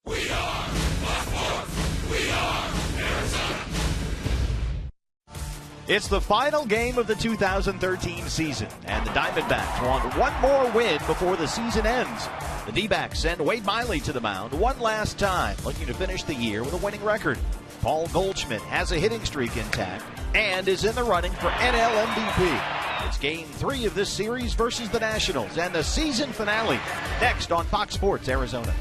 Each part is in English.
We are Black Horse. We are Arizona. It's the final game of the 2013 season, and the Diamondbacks want one more win before the season ends. The D-backs send Wade Miley to the mound one last time, looking to finish the year with a winning record. Paul Goldschmidt has a hitting streak intact and is in the running for NL MVP. It's Game 3 of this series versus the Nationals and the season finale next on Fox Sports Arizona.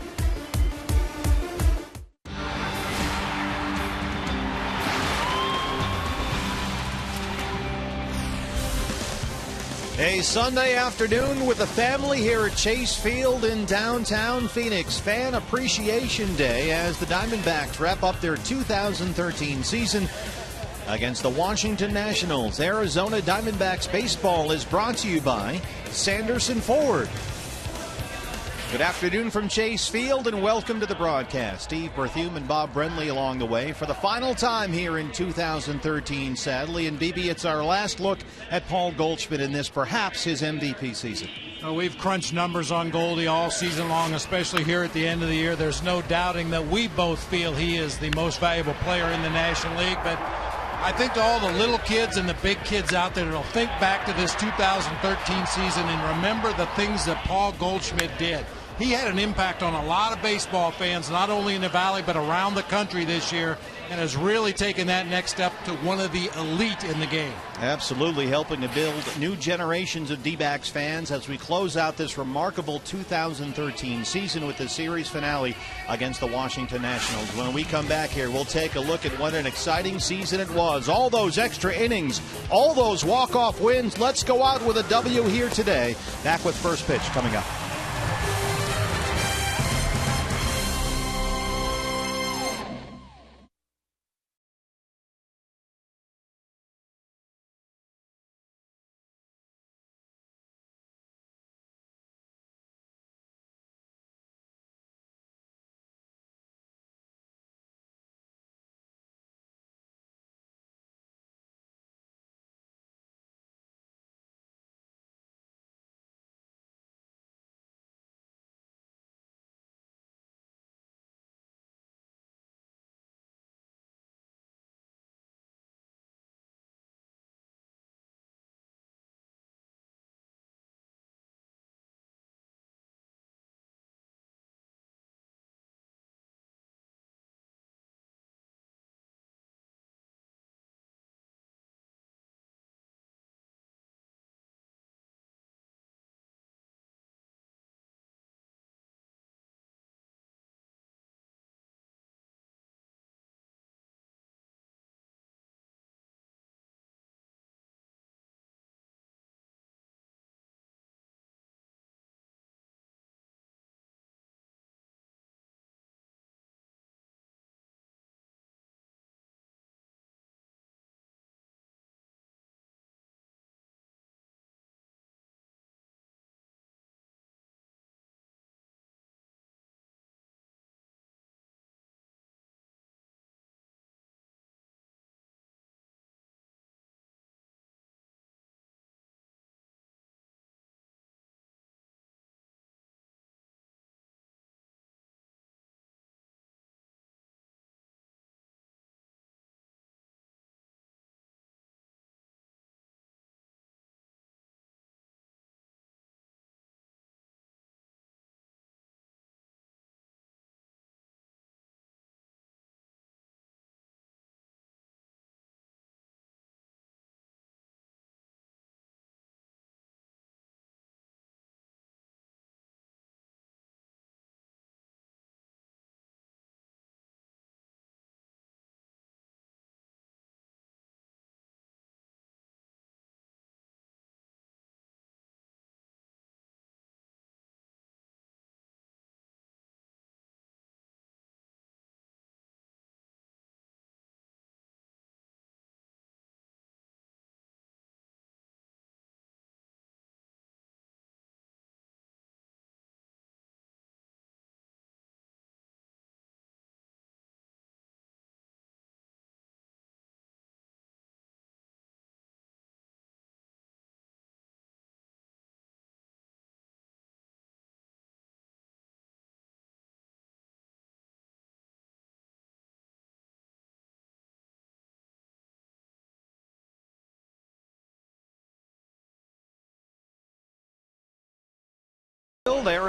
A Sunday afternoon with the family here at Chase Field in downtown Phoenix. Fan Appreciation Day as the Diamondbacks wrap up their 2013 season against the Washington Nationals. Arizona Diamondbacks baseball is brought to you by Sanderson Ford. Good afternoon from Chase Field and welcome to the broadcast. Steve Berthume and Bob Brenly along the way for the final time here in 2013, sadly. And BB, it's our last look at Paul Goldschmidt in this, perhaps his MVP season. We've crunched numbers on Goldie all season long, especially here at the end of the year. There's no doubting that we both feel he is the most valuable player in the National League. But I think to all the little kids and the big kids out there that'll think back to this 2013 season and remember the things that Paul Goldschmidt did. He had an impact on a lot of baseball fans, not only in the Valley, but around the country this year, and has really taken that next step to one of the elite in the game. Absolutely helping to build new generations of D-backs fans as we close out this remarkable 2013 season with the series finale against the Washington Nationals. When we come back here, we'll take a look at what an exciting season it was. All those extra innings, all those walk-off wins. Let's go out with a W here today. Back with First Pitch coming up.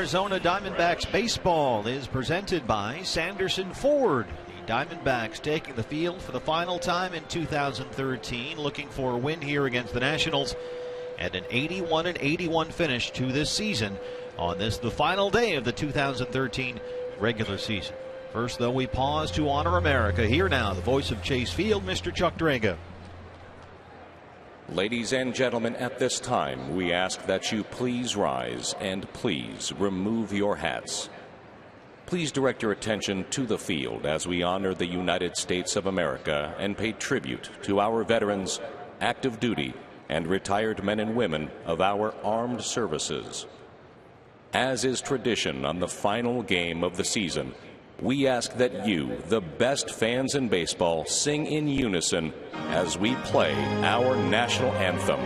Arizona Diamondbacks baseball is presented by Sanderson Ford. The Diamondbacks taking the field for the final time in 2013, looking for a win here against the Nationals, and an 81-81 finish to this season on this, the final day of the 2013 regular season. First, though, we pause to honor America. Here now, the voice of Chase Field, Mr. Chuck Draga. Ladies and gentlemen, at this time, we ask that you please rise and please remove your hats. Please direct your attention to the field as we honor the United States of America and pay tribute to our veterans, active duty, and retired men and women of our armed services. As is tradition on the final game of the season, we ask that you, the best fans in baseball, sing in unison as we play our national anthem.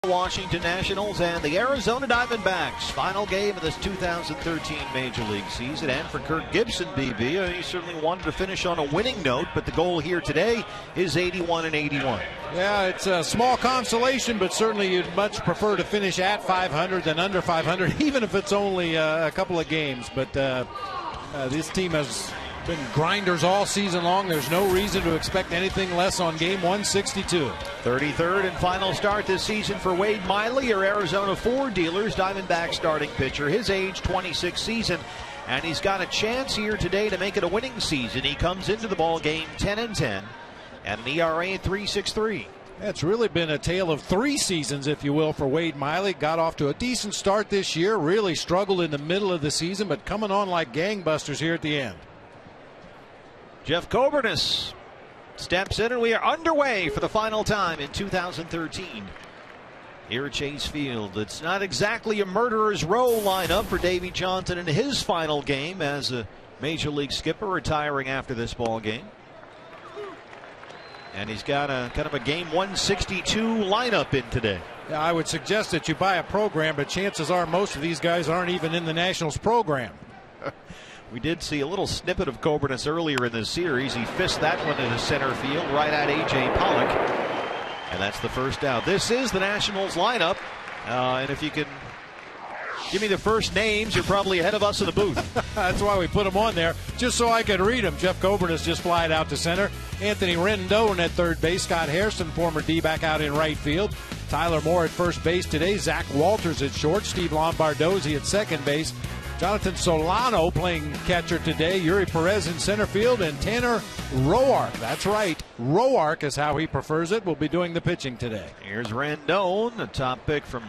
Washington Nationals and the Arizona Diamondbacks. Final game of this 2013 Major League season. And for Kirk Gibson, BB, he certainly wanted to finish on a winning note, but the goal here today is 81-81. Yeah, it's a small consolation, but certainly you'd much prefer to finish at 500 than under 500, even if it's only a couple of games. But this team has been grinders all season long. There's no reason to expect anything less on game 162. 33rd and final start this season for Wade Miley, your Arizona Ford dealers, Diamondback starting pitcher. His age 26 season, and he's got a chance here today to make it a winning season. He comes into the ball game 10-10 and an ERA at 3.63. It's really been a tale of three seasons, if you will, for Wade Miley. Got off to a decent start this year, really struggled in the middle of the season, but coming on like gangbusters here at the end. Jeff Coburnis steps in, and we are underway for the final time in 2013. here at Chase Field. It's not exactly a murderer's row lineup for Davey Johnson in his final game as a Major League skipper, retiring after this ball game. And he's got a kind of a game 162 lineup in today. Yeah, I would suggest that you buy a program, but chances are most of these guys aren't even in the Nationals program. We did see a little snippet of Coburnus earlier in this series. He fisted that one into center field right at A.J. Pollock. And that's the first out. This is the Nationals lineup. And if you can give me the first names, you're probably ahead of us in the booth. That's why we put them on there, just so I could read them. Jeff Coburnus just flied out to center. Anthony Rendon at third base. Scott Hairston, former D-back, out in right field. Tyler Moore at first base today. Zach Walters at short. Steve Lombardozzi at second base. Jonathan Solano playing catcher today. Yuri Perez in center field. And Tanner Roark, that's right, Roark is how he prefers it, will be doing the pitching today. Here's Rendon, a top pick from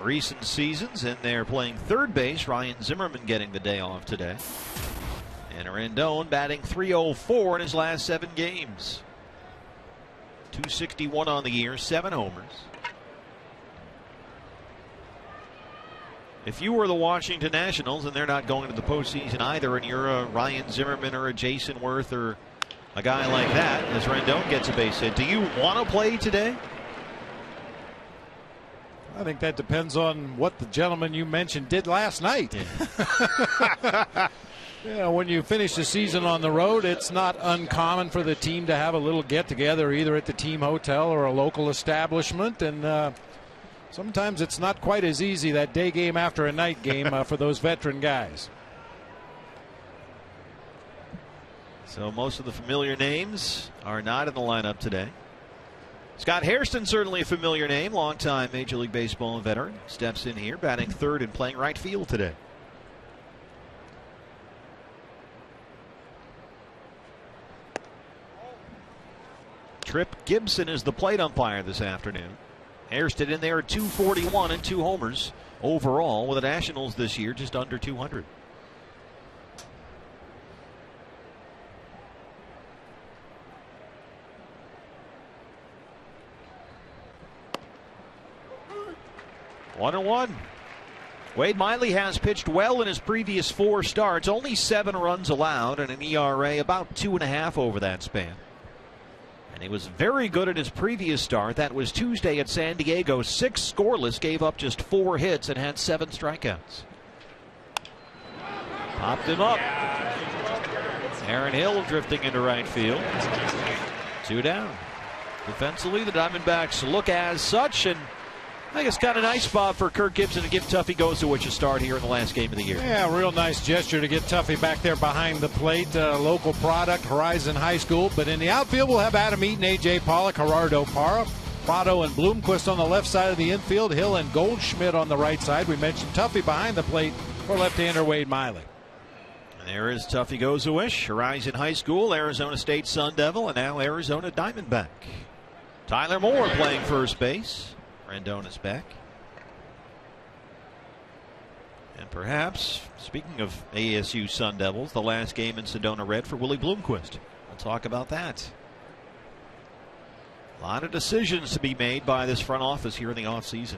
recent seasons, and they're playing third base. Ryan Zimmerman getting the day off today. And Rendon batting .304 in his last 7 games. .261 on the year, 7 homers. If you were the Washington Nationals, and they're not going to the postseason either, and you're a Ryan Zimmerman or a Jason Worth or a guy like that, as Rendon gets a base hit, do you want to play today? I think that depends on what the gentleman you mentioned did last night. Yeah. Yeah, when you finish the season on the road, it's not uncommon for the team to have a little get-together either at the team hotel or a local establishment, and sometimes it's not quite as easy that day game after a night game for those veteran guys. So most of the familiar names are not in the lineup today. Scott Hairston, certainly a familiar name, longtime Major League Baseball veteran, steps in here, batting third and playing right field today. Trip Gibson is the plate umpire this afternoon. Hairston in there at .241 and 2 homers overall, with the Nationals this year just under 200. One and one. Wade Miley has pitched well in his previous 4 starts, only 7 runs allowed and an ERA about 2.5 over that span. And he was very good at his previous start. That was Tuesday at San Diego. 6 scoreless, gave up just 4 hits and had 7 strikeouts. Popped him up. Aaron Hill drifting into right field. 2 down. Defensively, the Diamondbacks look as such, and I think it's kind of a nice spot for Kirk Gibson to give Tuffy Gozowich a start here in the last game of the year. Yeah, real nice gesture to get Tuffy back there behind the plate. Local product, Horizon High School. But in the outfield, we'll have Adam Eaton, A.J. Pollock, Gerardo Parra, Prado and Bloomquist on the left side of the infield, Hill and Goldschmidt on the right side. We mentioned Tuffy behind the plate for left-hander Wade Miley. And there is Tuffy Gozowich, Horizon High School, Arizona State Sun Devil, and now Arizona Diamondback. Tyler Moore playing first base. Rendon is back. And perhaps, speaking of ASU Sun Devils, the last game in Sedona Red for Willie Bloomquist. We'll talk about that. A lot of decisions to be made by this front office here in the offseason.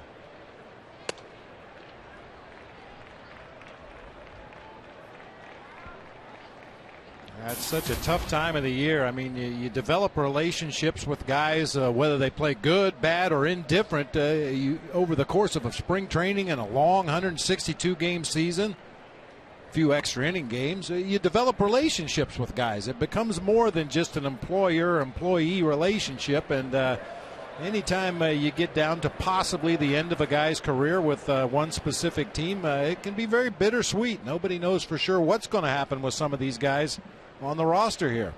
It's such a tough time of the year. I mean, you develop relationships with guys, whether they play good, bad, or indifferent, over the course of a spring training and a long 162-game season, a few extra inning games. You develop relationships with guys. It becomes more than just an employer-employee relationship. And anytime you get down to possibly the end of a guy's career with one specific team, it can be very bittersweet. Nobody knows for sure what's going to happen with some of these guys on the roster here.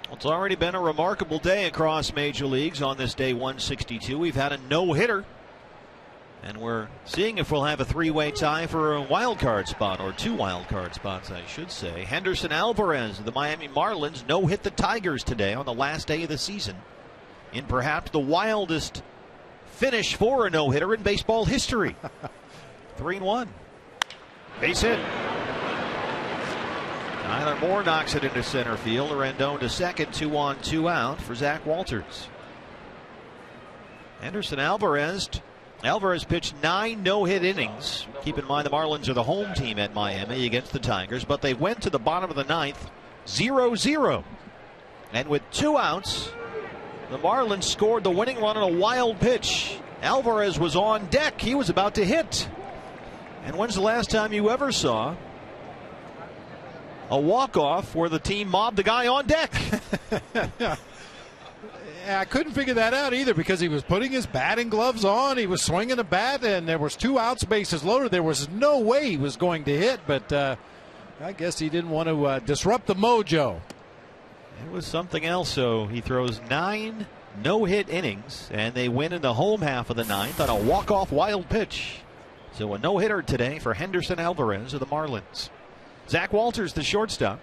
Well, it's already been a remarkable day across major leagues on this day 162. We've had a no-hitter, and we're seeing if we'll have a 3-way tie for a wild card spot, or 2 wild card spots, I should say. Henderson Alvarez of the Miami Marlins no-hit the Tigers today on the last day of the season, in perhaps the wildest finish for a no-hitter in baseball history. 3-1. Base hit. Tyler Moore knocks it into center field. Rendon to second. 2-on, 2-out for Zach Walters. Henderson Alvarez pitched 9 no-hit innings. Keep in mind the Marlins are the home team at Miami against the Tigers, but they went to the bottom of the ninth 0-0. And with 2 outs, the Marlins scored the winning run on a wild pitch. Alvarez was on deck. He was about to hit. And when's the last time you ever saw a walk-off where the team mobbed the guy on deck? I couldn't figure that out either, because he was putting his batting gloves on. He was swinging a bat, and there was 2 outs, bases loaded. There was no way he was going to hit, but I guess he didn't want to disrupt the mojo. It was something else. So he throws 9 no-hit innings, and they win in the home half of the ninth on a walk-off wild pitch. So a no-hitter today for Henderson Alvarez of the Marlins. Zach Walters, the shortstop.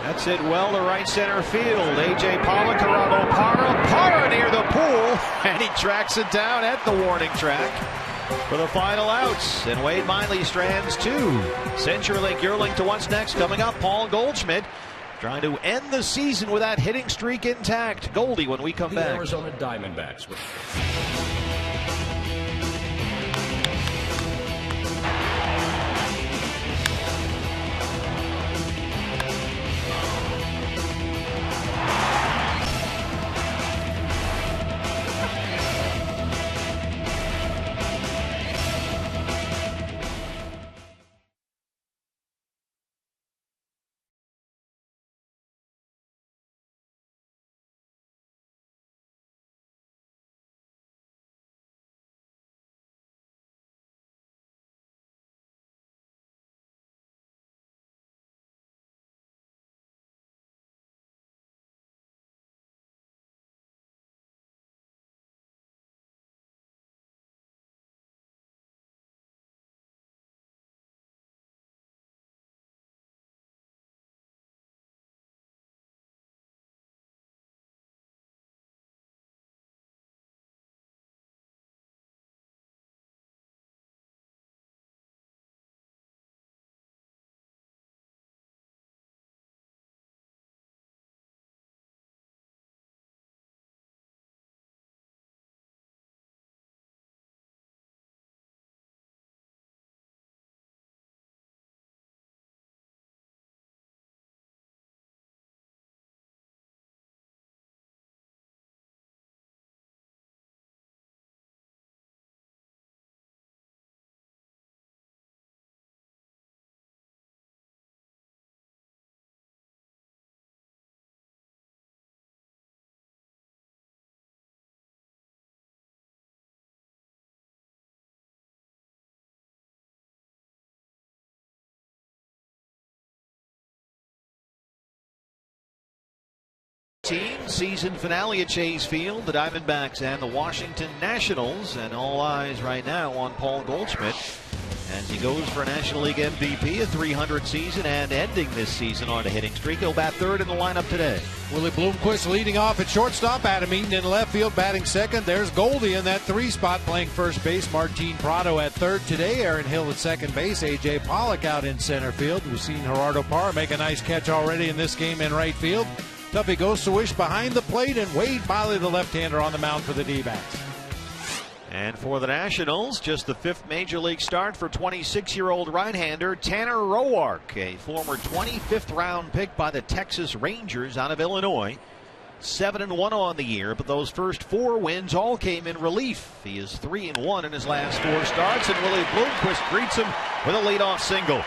That's it well to right center field. A.J. Pollock, Gerardo Parra near the pool, and he tracks it down at the warning track for the final outs. And Wade Miley strands 2. CenturyLink Yearling to what's next. Coming up, Paul Goldschmidt trying to end the season with that hitting streak intact. Goldie when we come back. The Arizona Diamondbacks. Season finale at Chase Field, the Diamondbacks and the Washington Nationals, and all eyes right now on Paul Goldschmidt as he goes for a National League MVP, a 300 season, and ending this season on a hitting streak. He'll bat third in the lineup today. Willie Bloomquist leading off at shortstop. Adam Eaton in left field batting second. There's Goldie in that 3 spot playing first base. Martin Prado at third today. Aaron Hill at second base. A.J. Pollock out in center field. We've seen Gerardo Parra make a nice catch already in this game in right field. Tuffy goes to wish behind the plate, and Wade Miley, the left-hander, on the mound for the D-backs. And for the Nationals, just the 5th major league start for 26-year-old right-hander Tanner Roark, a former 25th round pick by the Texas Rangers out of Illinois. 7-1 on the year, but those first 4 wins all came in relief. He is 3-1 in his last 4 starts, and Willie Bloomquist greets him with a leadoff single.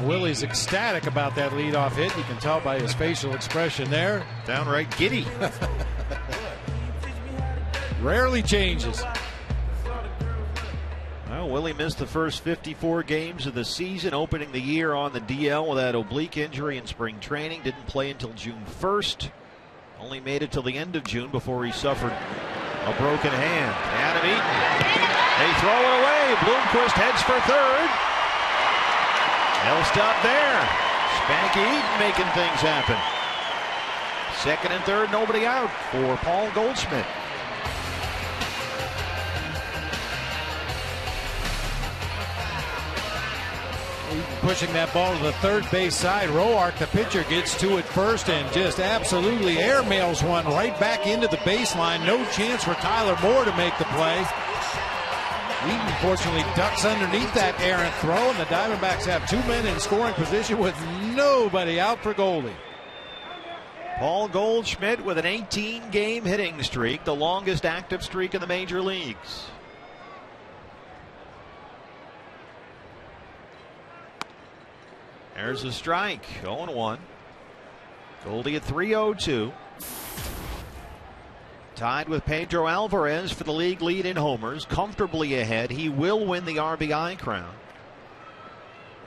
Willie's ecstatic about that leadoff hit. You can tell by his facial expression there. Downright giddy. Rarely changes. Well, Willie missed the first 54 games of the season, opening the year on the DL with that oblique injury in spring training. Didn't play until June 1st. Only made it till the end of June before he suffered A broken hand. Adam Eaton. They throw it away. Bloomquist heads for third. They'll stop there. Spanky Eaton making things happen. Second and third, nobody out for Paul Goldschmidt. Pushing that ball to the third base side. Roark, the pitcher, gets to it first and just absolutely airmails one right back into the baseline. No chance for Tyler Moore to make the play. Eaton fortunately ducks underneath that errant throw, and the Diamondbacks have 2 men in scoring position with nobody out for Goldie. Paul Goldschmidt with an 18-game hitting streak, the longest active streak in the major leagues. There's a strike. 0-1. Goldie at 302. Tied with Pedro Alvarez for the league lead in homers. Comfortably ahead. He will win the RBI crown.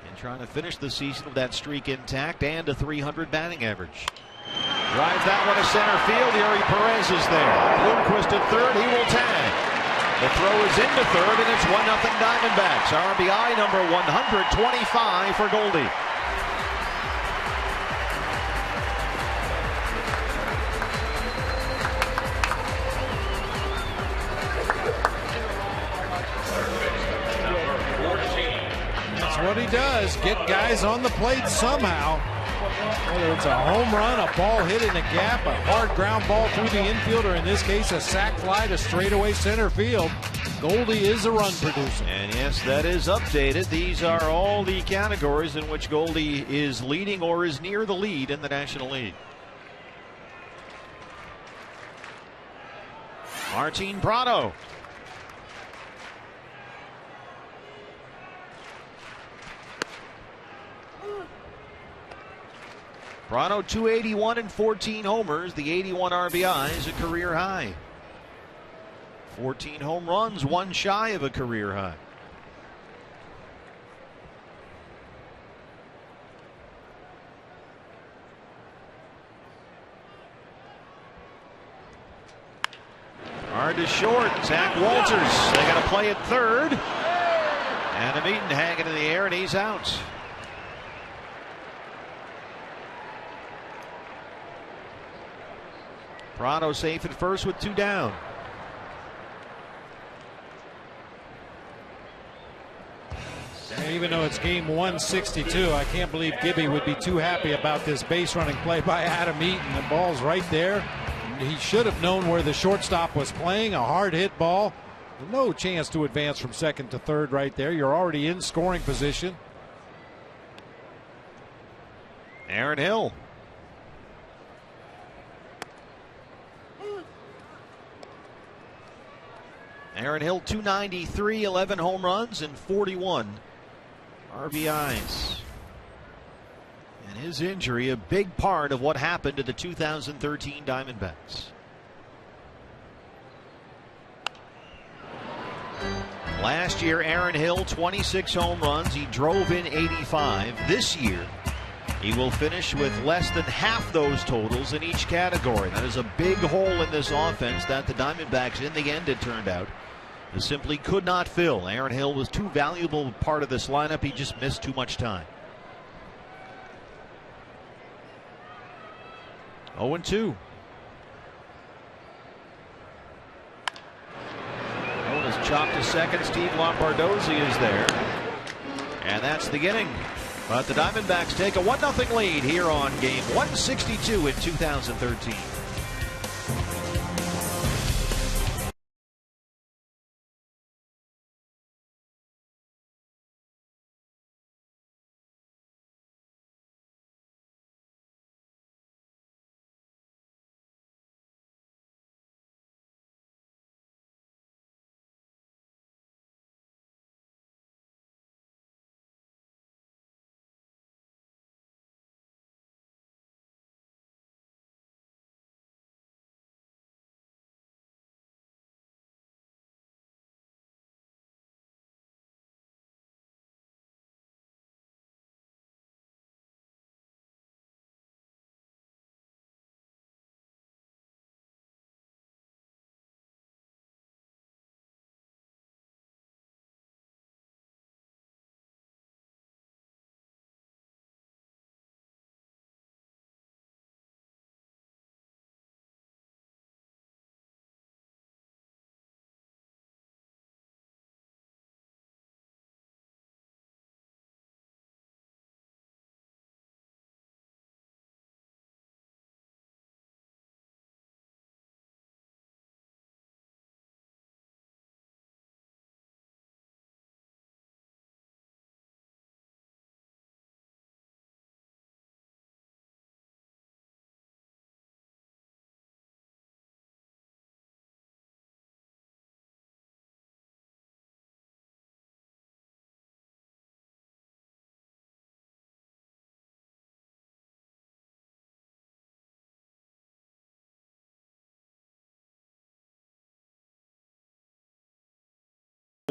And trying to finish the season with that streak intact and a 300 batting average. Drives that one to center field. Yuri Perez is there. Bloomquist at third. He will tag. The throw is into third, and it's 1-0 Diamondbacks. RBI number 125 for Goldie. What he does, get guys on the plate somehow. Whether it's a home run, a ball hit in the gap, a hard ground ball through the infield, or in this case a sac fly to straightaway center field, Goldie is a run producer. And yes, that is updated. These are all the categories in which Goldie is leading or is near the lead in the National League. Martin Prado. Prado 281 and 14 homers. The 81 RBI is a career high. 14 home runs, one shy of a career high. Hard to short. Zach Walters. They got to play at third. Adam Eaton hanging in the air, and he's out. Prado safe at first with 2 down. Even though it's game 162, I can't believe Gibby would be too happy about this base running play by Adam Eaton. The ball's right there. He should have known where the shortstop was playing. A hard hit ball. No chance to advance from second to third right there. You're already in scoring position. Aaron Hill. Aaron Hill 293, 11 home runs and 41 RBIs. And his injury a big part of what happened to the 2013 Diamondbacks. Last year Aaron Hill 26 home runs. He drove in 85. This year he will finish with less than half those totals in each category. That is a big hole in this offense that the Diamondbacks in the end, it turned out, simply could not fill. Aaron Hill was too valuable a part of this lineup. He just missed too much time. 0-2. Owen is chopped to second. Steve Lombardozzi is there. And that's the inning. But the Diamondbacks take a 1-0 lead here on game 162 in 2013.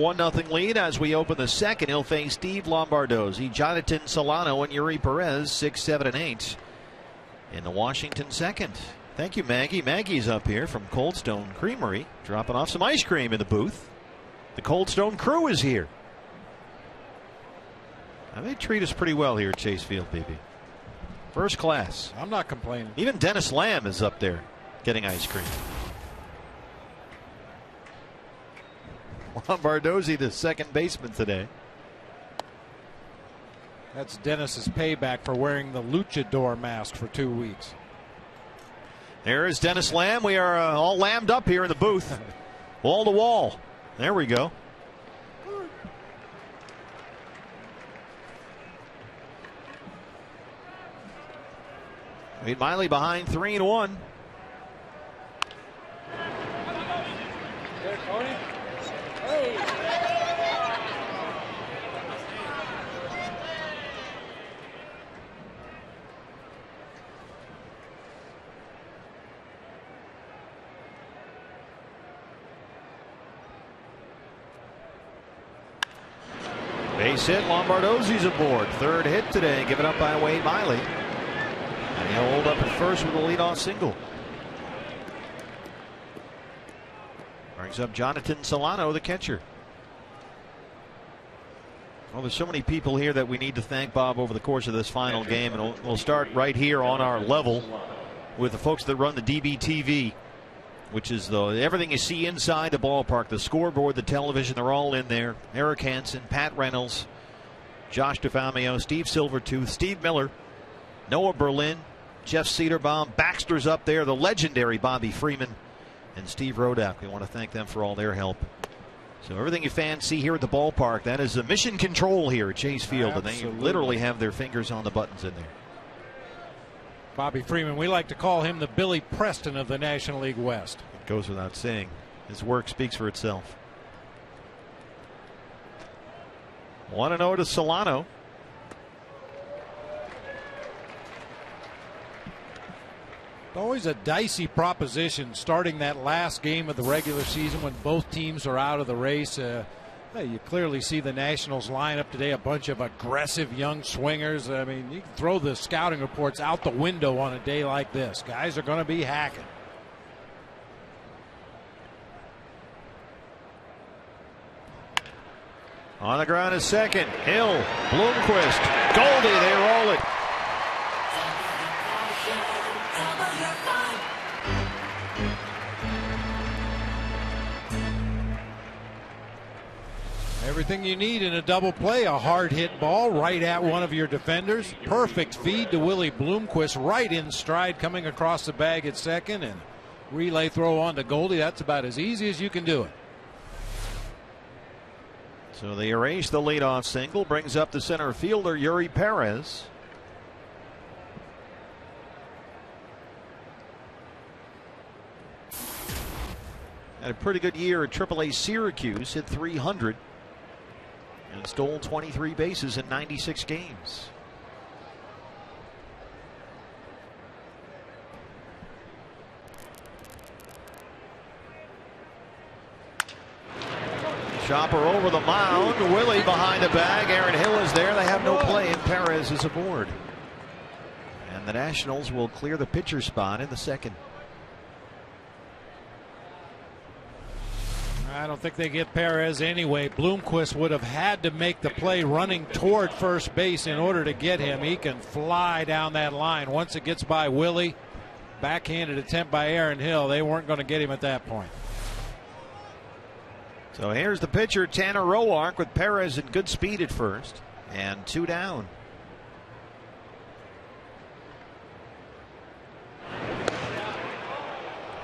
1-0 lead as we open the second. He'll face Steve Lombardozzi, Jonathan Solano, and Yuri Perez, 6, 7, and 8 in the Washington second. Thank you, Maggie. Maggie's up here from Cold Stone Creamery, dropping off some ice cream in the booth. The Cold Stone crew is here. Now, they treat us pretty well here at Chase Field, BB. First class. I'm not complaining. Even Dennis Lamb is up there getting ice cream. Lombardozzi, the second baseman today. That's Dennis's payback for wearing the luchador mask for 2 weeks. There is Dennis Lamb. We are all lammed up here in the booth. Wall to wall. There we go. Wade Miley behind 3-1. Base hit, Lombardozzi's aboard. Third hit today, given up by Wade Miley. And he'll hold up at first with a leadoff single. Brings up Jonathan Solano, the catcher. Well, there's so many people here that we need to thank, Bob, over the course of this final game. And we'll start right here on our level with the folks that run the DBTV, which is everything you see inside the ballpark, the scoreboard, the television, they're all in there. Eric Hansen, Pat Reynolds, Josh DeFamio, Steve Silvertooth, Steve Miller, Noah Berlin, Jeff Cedarbaum, Baxter's up there, the legendary Bobby Freeman, and Steve Rodak. We want to thank them for all their help. So everything you fans see here at the ballpark, that is the mission control here at Chase Field. Absolutely. And they literally have their fingers on the buttons in there. Bobby Freeman, we like to call him the Billy Preston of the National League West. It goes without saying. His work speaks for itself. 1-0 to Solano. Always a dicey proposition starting that last game of the regular season when both teams are out of the race. You clearly see the Nationals lineup today, a bunch of aggressive young swingers. I mean, you can throw the scouting reports out the window on a day like this. Guys are going to be hacking. On the ground is second. Hill, Bloomquist, Goldie, they roll it. Everything you need in a double play, a hard hit ball right at one of your defenders. Perfect feed to Willie Bloomquist right in stride coming across the bag at second, and relay throw on to Goldie. That's about as easy as you can do it. So they erase the leadoff single, brings up the center fielder Yuri Perez. Had a pretty good year at AAA Syracuse, hit .300 and stole 23 bases in 96 games. Chopper over the mound. Willie behind the bag. Aaron Hill is there. They have no play, and Perez is aboard. And the Nationals will clear the pitcher spot in the second. I don't think they get Perez anyway. Bloomquist would have had to make the play running toward first base in order to get him. He can fly down that line. Once it gets by Willie, backhanded attempt by Aaron Hill, they weren't going to get him at that point. So here's the pitcher, Tanner Roark, with Perez in good speed at first, and 2 down.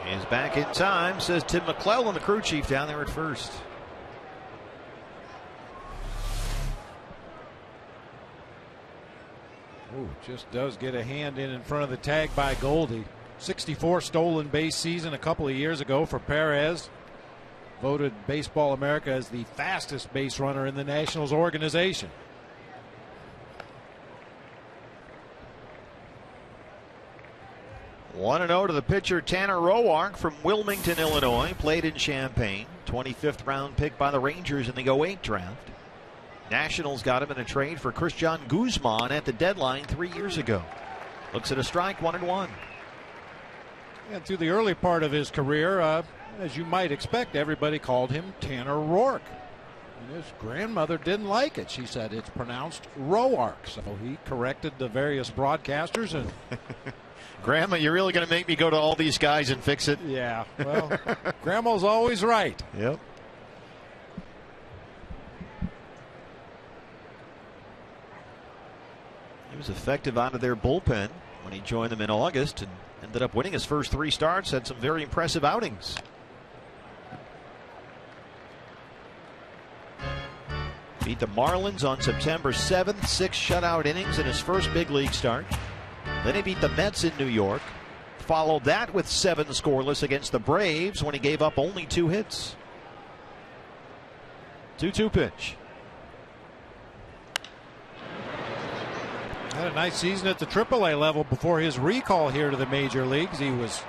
He's back in time, says Tim McClellan, the crew chief down there at first. Ooh, just does get a hand in front of the tag by Goldie. 64 stolen base season a couple of years ago for Perez. Voted Baseball America as the fastest base runner in the Nationals organization. 1-0 to the pitcher Tanner Roark from Wilmington, Illinois. Played in Champaign. 25th round pick by the Rangers in the 08 draft. Nationals got him in a trade for Christian Guzman at the deadline 3 years ago. Looks at a strike, 1-1. And through the early part of his career, as you might expect, everybody called him Tanner Roark. And his grandmother didn't like it. She said it's pronounced Roark. So he corrected the various broadcasters. And Grandma, you're really going to make me go to all these guys and fix it? Yeah, well, Grandma's always right. Yep. He was effective out of their bullpen when he joined them in August and ended up winning his first 3 starts. Had some very impressive outings. Beat the Marlins on September 7th. 6 shutout innings in his first big league start. Then he beat the Mets in New York. Followed that with 7 scoreless against the Braves when he gave up only 2 hits. 2-2 pitch. Had a nice season at the AAA level before his recall here to the major leagues. He was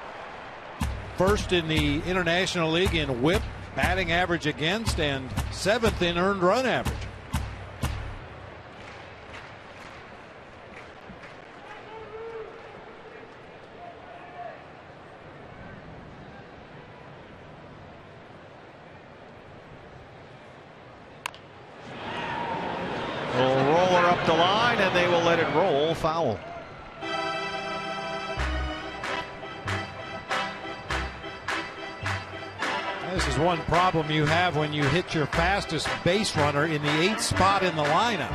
first in the International League in WHIP, batting average against, and 7th in earned run average. Roller up the line, and they will let it roll. Foul. This is one problem you have when you hit your fastest base runner in the 8th spot in the lineup.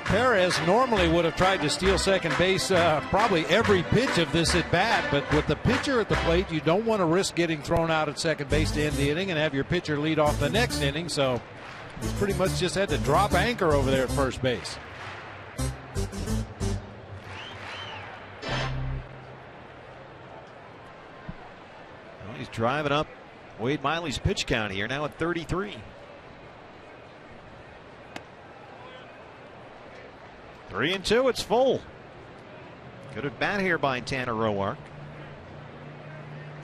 Perez normally would have tried to steal second base probably every pitch of this at bat, but with the pitcher at the plate, you don't want to risk getting thrown out at second base to end the inning and have your pitcher lead off the next inning. So he's pretty much just had to drop anchor over there at first base. Well, he's driving up Wade Miley's pitch count here now at 33. 3-2, it's full. Good at bat here by Tanner Roark.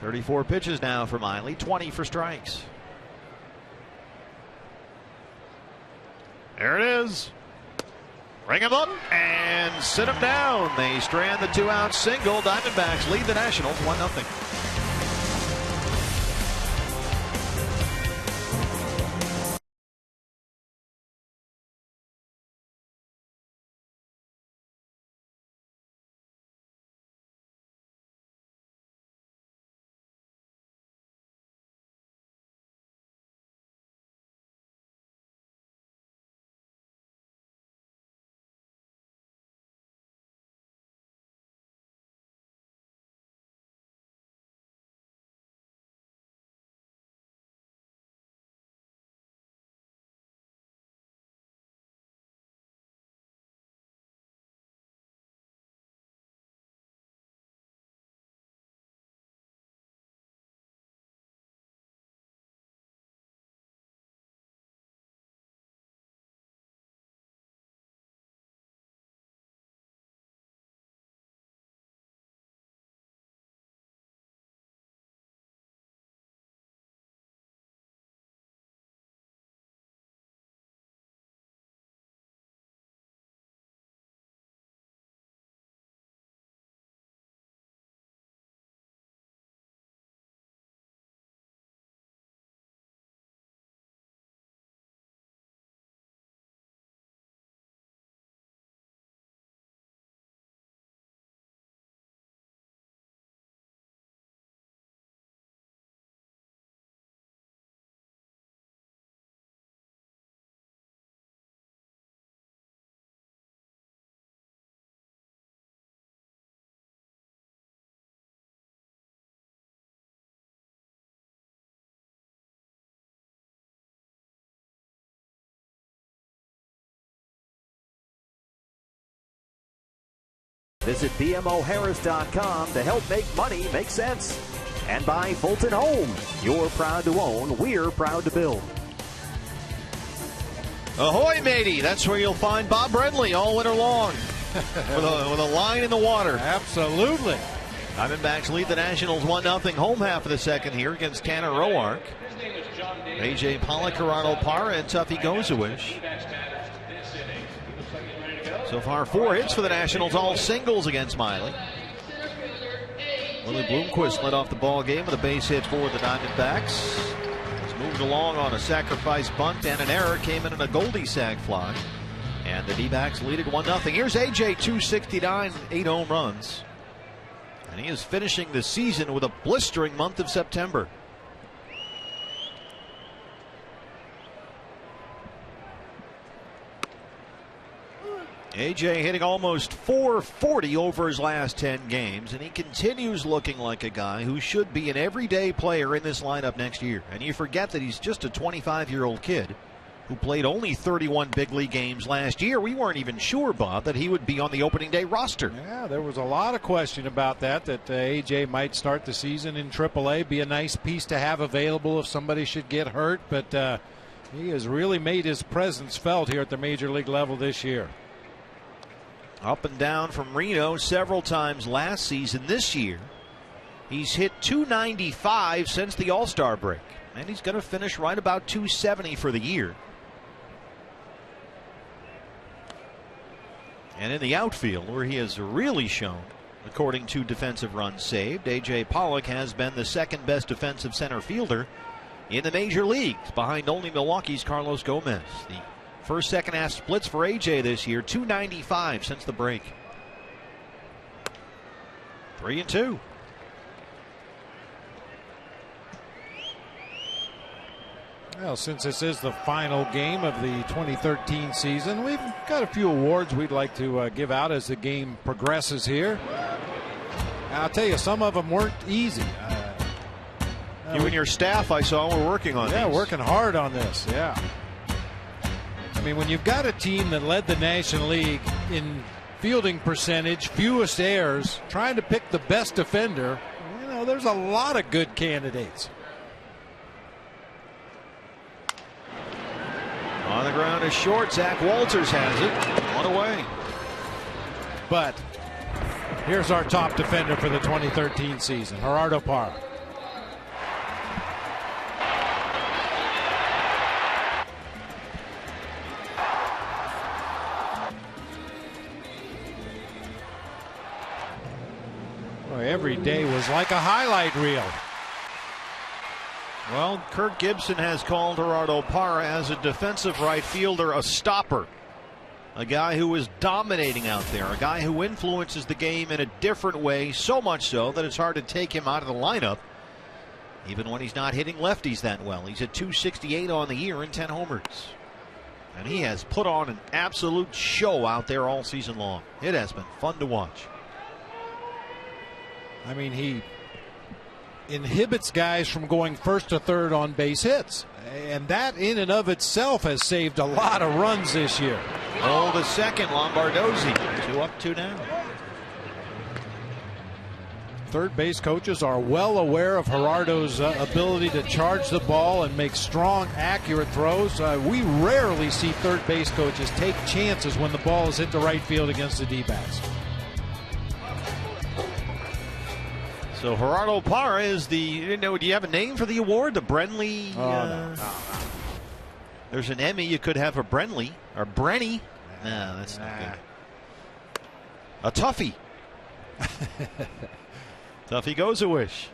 34 pitches now for Miley, 20 for strikes. There it is. Ring him up and sit him down. They strand the 2-out single. Diamondbacks lead the Nationals 1-0. Visit bmoharris.com to help make money make sense. And by Fulton Home. You're proud to own, we're proud to build. Ahoy, matey. That's where you'll find Bob Brenly all winter long with a line in the water. Absolutely. Diamondbacks lead the Nationals 1-0 home half of the second here against Tanner Roark. A.J. Pollock, Gerardo Parra, and Tuffy Gozawish. So far, 4 hits for the Nationals, all singles against Miley. Willie Bloomquist led off the ball game with a base hit for the Diamondbacks. It's moved along on a sacrifice bunt, and an error came in a Goldie sac fly. And the D-backs lead it 1-0. Here's A.J. 269, 8 home runs. And he is finishing the season with a blistering month of September. A.J. hitting almost 440 over his last 10 games, and he continues looking like a guy who should be an everyday player in this lineup next year. And you forget that he's just a 25-year-old kid who played only 31 big league games last year. We weren't even sure, Bob, that he would be on the opening day roster. Yeah, there was a lot of question about that A.J. might start the season in AAA, be a nice piece to have available if somebody should get hurt, but he has really made his presence felt here at the major league level this year. Up and down from Reno several times last season. This year, he's hit 295 since the All-Star break, and he's going to finish right about 270 for the year. And in the outfield, where he has really shown, according to defensive runs saved, A.J. Pollock has been the second best defensive center fielder in the major leagues, behind only Milwaukee's Carlos Gomez. The first second half splits for A.J. this year, 295 since the break. 3-2. Well, since this is the final game of the 2013 season, we've got a few awards we'd like to give out as the game progresses here. I'll tell you, some of them weren't easy. You and your staff, I saw, were working on Yeah, these. working hard on this, yeah. I mean, when you've got a team that led the National League in fielding percentage, fewest errors, trying to pick the best defender, you know, there's a lot of good candidates. On the ground is short. Zach Walters has it. One away. But here's our top defender for the 2013 season, Gerardo Parra. Boy, every day was like a highlight reel. Well, Kirk Gibson has called Gerardo Parra as a defensive right fielder a stopper. A guy who is dominating out there. A guy who influences the game in a different way, so much so that it's hard to take him out of the lineup, even when he's not hitting lefties that well. He's at 268 on the year and 10 homers. And he has put on an absolute show out there all season long. It has been fun to watch. I mean, he inhibits guys from going first to third on base hits, and that in and of itself has saved a lot of runs this year. Oh, the second, Lombardozzi. 2 up, 2 down. Third base coaches are well aware of Gerardo's ability to charge the ball and make strong, accurate throws. We rarely see third base coaches take chances when the ball is hit the right field against the D-backs. So Gerardo Parra is the, you know, do you have a name for the award? The Brenly? No. There's an Emmy. You could have a Brenly or Brenny. No, that's not good. A Tuffy. Tuffy Gozawish.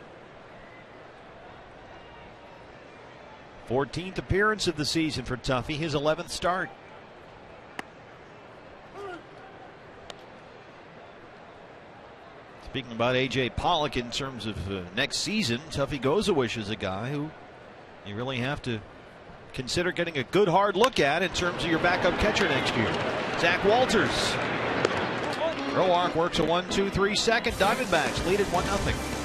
14th appearance of the season for Tuffy. His 11th start. Speaking about A.J. Pollock in terms of next season, Tuffy Gozawish is a guy who you really have to consider getting a good hard look at in terms of your backup catcher next year. Zach Walters. Roark works a 1-2-3 second. Diamondbacks lead it 1-0.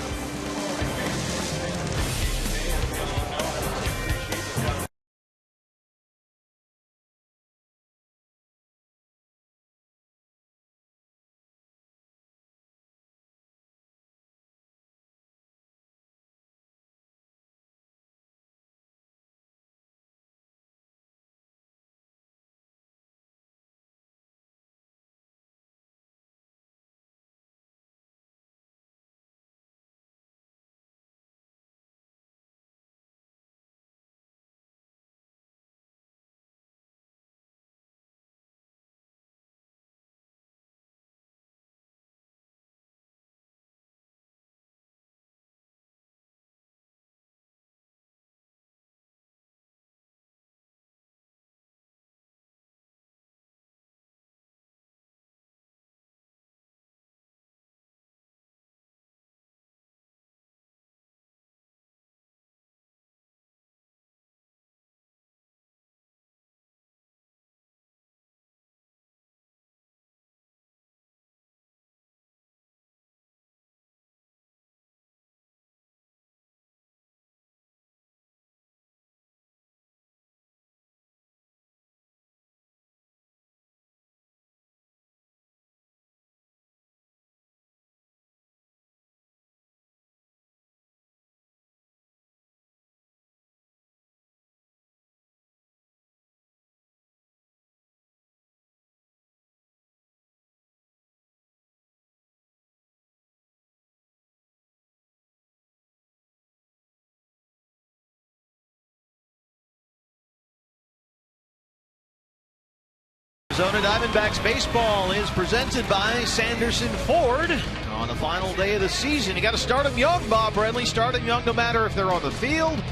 Arizona Diamondbacks baseball is presented by Sanderson Ford. On the final day of the season, you got to start them young, Bob Brenly. Start them young no matter if they're on the field,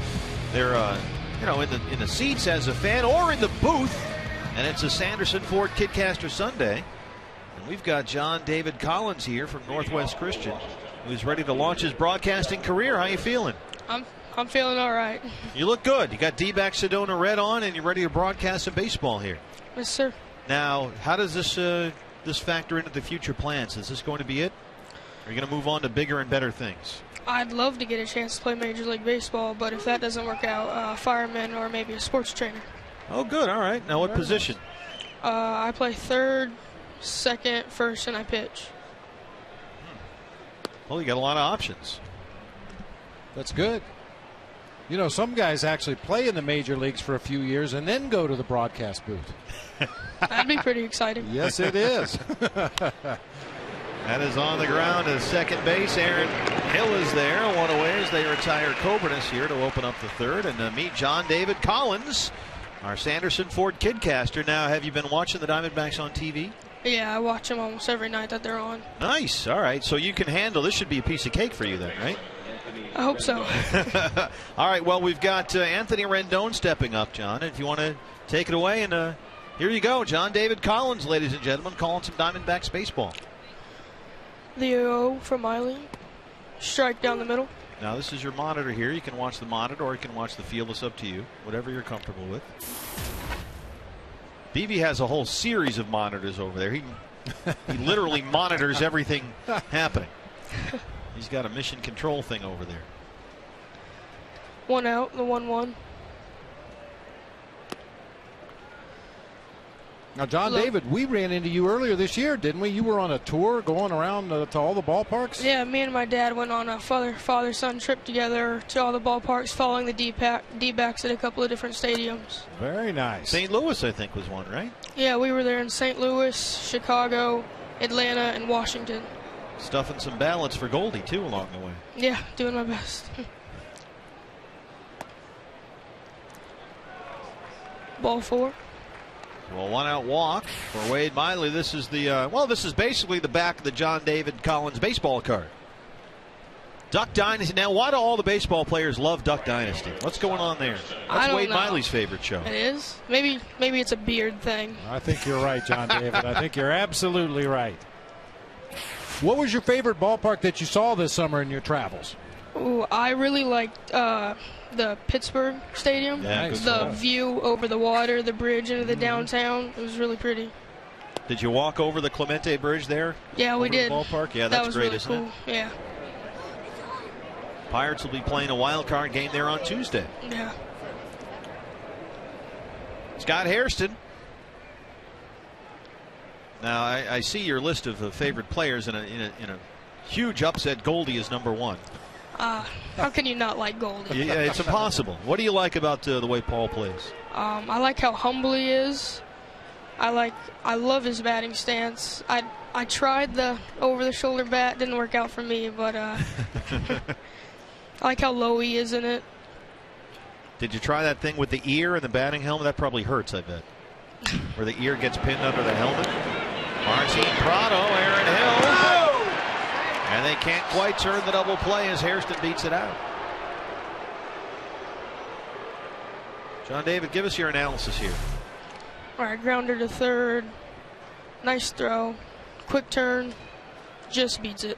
they're in the seats as a fan, or in the booth. And it's a Sanderson Ford Kidcaster Sunday. And we've got John David Collins here from Northwest Christian, who's ready to launch his broadcasting career. How you feeling? I'm feeling all right. You look good. You got D-back Sedona red on, and you're ready to broadcast some baseball here. Yes, sir. Now, how does this factor into the future plans? Is this going to be it? Are you going to move on to bigger and better things? I'd love to get a chance to play Major League Baseball, but if that doesn't work out, fireman or maybe a sports trainer. Oh, good. All right. Now, what position? I play third, second, first, and I pitch. Well, you got a lot of options. That's good. You know, some guys actually play in the major leagues for a few years and then go to the broadcast booth. That'd be pretty exciting. Yes, it is. That is on the ground at second base. Aaron Hill is there. One away as they retire Coburnus here to open up the third. And meet John David Collins, our Sanderson Ford Kidcaster. Now, have you been watching the Diamondbacks on TV? Yeah, I watch them almost every night that they're on. Nice. All right. So you can handle this. Should be a piece of cake for you then, right? I hope so. All right. Well, we've got Anthony Rendon stepping up, John. If you want to take it away, and here you go. John David Collins, ladies and gentlemen, calling some Diamondbacks baseball. The 0 from Miley. Strike down the middle. Now, this is your monitor here. You can watch the monitor or you can watch the field. It's up to you, whatever you're comfortable with. BB has a whole series of monitors over there. He literally monitors everything happening. He's got a mission control thing over there. 1 out, the 1-1. Now, John David, we ran into you earlier this year, didn't we? You were on a tour going around to all the ballparks? Yeah, me and my dad went on a father-son trip together to all the ballparks, following the D-backs at a couple of different stadiums. Very nice. St. Louis, I think, was one, right? Yeah, we were there in St. Louis, Chicago, Atlanta, and Washington. Stuffing some ballots for Goldie, too, along the way. Yeah, doing my best. Ball 4. Well, 1 out walk for Wade Miley. This is this is basically the back of the John David Collins baseball card. Duck Dynasty. Now, why do all the baseball players love Duck Dynasty? What's going on there? That's Wade Miley's favorite show. It is? Maybe it's a beard thing. I think you're right, John David. I think you're absolutely right. What was your favorite ballpark that you saw this summer in your travels? Ooh, I really liked the Pittsburgh Stadium. Yeah, the view over the water, the bridge into the downtown. It was really pretty. Did you walk over the Clemente Bridge there? Yeah, we did. The ballpark? Yeah, that that's was great, really isn't cool. it? Yeah. Pirates will be playing a wild card game there on Tuesday. Yeah. Scott Hairston. Now, I see your list of favorite players in a huge upset. Goldie is number 1. How can you not like Goldie? Yeah, it's impossible. What do you like about the way Paul plays? I like how humble he is. I love his batting stance. I tried the over-the-shoulder bat, didn't work out for me, but I like how low he is in it. Did you try that thing with the ear and the batting helmet? That probably hurts, I bet. Where the ear gets pinned under the helmet. Martin Prado, Aaron Hill. And they can't quite turn the double play as Hairston beats it out. John David, give us your analysis here. All right, grounder to third. Nice throw. Quick turn. Just beats it.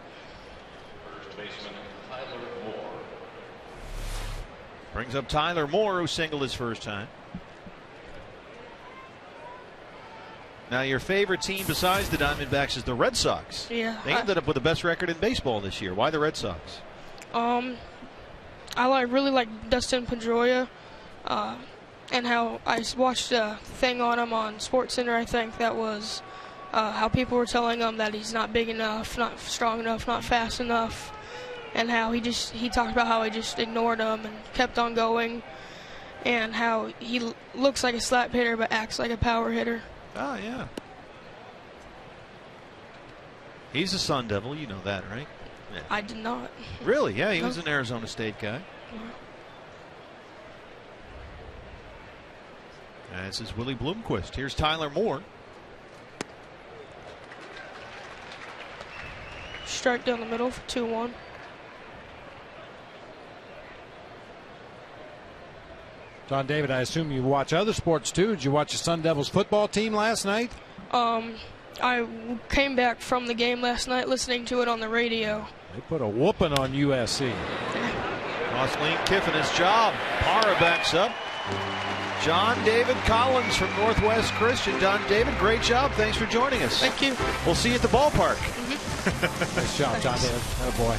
Brings up Tyler Moore, who singled his first time. Now, your favorite team besides the Diamondbacks is the Red Sox. Yeah. They ended up with the best record in baseball this year. Why the Red Sox? I really like Dustin Pedroia, and how I watched a thing on him on SportsCenter. I think that was how people were telling him that he's not big enough, not strong enough, not fast enough, and how he talked about how he just ignored him and kept on going, and how he looks like a slap hitter but acts like a power hitter. Oh, yeah. He's a Sun Devil. You know that, right? Yeah. I did not. Really? Yeah, he was an Arizona State guy. Yeah. This is Willie Bloomquist. Here's Tyler Moore. strike down the middle for 2-1. John David, I assume you watch other sports too. Did you watch the Sun Devils football team last night? I came back from the game last night listening to it on the radio. They put a whooping on USC. Cost Lane Kiffin his job. Parra backs up. John David Collins from Northwest Christian. John David, great job. Thanks for joining us. Thank you. We'll see you at the ballpark. Nice job, John David. Attaboy.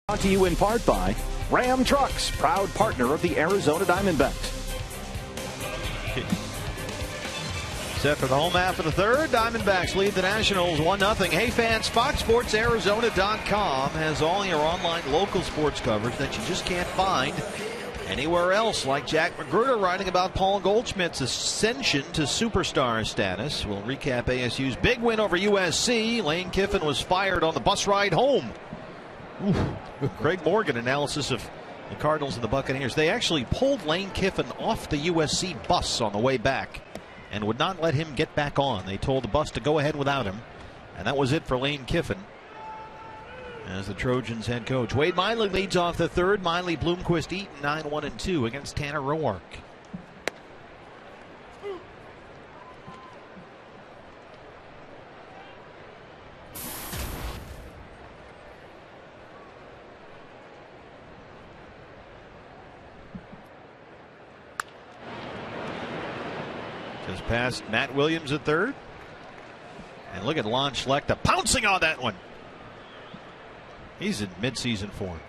Brought to you in part by Ram Trucks, proud partner of the Arizona Diamondbacks. Set for the home half of the third. Diamondbacks lead the Nationals 1-0. Hey fans, FoxSportsArizona.com has all your online local sports coverage that you just can't find anywhere else, like Jack Magruder writing about Paul Goldschmidt's ascension to superstar status. We'll recap ASU's big win over USC. Lane Kiffin was fired on the bus ride home. Craig Morgan analysis of the Cardinals and the Buccaneers. They actually pulled Lane Kiffin off the USC bus on the way back and would not let him get back on. They told the bus to go ahead without him, and that was it for Lane Kiffin as the Trojans head coach. Wade Miley leads off the third. Miley, Bloomquist, Eaton 9-1-2 against Tanner Roark. Just past Matt Williams at third. And look at Lon Schlechter pouncing on that one. He's in midseason form.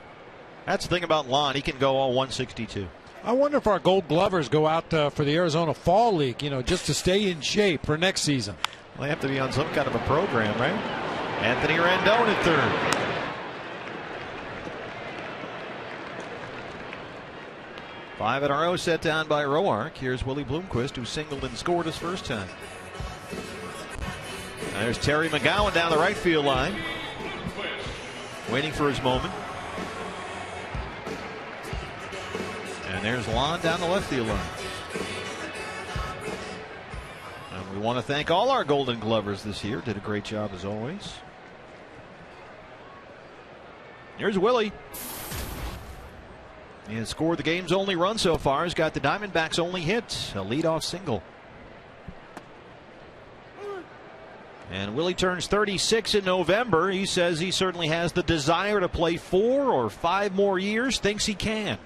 That's the thing about Lon. He can go all 162. I wonder if our Gold Glovers go out for the Arizona Fall League, just to stay in shape for next season. Well, they have to be on some kind of a program, right? Anthony Rendon at third. Five in a row set down by Roark. Here's Willie Bloomquist, who singled and scored his first time. There's Terry McGowan down the right field line, waiting for his moment. And there's Lon down the left field line. And we want to thank all our Golden Glovers this year. Did a great job as always. Here's Willie. He has scored the game's only run so far. He's got the Diamondbacks' only hit, a leadoff single. And Willie turns 36 in November. He says he certainly has the desire to play 4 or 5 more years, thinks he can.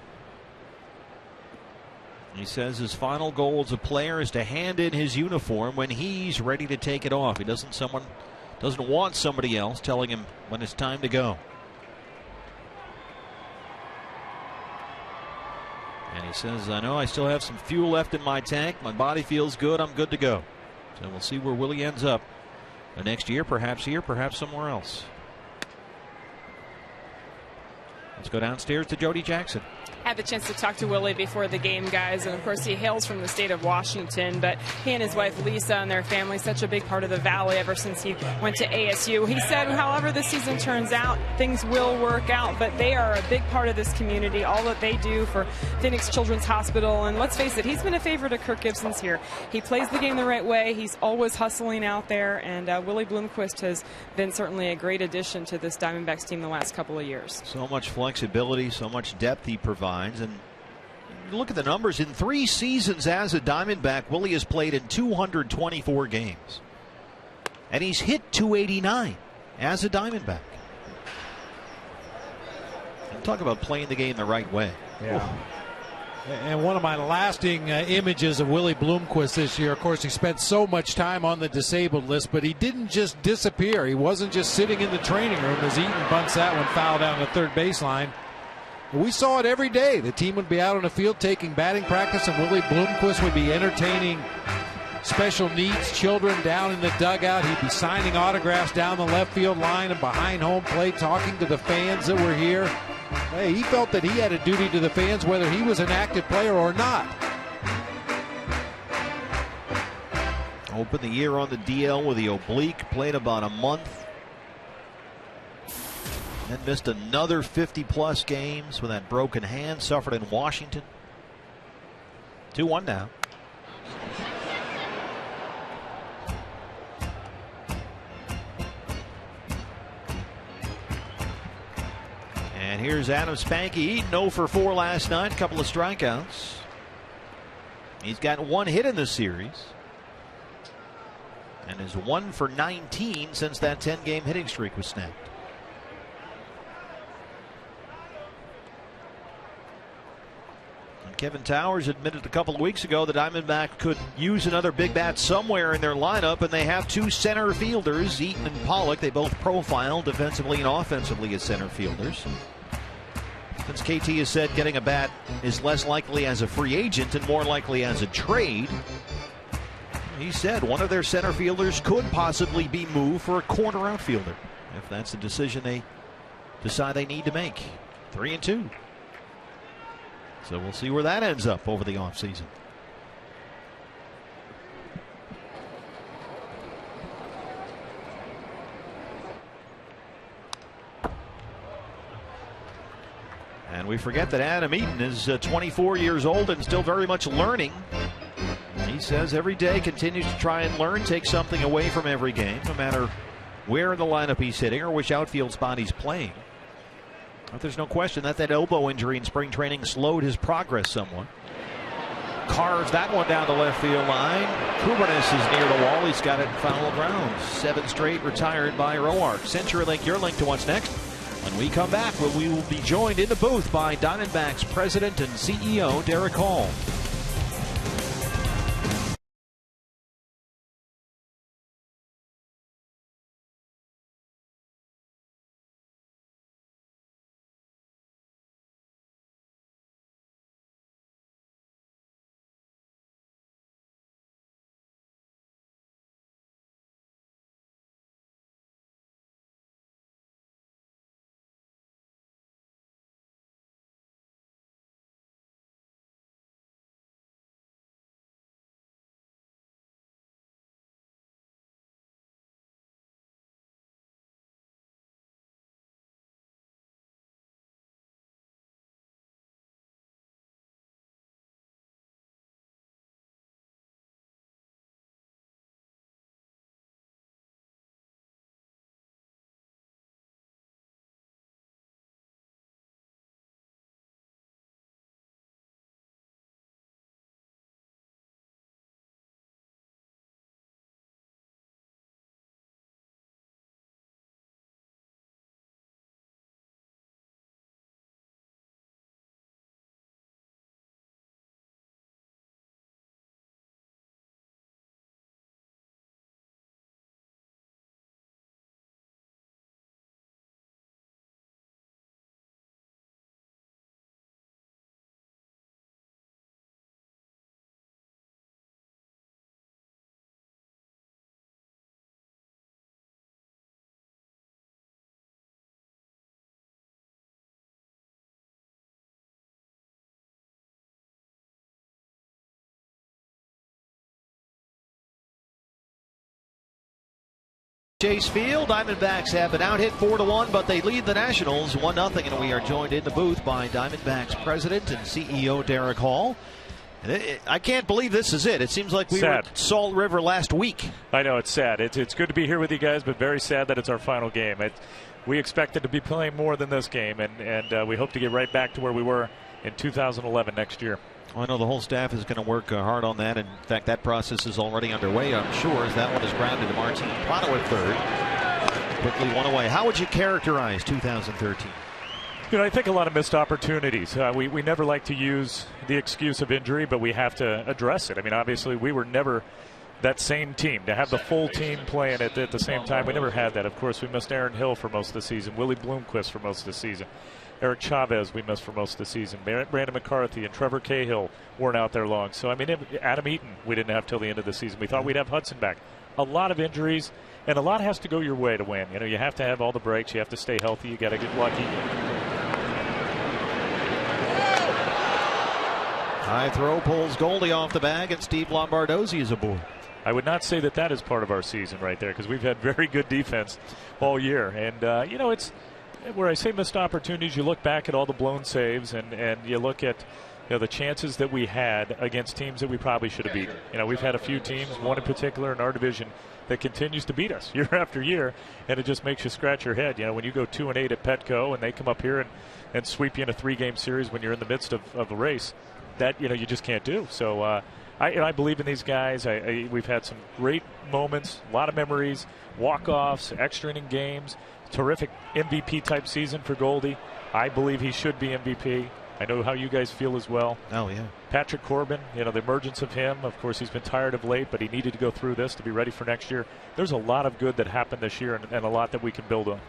He says his final goal as a player is to hand in his uniform when he's ready to take it off. He doesn't want somebody else telling him when it's time to go. And he says, I know I still have some fuel left in my tank. My body feels good. I'm good to go. So we'll see where Willie ends up the next year, perhaps here, perhaps somewhere else. Let's go downstairs to Jody Jackson. Had the chance to talk to Willie before the game, guys, and of course he hails from the state of Washington, but he and his wife Lisa and their family, such a big part of the Valley ever since he went to ASU. He said, however the season turns out, things will work out, but they are a big part of this community, all that they do for Phoenix Children's Hospital, and let's face it, he's been a favorite of Kirk Gibson's here. He plays the game the right way, he's always hustling out there, and Willie Bloomquist has been certainly a great addition to this Diamondbacks team the last couple of years. So much flexibility, so much depth he provides. And look at the numbers. In 3 seasons as a Diamondback, Willie has played in 224 games. And he's hit 289 as a Diamondback. And talk about playing the game the right way. Yeah. And one of my lasting images of Willie Bloomquist this year, of course, he spent so much time on the disabled list, but he didn't just disappear. He wasn't just sitting in the training room as Eaton bunts that one foul down the third baseline. We saw it every day. The team would be out on the field taking batting practice, and Willie Bloomquist would be entertaining special needs children down in the dugout. He'd be signing autographs down the left field line and behind home plate, talking to the fans that were here. Hey, he felt that he had a duty to the fans whether he was an active player or not. Opened the year on the DL with the oblique, played about a month. Then missed another 50-plus games with that broken hand, suffered in Washington. 2-1 now. And here's Adam Spanky Eaton, 0 for 4 last night, a couple of strikeouts. He's got 1 hit in this series and is 1 for 19 since that 10-game hitting streak was snapped. Kevin Towers admitted a couple of weeks ago the Diamondbacks could use another big bat somewhere in their lineup, and they have 2 center fielders, Eaton and Pollock. They both profile defensively and offensively as center fielders. Since KT has said getting a bat is less likely as a free agent and more likely as a trade, he said one of their center fielders could possibly be moved for a corner outfielder if that's the decision they decide they need to make. 3-2. So we'll see where that ends up over the offseason. And we forget that Adam Eaton is 24 years old and still very much learning. He says every day continues to try and learn, take something away from every game, no matter where in the lineup he's hitting or which outfield spot he's playing. But there's no question that elbow injury in spring training slowed his progress somewhat. Carves that one down the left field line. Kubernes is near the wall. He's got it in foul ground. 7 straight retired by Roark. CenturyLink, your link to what's next. When we come back, we will be joined in the booth by Diamondbacks President and CEO Derek Hall. Chase Field. Diamondbacks have been out hit 4-1, but they lead the Nationals 1-0. And we are joined in the booth by Diamondbacks president and CEO Derek Hall. I can't believe this is it. It seems like we were at Salt River last week. I know, it's sad. It's good to be here with you guys, but very sad that it's our final game. We expected to be playing more than this game, and we hope to get right back to where we were in 2011 next year. Well, I know the whole staff is going to work hard on that. In fact, that process is already underway, I'm sure, as that one is grounded to Martin Prado at third. Quickly one away. How would you characterize 2013? You know, I think a lot of missed opportunities. We never like to use the excuse of injury, but we have to address it. I mean, obviously, we were never that same team. To have the full team playing at the same time, we never had that. Of course, we missed Aaron Hill for most of the season, Willie Bloomquist for most of the season. Eric Chavez we missed for most of the season. Brandon McCarthy and Trevor Cahill weren't out there long. So, I mean, Adam Eaton we didn't have till the end of the season. We thought we'd have Hudson back. A lot of injuries, and a lot has to go your way to win. You know, you have to have all the breaks. You have to stay healthy. You got to get lucky. High throw pulls Goldie off the bag, and Steve Lombardozzi is aboard. I would not say that is part of our season right there, because we've had very good defense all year. And, you know, it's where I say missed opportunities, you look back at all the blown saves and you look at the chances that we had against teams that we probably should have beaten. You know, we've had a few teams, one in particular in our division, that continues to beat us year after year, and it just makes you scratch your head. You know, when you go 2-8 at Petco and they come up here and sweep you in a 3-game series when you're in the midst of a race, that, you know, you just can't do. So I believe in these guys. We've had some great moments, a lot of memories, walk-offs, extra inning games, terrific MVP-type season for Goldie. I believe he should be MVP. I know how you guys feel as well. Oh, yeah. Patrick Corbin, you know, the emergence of him. Of course, he's been tired of late, but he needed to go through this to be ready for next year. There's a lot of good that happened this year and a lot that we can build on.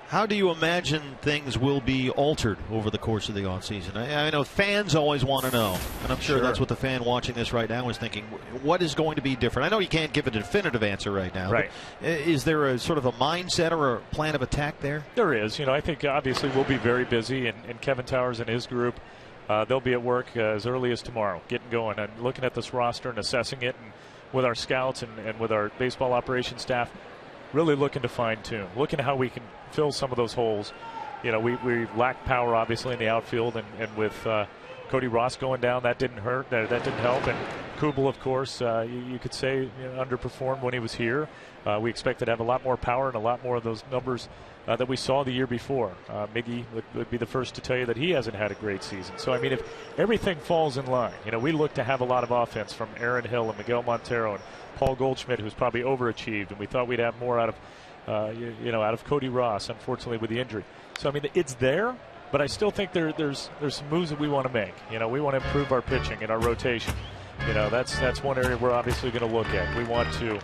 How do you imagine things will be altered over the course of the offseason? I know fans always want to know, and I'm sure that's what the fan watching this right now is thinking. What is going to be different? I know you can't give a definitive answer right now. Right. Is there a sort of a mindset or a plan of attack there? There is. You know, I think obviously we'll be very busy, and Kevin Towers and his group, they'll be at work as early as tomorrow, getting going and looking at this roster and assessing it, and with our scouts and with our baseball operations staff, really looking to fine-tune, looking at how we can fill some of those holes. You know, we lack power, obviously, in the outfield, and with Cody Ross going down, that didn't hurt. That didn't help. And Kubel, of course, you could say underperformed when he was here. We expected to have a lot more power and a lot more of those numbers that we saw the year before. Miggy would be the first to tell you that he hasn't had a great season. So, I mean, if everything falls in line, you know, we look to have a lot of offense from Aaron Hill and Miguel Montero and Paul Goldschmidt, who's probably overachieved, and we thought we'd have more out of out of Cody Ross, unfortunately, with the injury. So, I mean, it's there, but I still think there's some moves that we want to make. You know, we want to improve our pitching and our rotation. You know, that's one area we're obviously going to look at. We want to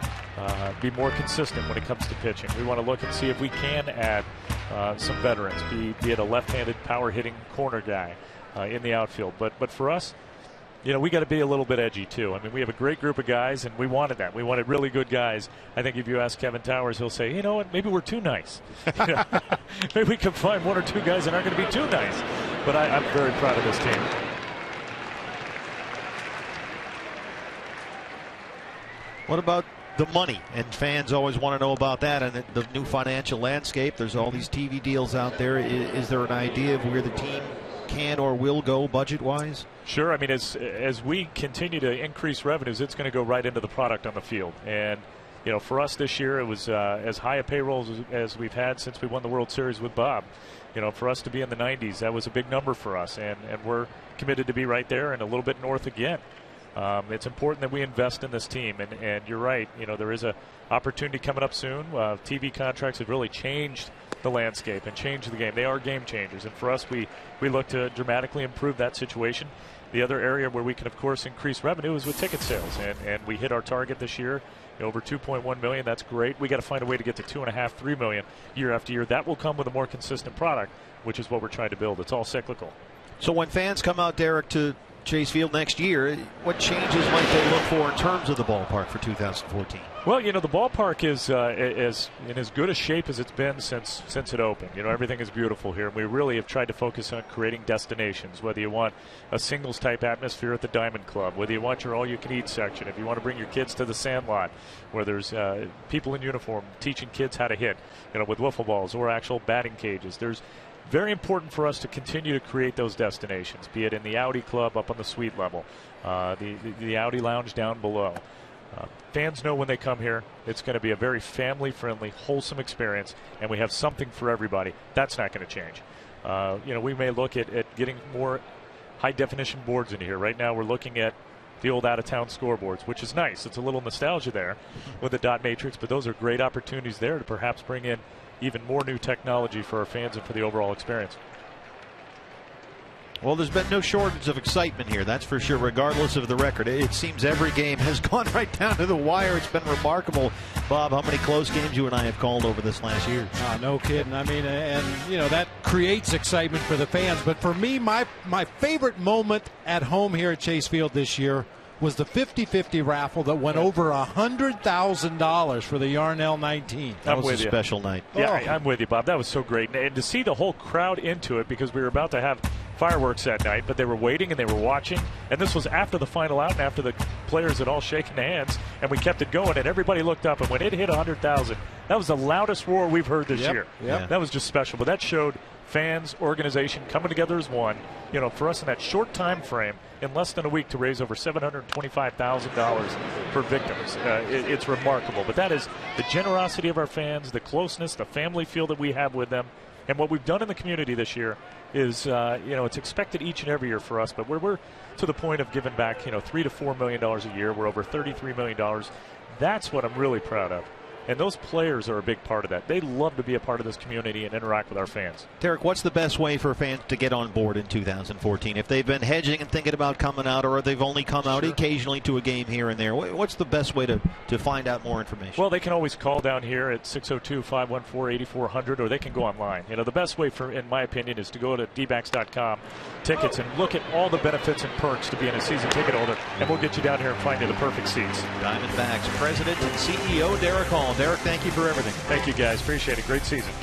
be more consistent when it comes to pitching. We want to look and see if we can add some veterans, be it a left-handed power-hitting corner guy in the outfield. But for us, you know, we got to be a little bit edgy, too. I mean, we have a great group of guys, and we wanted that. We wanted really good guys. I think if you ask Kevin Towers, he'll say, you know what, maybe we're too nice. Maybe we can find one or two guys that aren't going to be too nice. But I'm very proud of this team. What about the money? And fans always want to know about that and the new financial landscape. There's all these TV deals out there. Is there an idea of where the team can or will go budget-wise? Sure. I mean, as we continue to increase revenues, it's going to go right into the product on the field. And, you know, for us this year, it was as high a payroll as we've had since we won the World Series with Bob. You know, for us to be in the 90s, that was a big number for us. And we're committed to be right there and a little bit north again. It's important that we invest in this team. And you're right. You know, there is an opportunity coming up soon. TV contracts have really changed the landscape and changed the game. They are game changers. And for us, we look to dramatically improve that situation. The other area where we can, of course, increase revenue is with ticket sales. And we hit our target this year, over $2.1 million. That's great. We got to find a way to get to $2.5, $3 million year after year. That will come with a more consistent product, which is what we're trying to build. It's all cyclical. So when fans come out, Derek, to Chase Field next year, what changes might they look for in terms of the ballpark for 2014? Well, the ballpark is in as good a shape as it's been since it opened. Everything is beautiful here, and we really have tried to focus on creating destinations, whether you want a singles-type atmosphere at the Diamond Club, whether you want your all-you-can-eat section, if you want to bring your kids to the Sandlot, where there's people in uniform teaching kids how to hit, with wiffle balls or actual batting cages. There's very important for us to continue to create those destinations, be it in the Audi Club up on the suite level, the Audi Lounge down below. Fans know when they come here, it's going to be a very family-friendly, wholesome experience, and we have something for everybody. That's not going to change. We may look at getting more high-definition boards into here. Right now we're looking at the old out-of-town scoreboards, which is nice. It's a little nostalgia there with the dot matrix, but those are great opportunities there to perhaps bring in even more new technology for our fans and for the overall experience. Well, there's been no shortage of excitement here, that's for sure, regardless of the record. It seems every game has gone right down to the wire. It's been remarkable, Bob, how many close games you and I have called over this last year. No kidding. I mean, and that creates excitement for the fans. But for me, my favorite moment at home here at Chase Field this year was the 50-50 raffle that went over $100,000 for the Yarnell 19. That was a special night. Yeah, I'm with you, Bob. That was so great. And to see the whole crowd into it, because we were about to have fireworks that night, but they were waiting and they were watching. And this was after the final out and after the players had all shaken hands, and we kept it going, and everybody looked up. And when it hit 100,000, that was the loudest roar we've heard this year. Yep. That was just special. But that showed fans, organization coming together as one. For us in that short time frame, in less than a week, to raise over $725,000 for victims. It's remarkable. But that is the generosity of our fans, the closeness, the family feel that we have with them. And what we've done in the community this year is, it's expected each and every year for us, but we're to the point of giving back, $3 to $4 million a year. We're over $33 million. That's what I'm really proud of. And those players are a big part of that. They love to be a part of this community and interact with our fans. Derek, what's the best way for fans to get on board in 2014? If they've been hedging and thinking about coming out, or they've only come out occasionally to a game here and there, what's the best way to find out more information? Well, they can always call down here at 602-514-8400, or they can go online. The best way, in my opinion, is to go to dbacks.com, tickets, and look at all the benefits and perks to being a season ticket holder, and we'll get you down here and find you the perfect seats. Diamondbacks President and CEO Derek Hall. Derek, thank you for everything. Thank you, guys. Appreciate it. Great season.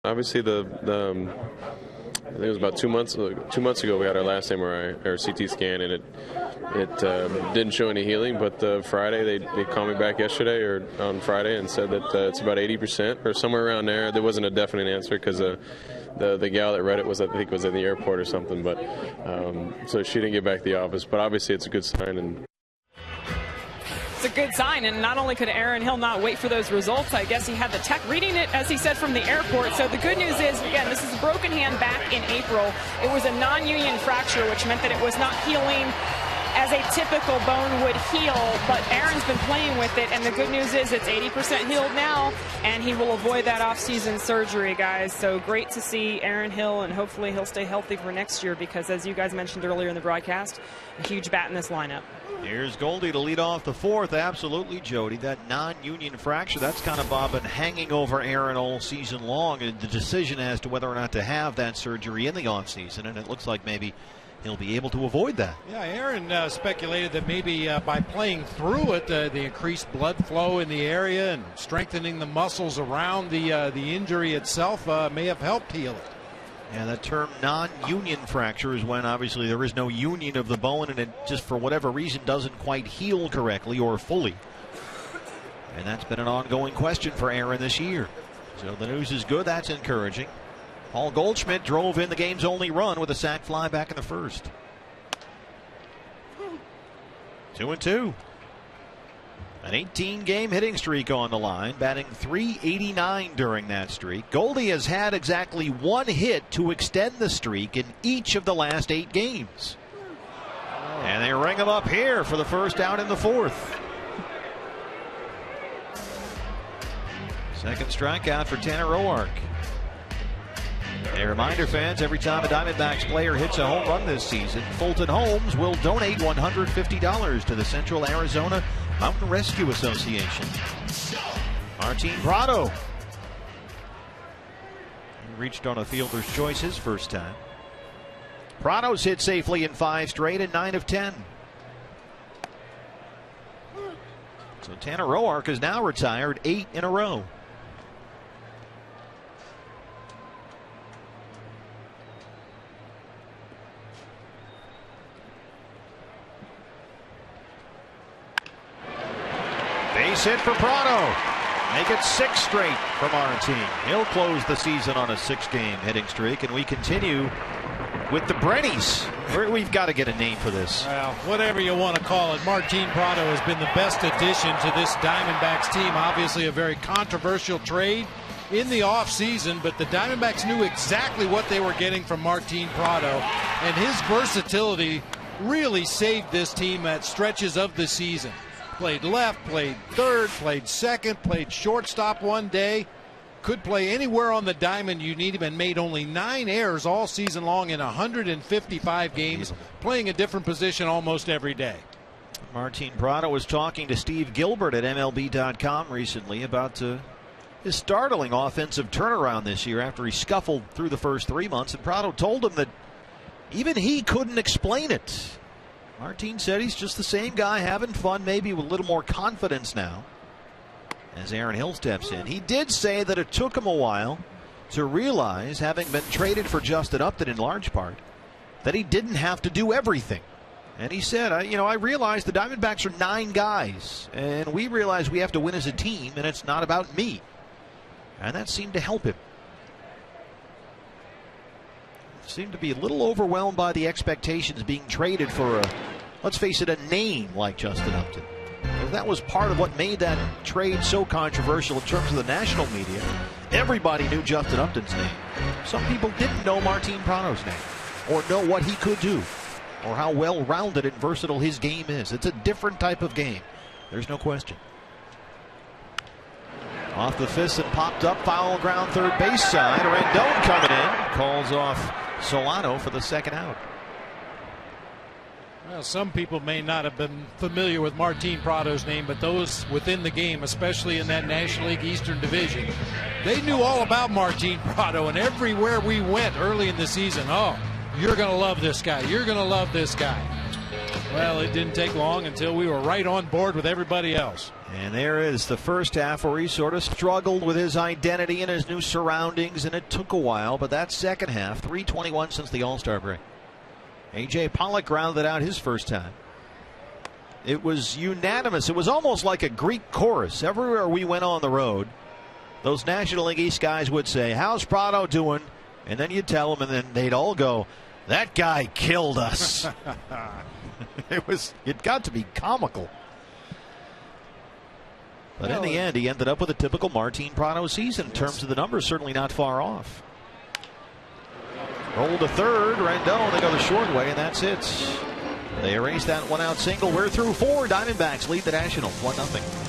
Obviously, I think it was about 2 months ago we had our last MRI, or CT scan, and it didn't show any healing. But Friday they called me back yesterday or on Friday and said that it's about 80% or somewhere around there. There wasn't a definite answer because the gal that read it was, I think, was at the airport or something. But so she didn't get back to the office. But obviously it's a good sign. And it's a good sign, and not only could Aaron Hill not wait for those results, I guess he had the tech reading it, as he said, from the airport. So the good news is, again, this is a broken hand back in April. It was a non-union fracture, which meant that it was not healing as a typical bone would heal, but Aaron's been playing with it, and the good news is it's 80% healed now, and he will avoid that off-season surgery, guys. So great to see Aaron Hill, and hopefully he'll stay healthy for next year because, as you guys mentioned earlier in the broadcast, a huge bat in this lineup. Here's Goldie to lead off the fourth. Absolutely, Jody. That non-union fracture, that's kind of been hanging over Aaron all season long, and the decision as to whether or not to have that surgery in the offseason, and it looks like maybe he'll be able to avoid that. Yeah, Aaron speculated that maybe by playing through it, the increased blood flow in the area and strengthening the muscles around the injury itself may have helped heal it. Yeah, that term non-union fracture is when obviously there is no union of the bone and it just for whatever reason doesn't quite heal correctly or fully. And that's been an ongoing question for Aaron this year. So the news is good. That's encouraging. Paul Goldschmidt drove in the game's only run with a sac fly back in the first. 2-2. An 18-game hitting streak on the line, batting .389 during that streak. Goldie has had exactly one hit to extend the streak in each of the last 8 games. And they ring him up here for the first out in the fourth. Second strikeout for Tanner Roark. A reminder, fans, every time a Diamondbacks player hits a home run this season, Fulton Homes will donate $150 to the Central Arizona Mountain Rescue Association. Martin Prado. He reached on a fielder's choice his first time. Prado's hit safely in 5 straight and 9 of 10. So Tanner Roark is now retired 8 in a row. Base hit for Prado. Make it 6 straight for Martin. He'll close the season on a 6-game hitting streak, and we continue with the Brennies. We've got to get a name for this. Well, whatever you want to call it, Martin Prado has been the best addition to this Diamondbacks team. Obviously a very controversial trade in the offseason, but the Diamondbacks knew exactly what they were getting from Martin Prado, and his versatility really saved this team at stretches of the season. Played left, played third, played second, played shortstop one day. Could play anywhere on the diamond you need him, and made only 9 errors all season long in 155 games, playing a different position almost every day. Martin Prado was talking to Steve Gilbert at MLB.com recently about his startling offensive turnaround this year after he scuffled through the first 3 months, and Prado told him that even he couldn't explain it. Martin said he's just the same guy having fun, maybe with a little more confidence now as Aaron Hill steps in. He did say that it took him a while to realize, having been traded for Justin Upton in large part, that he didn't have to do everything. And he said, I realized the Diamondbacks are 9 guys, and we realize we have to win as a team, and it's not about me. And that seemed to help him. Seemed to be a little overwhelmed by the expectations being traded for let's face it, a name like Justin Upton. That was part of what made that trade so controversial in terms of the national media. Everybody knew Justin Upton's name. Some people didn't know Martin Prado's name or know what he could do or how well-rounded and versatile his game is. It's a different type of game. There's no question. Off the fist and popped up, foul ground third base side. Rendon coming in, calls off Solano for the second out. Well, some people may not have been familiar with Martin Prado's name, but those within the game, especially in that National League Eastern Division, they knew all about Martin Prado, and everywhere we went early in the season, oh, you're going to love this guy. You're going to love this guy. Well, it didn't take long until we were right on board with everybody else. And there is the first half where he sort of struggled with his identity and his new surroundings, and it took a while. But that second half, 3:21 since the All-Star break. A.J. Pollock grounded out his first time. It was unanimous. It was almost like a Greek chorus. Everywhere we went on the road, those National League East guys would say, "How's Prado doing?" And then you'd tell them, and then they'd all go, "That guy killed us." It got to be comical. But in the end, he ended up with a typical Martin Prado season in terms of the numbers, certainly not far off. Roll to third, Rendon, they go the short way, and that's it. They erase that one out single. We're through 4. Diamondbacks lead the Nationals 1-0.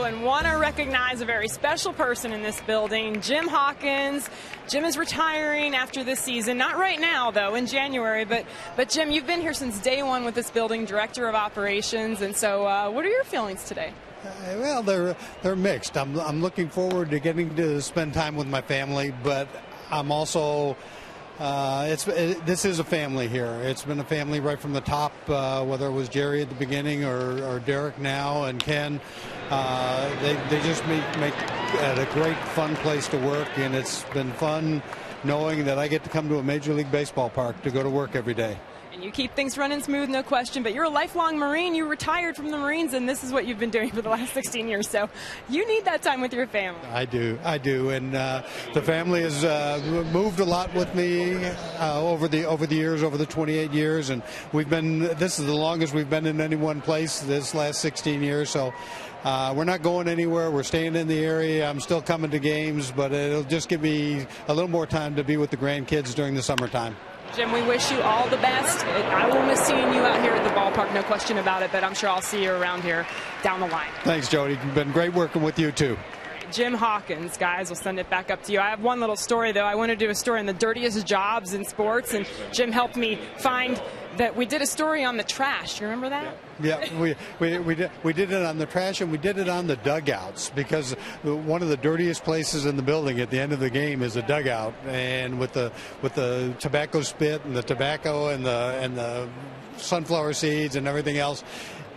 And want to recognize a very special person in this building, Jim Hawkins. Jim is retiring after this season. Not right now, though, in January. But Jim, you've been here since day one with this building, director of operations. And so what are your feelings today? Well, they're mixed. I'm looking forward to getting to spend time with my family, but I'm also this is a family here. It's been a family right from the top, whether it was Jerry at the beginning or Derek now and Ken. They just make it a great, fun place to work, and it's been fun knowing that I get to come to a Major League Baseball park to go to work every day. And you keep things running smooth, no question, but you're a lifelong Marine. You retired from the Marines, and this is what you've been doing for the last 16 years, so you need that time with your family. I do, and the family has moved a lot with me over the years, over the 28 years, and this is the longest we've been in any one place this last 16 years, so we're not going anywhere. We're staying in the area. I'm still coming to games, but it'll just give me a little more time to be with the grandkids during the summertime. Jim, we wish you all the best. I will miss seeing you out here at the ballpark, no question about it, but I'm sure I'll see you around here down the line. Thanks, Jody. It's been great working with you, too. Jim Hawkins, guys, we'll send it back up to you. I have one little story, though. I want to do a story on the dirtiest jobs in sports, and Jim helped me find that we did a story on the trash. You remember that? Yeah, we did it on the trash, and we did it on the dugouts, because one of the dirtiest places in the building at the end of the game is a dugout, and with the tobacco spit and the tobacco and the sunflower seeds and everything else,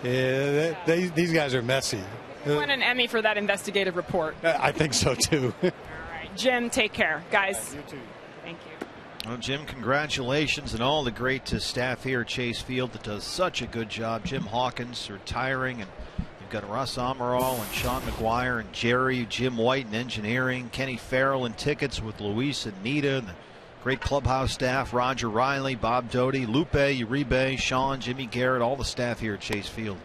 these guys are messy. You won an Emmy for that investigative report. I think so, too. All right, Jim, take care. Guys, you too. Thank you. Well, Jim, congratulations and all the great staff here at Chase Field that does such a good job. Jim Hawkins retiring, and you've got Russ Amaral and Sean McGuire and Jerry, Jim White in engineering, Kenny Farrell in tickets with Luis and Nita, and the great clubhouse staff, Roger Riley, Bob Doty, Lupe, Uribe, Sean, Jimmy Garrett, all the staff here at Chase Field.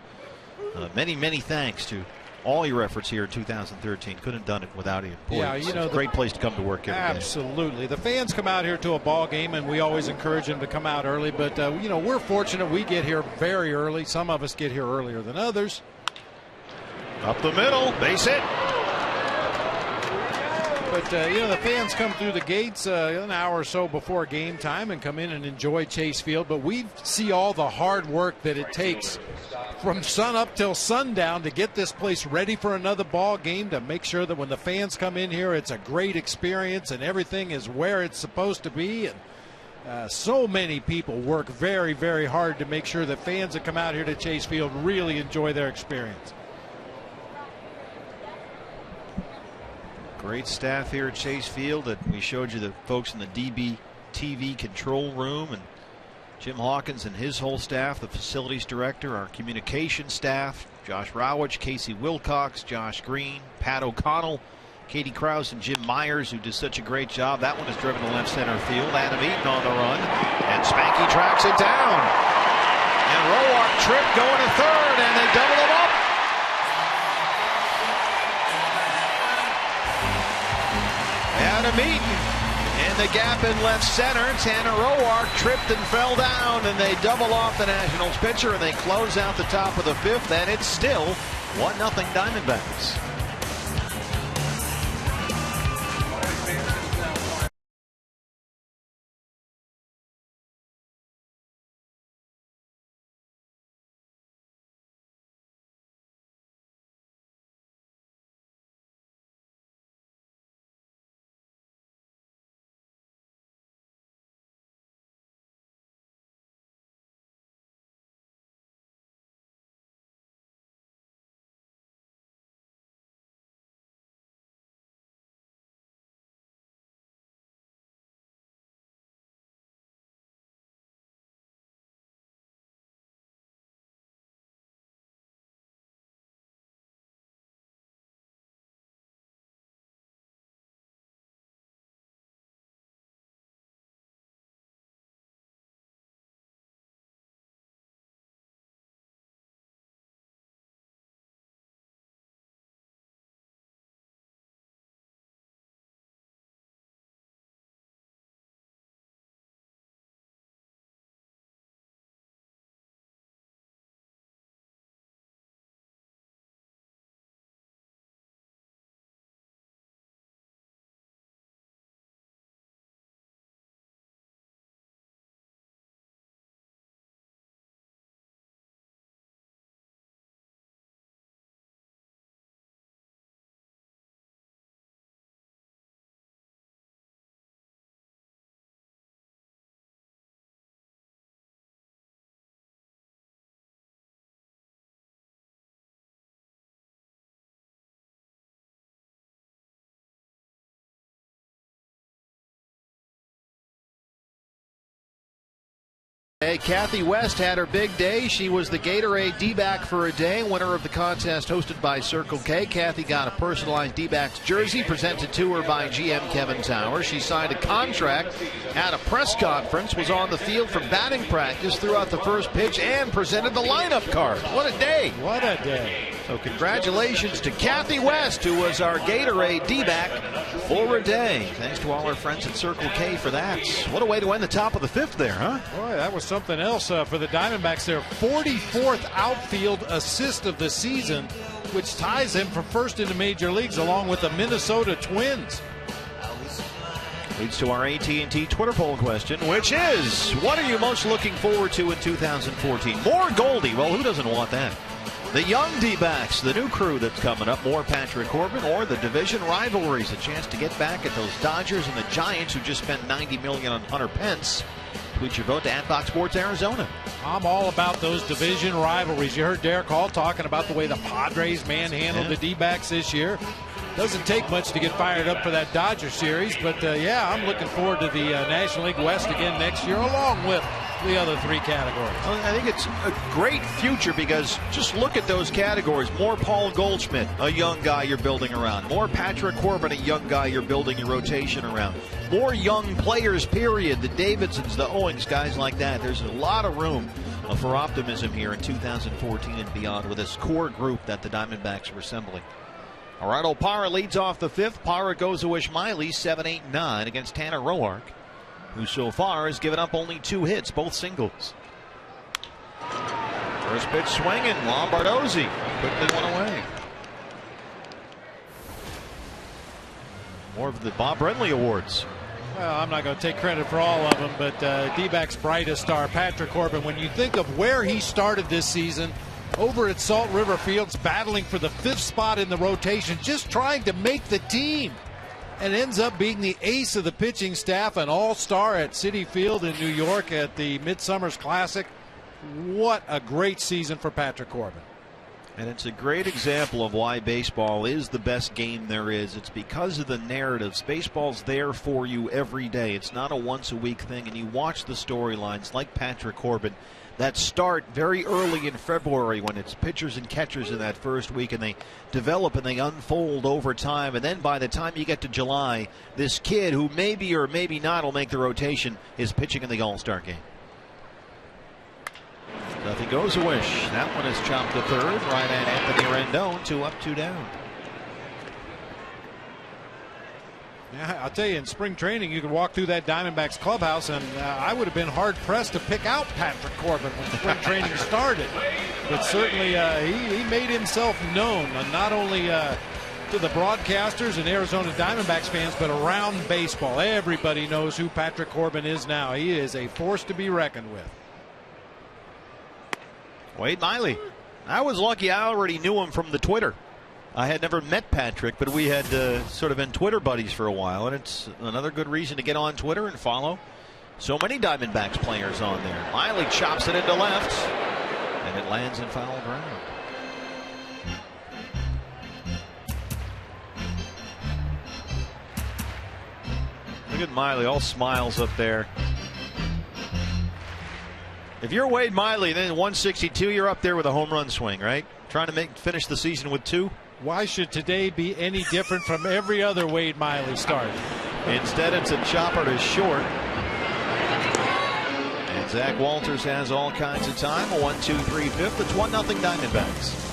Many, many thanks to all your efforts here in 2013. Couldn't have done it without you. Boy, yeah, it's a great place to come to work every day. Absolutely. The fans come out here to a ball game, and we always encourage them to come out early. But, we're fortunate we get here very early. Some of us get here earlier than others. Up the middle, base hit. But, the fans come through the gates an hour or so before game time and come in and enjoy Chase Field. But we see all the hard work that it takes from sun up till sundown to get this place ready for another ball game, to make sure that when the fans come in here, it's a great experience and everything is where it's supposed to be. And so many people work very, very hard to make sure that fans that come out here to Chase Field really enjoy their experience. Great staff here at Chase Field. That we showed you the folks in the DB TV control room, and Jim Hawkins and his whole staff, the facilities director, our communication staff, Josh Rowich, Casey Wilcox, Josh Green, Pat O'Connell, Katie Krause, and Jim Myers, who did such a great job. That one is driven to left center field. Adam Eaton on the run, and Spanky tracks it down. And Roark tripped going to third, and they double him up. Adam Eaton in the gap in left center. Tanner Roark tripped and fell down, and they double off the Nationals pitcher, and they close out the top of the fifth, and it's still 1-0 Diamondbacks. Hey, Kathy West had her big day. She was the Gatorade D-back for a day, winner of the contest hosted by Circle K. Kathy got a personalized D-backs jersey presented to her by GM Kevin Towers. She signed a contract at a press conference, was on the field for batting practice throughout the first pitch, and presented the lineup card. What a day. What a day. So congratulations to Kathy West, who was our Gatorade D-back for a day. Thanks to all our friends at Circle K for that. What a way to end the top of the fifth there, huh? Boy, that was something else for the Diamondbacks. Their 44th outfield assist of the season, which ties them for first in the major leagues along with the Minnesota Twins. Leads to our AT&T Twitter poll question, which is, what are you most looking forward to in 2014? More Goldie. Well, who doesn't want that? The young D-backs, the new crew that's coming up, more Patrick Corbin, or the division rivalries, a chance to get back at those Dodgers and the Giants who just spent $90 million on Hunter Pence. Tweet your vote to @FoxSportsArizona. I'm all about those division rivalries. You heard Derek Hall talking about the way the Padres manhandled the D-backs this year. Doesn't take much to get fired up for that Dodger series, but yeah, I'm looking forward to the National League West again next year, along with the other three categories. I think it's a great future because just look at those categories. More Paul Goldschmidt, a young guy you're building around. More Patrick Corbin, a young guy you're building your rotation around. More young players, period. The Davidsons, the Owings, guys like that. There's a lot of room for optimism here in 2014 and beyond with this core group that the Diamondbacks are assembling. Gerardo Parra leads off the fifth. Parra goes to Ishmaeli 7-8-9 against Tanner Roark, who so far has given up only 2 hits, both singles. First pitch swinging, Lombardozzi quickly one away. More of the Bob Brenly Awards. Well, I'm not going to take credit for all of them, but D-backs brightest star, Patrick Corbin, when you think of where he started this season, over at Salt River Fields, battling for the 5th spot in the rotation, just trying to make the team, and ends up being the ace of the pitching staff, an all-star at Citi Field in New York at the Midsummer's Classic. What a great season for Patrick Corbin. And it's a great example of why baseball is the best game there is. It's because of the narratives. Baseball's there for you every day. It's not a once-a-week thing. And you watch the storylines like Patrick Corbin that start very early in February when it's pitchers and catchers in that first week, and they develop and they unfold over time. And then by the time you get to July, this kid who maybe or maybe not will make the rotation is pitching in the All-Star game. Nothing goes a wish. That one is chopped to third. Right at Anthony Rendon. 2 up, 2 down. Yeah, I'll tell you, in spring training, you could walk through that Diamondbacks clubhouse, and I would have been hard-pressed to pick out Patrick Corbin when spring training started. But certainly he made himself known, not only to the broadcasters and Arizona Diamondbacks fans, but around baseball. Everybody knows who Patrick Corbin is now. He is a force to be reckoned with. Wade Miley. I was lucky I already knew him from the Twitter. I had never met Patrick, but we had sort of been Twitter buddies for a while, and it's another good reason to get on Twitter and follow so many Diamondbacks players on there. Miley chops it into left, and it lands in foul ground. Look at Miley, all smiles up there. If you're Wade Miley, then 162, you're up there with a home run swing, right? Trying to finish the season with 2. Why should today be any different from every other Wade Miley start? Instead, it's a chopper to short. And Zach Walters has all kinds of time. A 1-2-3 fifth. It's 1-0 Diamondbacks.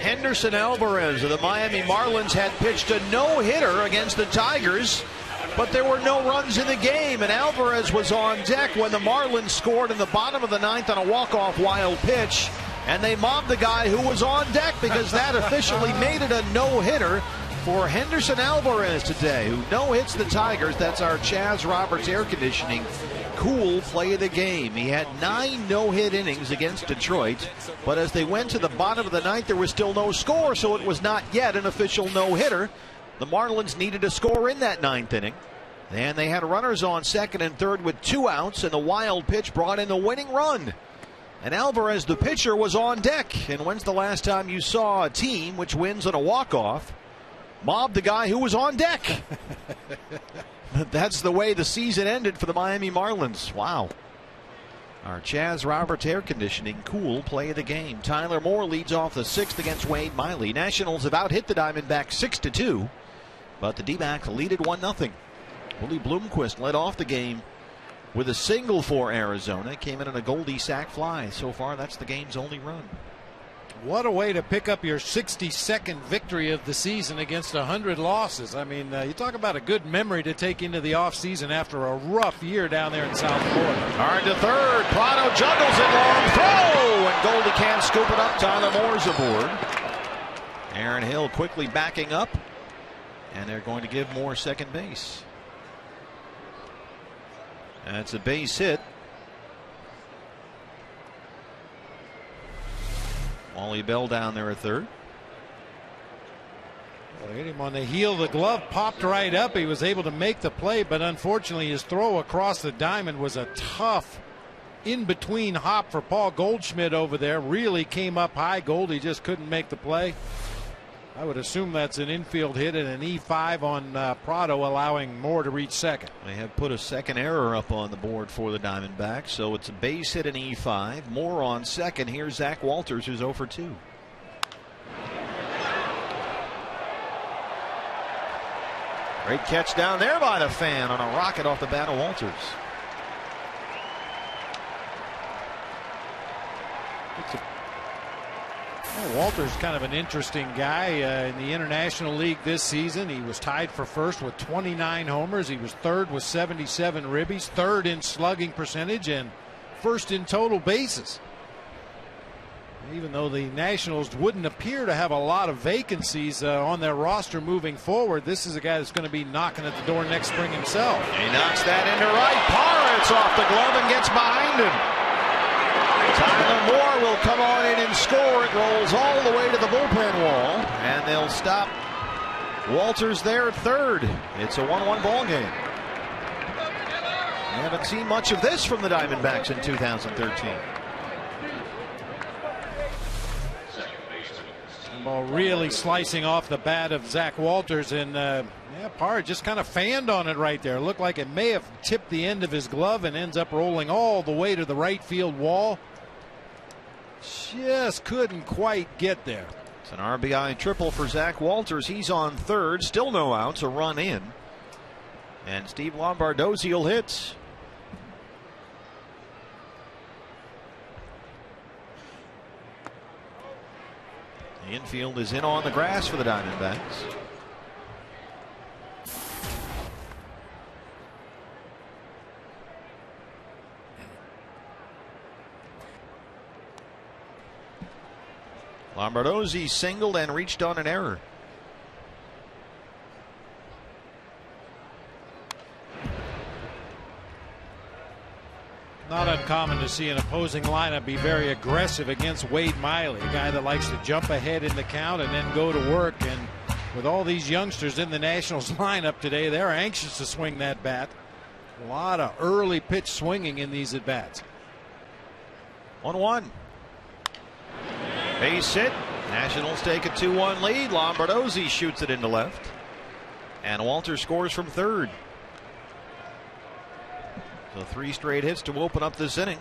Henderson Alvarez of the Miami Marlins had pitched a no-hitter against the Tigers, but there were no runs in the game, and Alvarez was on deck when the Marlins scored in the bottom of the 9th on a walk-off wild pitch, and they mobbed the guy who was on deck because that officially made it a no-hitter for Henderson Alvarez today, who no-hits the Tigers. That's our Chaz Roberts air conditioning cool play of the game. He had 9 no-hit innings against Detroit, but as they went to the bottom of the 9th, there was still no score, so it was not yet an official no-hitter. The Marlins needed a score in that 9th inning, and they had runners on second and third with 2 outs, and the wild pitch brought in the winning run. And Alvarez, the pitcher, was on deck. And when's the last time you saw a team which wins on a walk-off mob the guy who was on deck? That's the way the season ended for the Miami Marlins. Wow. Our Chaz Roberts air conditioning cool play of the game. Tyler Moore leads off the 6th against Wade Miley. Nationals have out-hit the Diamondbacks 6-2, but the D-backs lead it 1-0. Willie Bloomquist led off the game with a single for Arizona. Came in on a Goldie sac fly. So far, that's the game's only run. What a way to pick up your 62nd victory of the season against 100 losses. I mean, you talk about a good memory to take into the offseason after a rough year down there in South Florida. Hard to third. Prado juggles it, long throw, and Goldie can't scoop it up. Tyler Moore's aboard. Aaron Hill quickly backing up, and they're going to give Moore second base. That's a base hit. Wally Bell down there at third. Well, hit him on the heel. The glove popped right up. He was able to make the play, but unfortunately his throw across the diamond was a tough in-between hop for Paul Goldschmidt over there. Really came up high. Goldie just couldn't make the play. I would assume that's an infield hit and an E5 on Prado, allowing Moore to reach second. They have put a second error up on the board for the Diamondbacks, so it's a base hit and E5. Moore on second. Here's Zach Walters, who's 0 for 2. Great catch down there by the fan on a rocket off the bat of Walters. Walter's kind of an interesting guy in the International League this season. He was tied for first with 29 homers. He was third with 77 ribbies, third in slugging percentage, and first in total bases. Even though the Nationals wouldn't appear to have a lot of vacancies on their roster moving forward, this is a guy that's going to be knocking at the door next spring himself. He knocks that into right. Parra off the glove and gets behind him. Tyler Moore will come on in and score. It rolls all the way to the bullpen wall, and they'll stop Walters there at third. It's a 1-1 ball game. We haven't seen much of this from the Diamondbacks in 2013. Ball really slicing off the bat of Zach Walters, and Parra just kind of fanned on it right there. Looked like it may have tipped the end of his glove and ends up rolling all the way to the right field wall. Just couldn't quite get there. It's an RBI triple for Zach Walters. He's on third, still no outs, a run in, and Steve Lombardozzi will hit. The infield is in on the grass for the Diamondbacks. Lombardozzi singled and reached on an error. Not uncommon to see an opposing lineup be very aggressive against Wade Miley, a guy that likes to jump ahead in the count and then go to work. And with all these youngsters in the Nationals lineup today, they're anxious to swing that bat. A lot of early pitch swinging in these at bats. 1-1. Base hit. Nationals take a 2-1 lead. Lombardozzi shoots it into left, and Walter scores from third. So 3 straight hits to open up this inning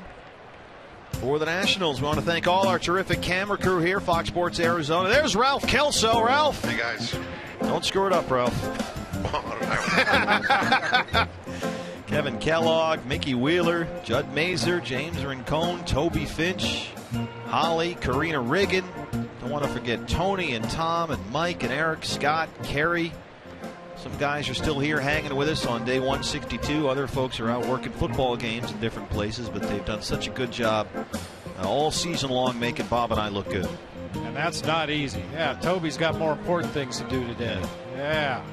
for the Nationals. We want to thank all our terrific camera crew here, Fox Sports Arizona. There's Ralph Kelso. Ralph. Hey, guys. Don't screw it up, Ralph. Kevin Kellogg, Mickey Wheeler, Judd Mazer, James Rincon, Toby Finch, Holly, Karina Riggin. Don't want to forget Tony and Tom and Mike and Eric, Scott, Kerry. Some guys are still here hanging with us on day 162. Other folks are out working football games in different places, but they've done such a good job all season long making Bob and I look good. And that's not easy. Yeah, Toby's got more important things to do today. Yeah.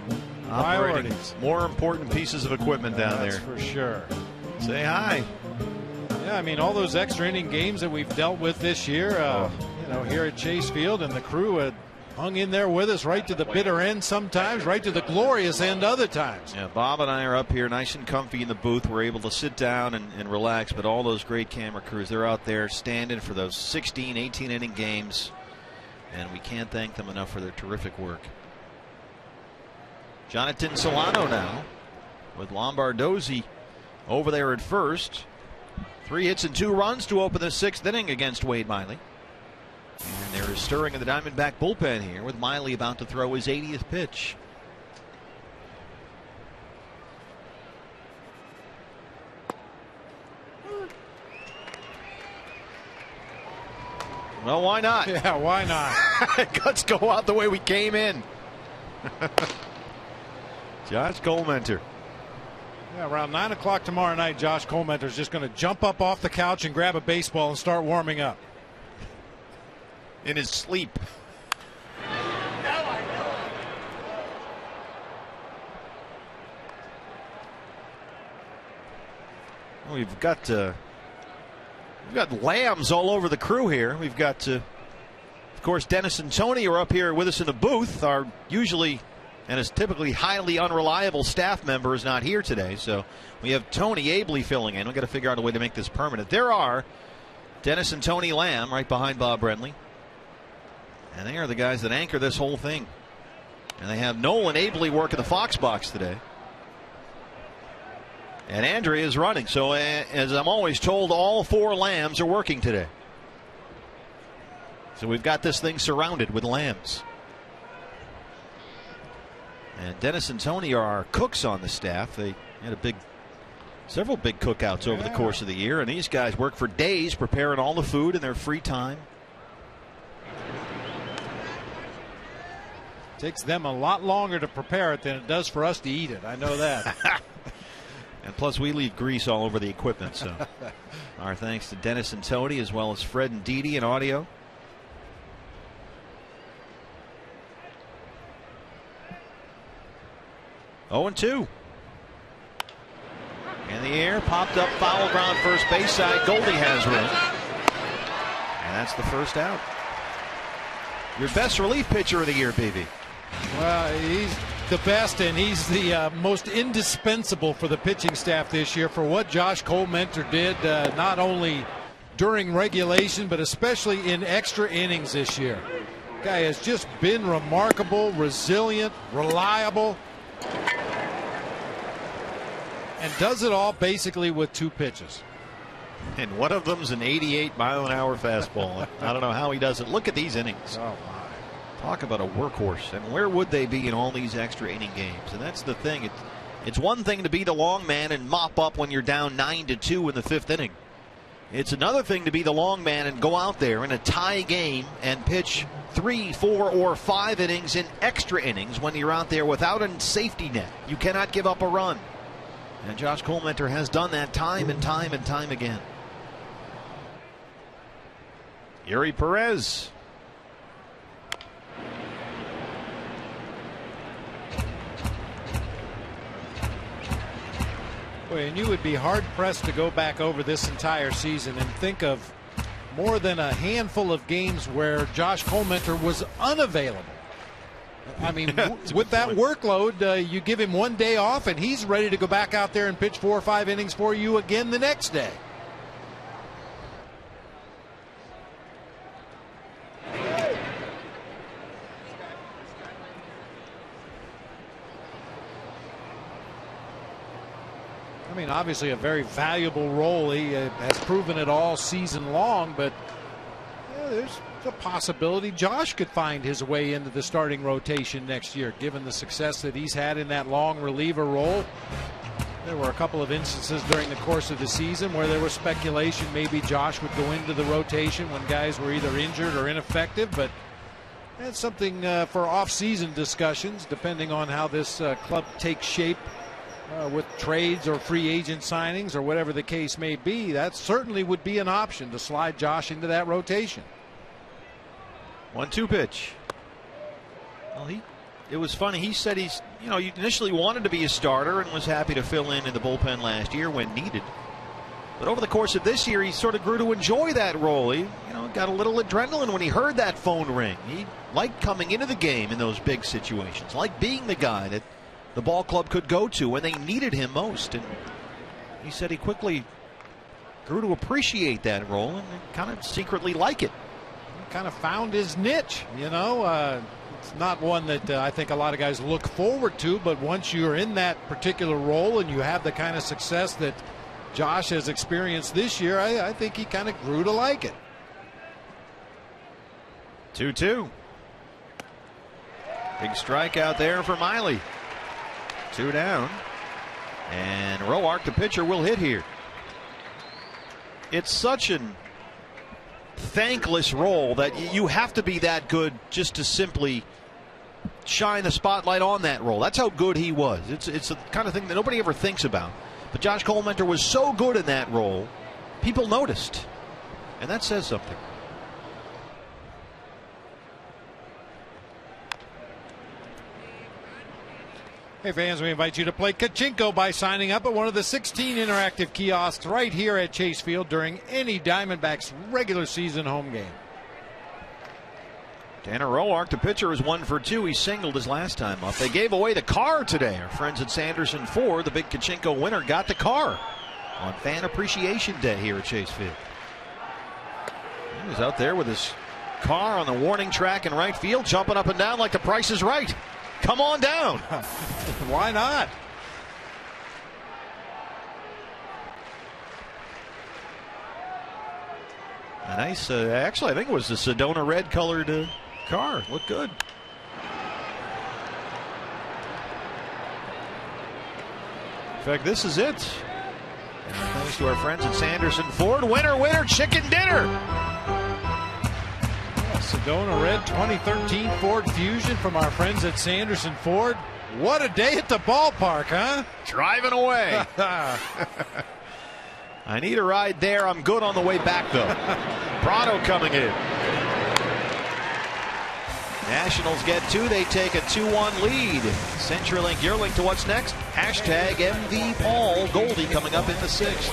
Priorities. More important pieces of equipment down there. That's for sure. Say hi. Yeah, I mean, all those extra inning games that we've dealt with this year, here at Chase Field, and the crew had hung in there with us right to the bitter end sometimes, right to the glorious end other times. Yeah, Bob and I are up here nice and comfy in the booth. We're able to sit down and relax, but all those great camera crews, they're out there standing for those 16, 18 inning games, and we can't thank them enough for their terrific work. Jonathan Solano now with Lombardozzi over there at first. 3 hits and 2 runs to open the 6th inning against Wade Miley. And there is stirring in the Diamondback bullpen here with Miley about to throw his 80th pitch. Well, why not? Yeah, why not? Let's go out the way we came in. Josh Colementor. Yeah, around 9 o'clock tomorrow night, Josh Colementor is just going to jump up off the couch and grab a baseball and start warming up. In his sleep. We've got lambs all over the crew here. We've got, of course, Dennis and Tony are up here with us in the booth. Our usually and is typically highly unreliable staff member is not here today, so we have Tony ably filling in. We've got to figure out a way to make this permanent. There are Dennis and Tony Lamb right behind Bob Brentley, and they are the guys that anchor this whole thing. And they have Nolan ably working the Fox box today. And Andrea is running. So, as I'm always told, all 4 lambs are working today. So we've got this thing surrounded with lambs. And Dennis and Tony are our cooks on the staff. They had several big cookouts over the course of the year. And these guys work for days preparing all the food in their free time. Takes them a lot longer to prepare it than it does for us to eat it. I know that. And plus, we leave grease all over the equipment. So, our thanks to Dennis and Tony, as well as Fred and Dee Dee in audio. Oh, 0-2. In the air, popped up, foul ground, first base side. Goldie has room, and that's the first out. Your best relief pitcher of the year, BB. Well, he's the best, and he's the most indispensable for the pitching staff this year for what Josh Colmentor did, not only during regulation, but especially in extra innings this year. Guy has just been remarkable, resilient, reliable, and does it all basically with 2 pitches. And one of them's an 88-mile-an-hour fastball. I don't know how he does it. Look at these innings. Oh, my. Talk about a workhorse. And where would they be in all these extra inning games? And that's the thing. It's one thing to be the long man and mop up when you're down 9-2 in the 5th inning. It's another thing to be the long man and go out there in a tie game and pitch 3, 4, or 5 innings in extra innings when you're out there without a safety net. You cannot give up a run. And Josh Colmentor has done that time and time and time again. Yuri Perez. Boy, and you would be hard-pressed to go back over this entire season and think of more than a handful of games where Josh Colmentor was unavailable. I mean, with that workload, you give him 1 day off, and he's ready to go back out there and pitch 4 or 5 innings for you again the next day. I mean, obviously a very valuable role. He has proven it all season long, but there's a possibility Josh could find his way into the starting rotation next year, given the success that he's had in that long reliever role. There were a couple of instances during the course of the season where there was speculation maybe Josh would go into the rotation when guys were either injured or ineffective, but that's something for off-season discussions, depending on how this club takes shape. With trades or free agent signings or whatever the case may be, that certainly would be an option to slide Josh into that rotation. 1-2 pitch. Well, it was funny. He said he initially wanted to be a starter and was happy to fill in the bullpen last year when needed. But over the course of this year, he sort of grew to enjoy that role. He got a little adrenaline when he heard that phone ring. He liked coming into the game in those big situations, liked being the guy that the ball club could go to when they needed him most. And he said he quickly grew to appreciate that role and kind of secretly like it. He kind of found his niche, it's not one that I think a lot of guys look forward to, but once you're in that particular role and you have the kind of success that Josh has experienced this year, I think he kind of grew to like it. 2-2. Big strikeout there for Miley. 2 down, and Roark, the pitcher, will hit here. It's such a thankless role that you have to be that good just to simply shine the spotlight on that role. That's how good he was. It's the kind of thing that nobody ever thinks about. But Josh Colmentor was so good in that role, people noticed, and that says something. Hey fans, we invite you to play Kachinko by signing up at one of the 16 interactive kiosks right here at Chase Field during any Diamondbacks regular season home game. Tanner Roark, the pitcher, is 1 for 2. He singled his last time up. They gave away the car today. Our friends at Sanderson Ford, the big Kachinko winner, got the car on Fan Appreciation Day here at Chase Field. He was out there with his car on the warning track in right field, jumping up and down like the Price is Right. Come on down. Why not? A nice, actually, I think it was a Sedona red colored car. Looked good. In fact, this is it. And thanks to our friends at Sanderson Ford. Winner, winner, chicken dinner. Sedona Red 2013 Ford Fusion from our friends at Sanderson Ford. What a day at the ballpark, huh? Driving away. I need a ride there. I'm good on the way back, though. Prado coming in. Nationals get 2. They take a 2-1 lead. CenturyLink, your link to what's next. Hashtag MV Paul Goldie coming up in the 6th.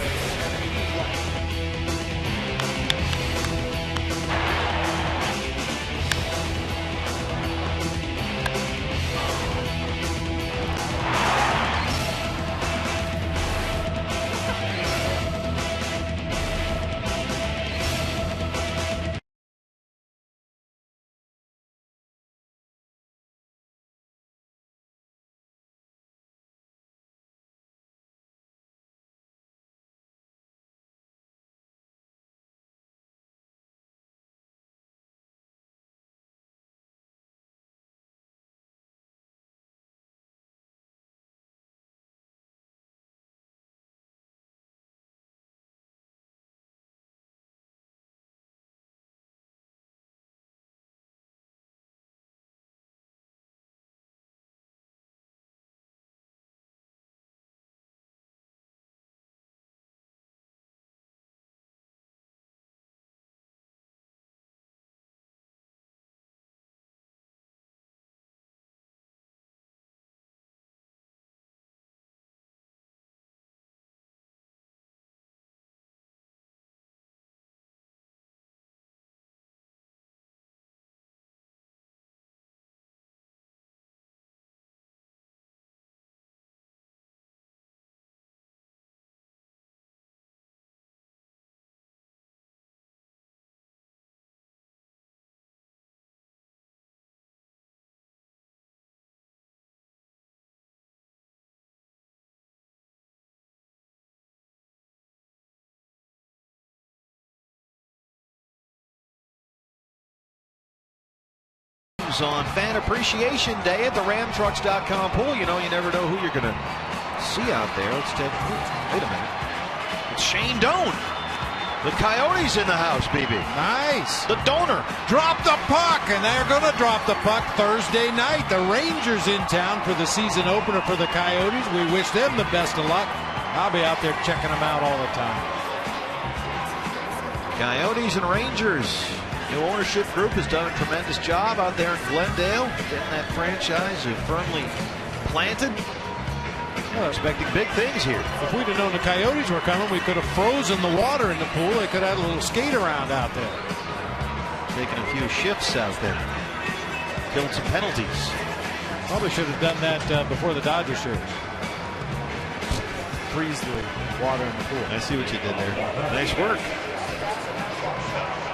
On Fan Appreciation Day at the RamTrucks.com pool. You know, you never know who you're going to see out there. Let's take a look. Wait a minute. It's Shane Doan. The Coyotes in the house, BB. Nice. The donor. Drop the puck, and they're going to drop the puck Thursday night. The Rangers in town for the season opener for the Coyotes. We wish them the best of luck. I'll be out there checking them out all the time. Coyotes and Rangers. New ownership group has done a tremendous job out there in Glendale, getting that franchise firmly planted. Well, expecting big things here. If we'd have known the Coyotes were coming, we could have frozen the water in the pool. They could have had a little skate around out there. Taking a few shifts out there. Killed some penalties. Probably should have done that before the Dodgers series. Freeze the water in the pool. I see what you did there. Nice work.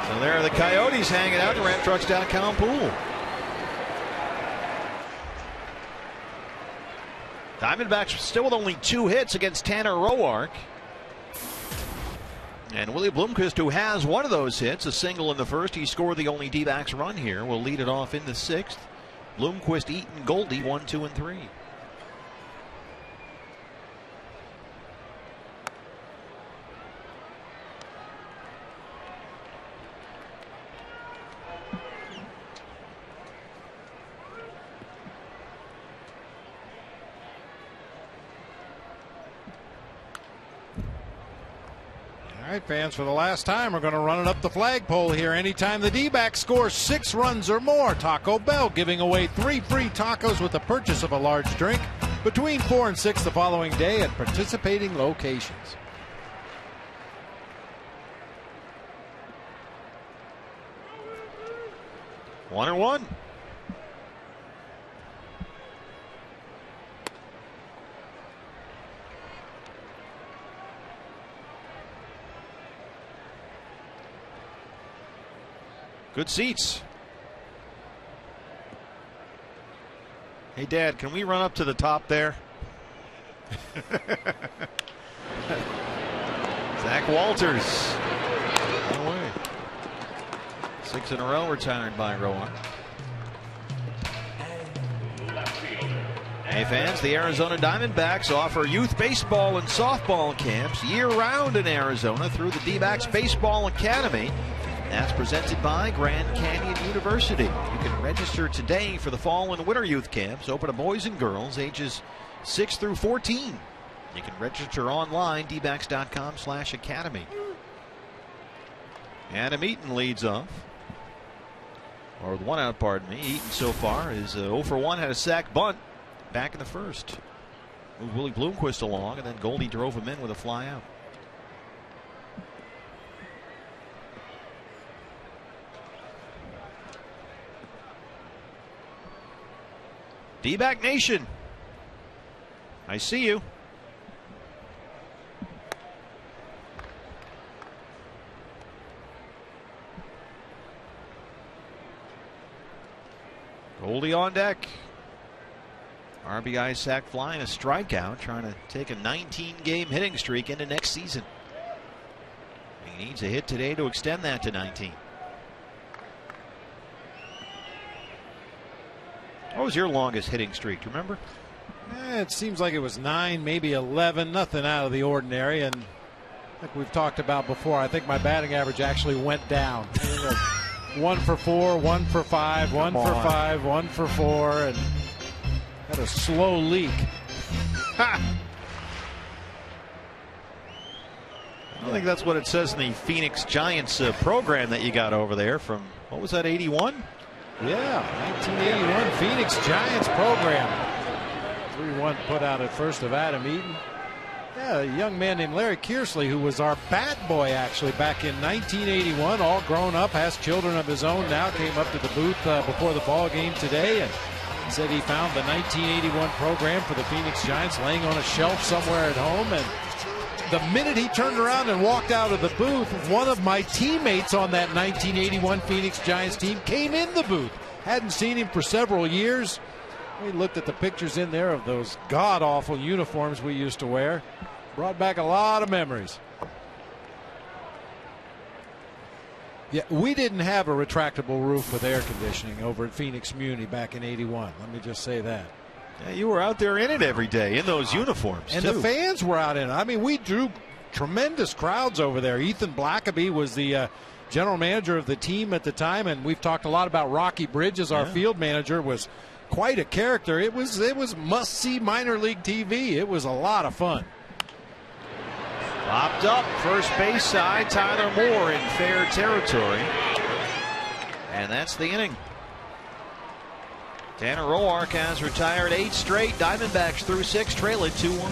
So there are the Coyotes hanging out in the RamTrucks.com pool. Diamondbacks still with only 2 hits against Tanner Roark. And Willie Bloomquist, who has one of those hits, a single in the first. He scored the only D-backs run here. Will lead it off in the 6th. Bloomquist, Eaton, Goldie, 1, 2, and 3. All right, fans, for the last time, we're going to run it up the flagpole here. Anytime the D-backs score 6 runs or more, Taco Bell giving away 3 free tacos with the purchase of a large drink. between 4 and 6 the following day at participating locations. One and one. Good seats. Hey, Dad, can we run up to the top there? Zach Walters. No way. 6 in a row retired by Rowan. Hey fans, the Arizona Diamondbacks offer youth baseball and softball camps year-round in Arizona through the D-backs Baseball Academy. That's presented by Grand Canyon University. You can register today for the fall and winter youth camps open to boys and girls ages 6 through 14. You can register online, dbacks.com/academy. Adam Eaton leads off. Or with one out, pardon me. Eaton so far is 0 for 1, had a sac bunt back in the first. Moved Willie Bloomquist along, and then Goldie drove him in with a fly out. D-back Nation, I see you. Goldie on deck. RBI, sac fly, and a strikeout, trying to take a 19-game hitting streak into next season. He needs a hit today to extend that to 19. What was your longest hitting streak? Do you remember? It seems like it was 9, maybe 11. Nothing out of the ordinary. And like we've talked about before, I think my batting average actually went down. 1 for 4, 1 for 5, 1 for 5, 1 for 4, and had a slow leak. Ha! I don't think that's what it says in the Phoenix Giants program that you got over there from, what was that, 81? Yeah, 1981 Phoenix Giants program. 3-1 put out at first of Adam Eaton. Yeah, a young man named Larry Kearsley, who was our bat boy actually back in 1981, all grown up, has children of his own now, came up to the booth before the ball game today and said he found the 1981 program for the Phoenix Giants laying on a shelf somewhere at home. And the minute he turned around and walked out of the booth, one of my teammates on that 1981 Phoenix Giants team came in the booth. Hadn't seen him for several years. We looked at the pictures in there of those god-awful uniforms we used to wear. Brought back a lot of memories. Yeah, we didn't have a retractable roof with air conditioning over at Phoenix Muni back in '81. Let me just say that. Yeah, you were out there in it every day in those uniforms, and too. The fans were out in it. I mean, we drew tremendous crowds over there. Ethan Blackaby was the general manager of the team at the time, and we've talked a lot about Rocky Bridges, our field manager, was quite a character. It was must-see minor league TV. It was a lot of fun. Popped up, first base side, Tyler Moore in fair territory. And that's the inning. Tanner Roark has retired 8 straight. Diamondbacks through 6, trail it 2-1.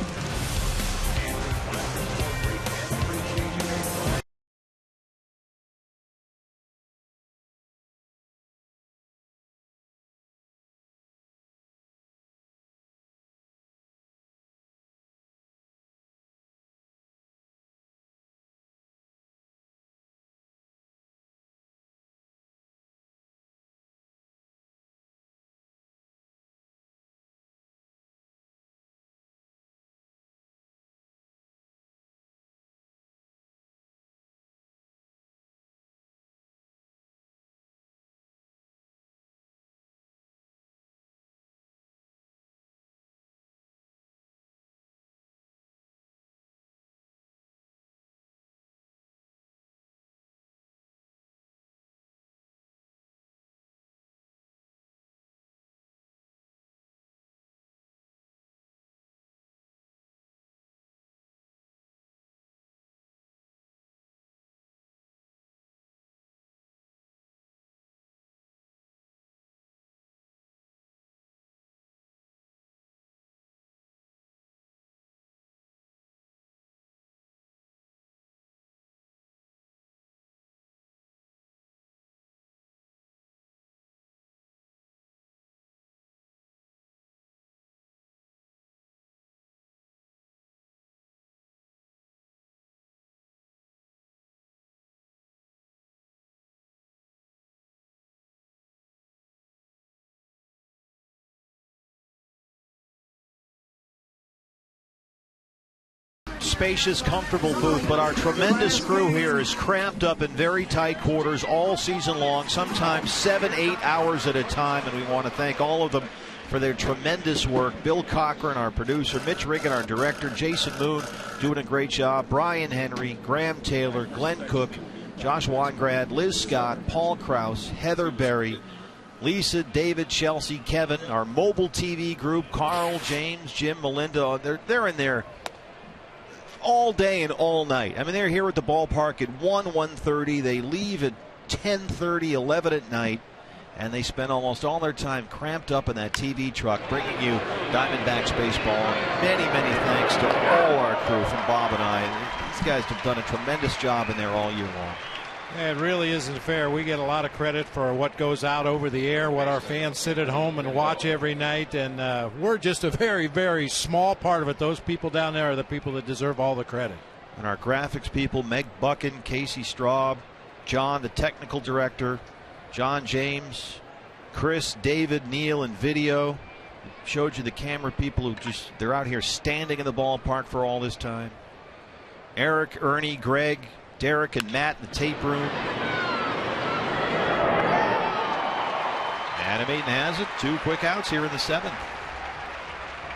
spacious, comfortable booth, but our tremendous crew here is cramped up in very tight quarters all season long, sometimes 7-8 hours at a time, and we want to thank all of them for their tremendous work. Bill Cochran, our producer, Mitch Riggin, our director, Jason Moon doing a great job, Brian Henry, Graham Taylor, Glenn Cook, Josh Weingrad, Liz Scott, Paul Krause, Heather Berry, Lisa, David, Chelsea, Kevin, our mobile TV group, Carl, James, Jim, Melinda. They're in there all day and all night. I mean, they're here at the ballpark at 1:30. They leave at 10:30, 11 at night, and they spend almost all their time cramped up in that TV truck bringing you Diamondbacks baseball. And many, many thanks to all our crew from Bob and I. These guys have done a tremendous job in there all year long. It really isn't fair. We get a lot of credit for what goes out over the air, what our fans sit at home and watch every night, and we're just a very, very small part of it. Those people down there are the people that deserve all the credit. And our graphics people, Meg Buchan, Casey Straub, John, the technical director, John James, Chris, David, Neil, and video. Showed you the camera people who they're out here standing in the ballpark for all this time. Eric, Ernie, Greg, Derek, and Matt in the tape room. Adam Eaton has it. 2 quick outs here in the 7th.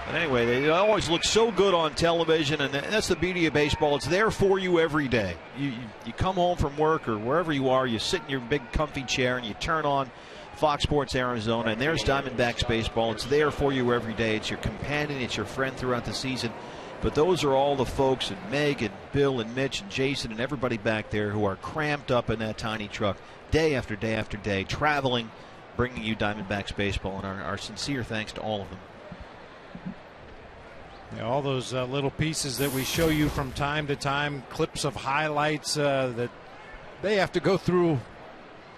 But anyway, they always look so good on television, and that's the beauty of baseball. It's there for you every day. You come home from work or wherever you are, you sit in your big comfy chair and you turn on Fox Sports Arizona, and there's Diamondbacks baseball. It's there for you every day. It's your companion. It's your friend throughout the season. But those are all the folks, and Meg and Bill and Mitch and Jason and everybody back there who are cramped up in that tiny truck day after day after day, traveling, bringing you Diamondbacks baseball, and our sincere thanks to all of them. Yeah, all those little pieces that we show you from time to time, clips of highlights that they have to go through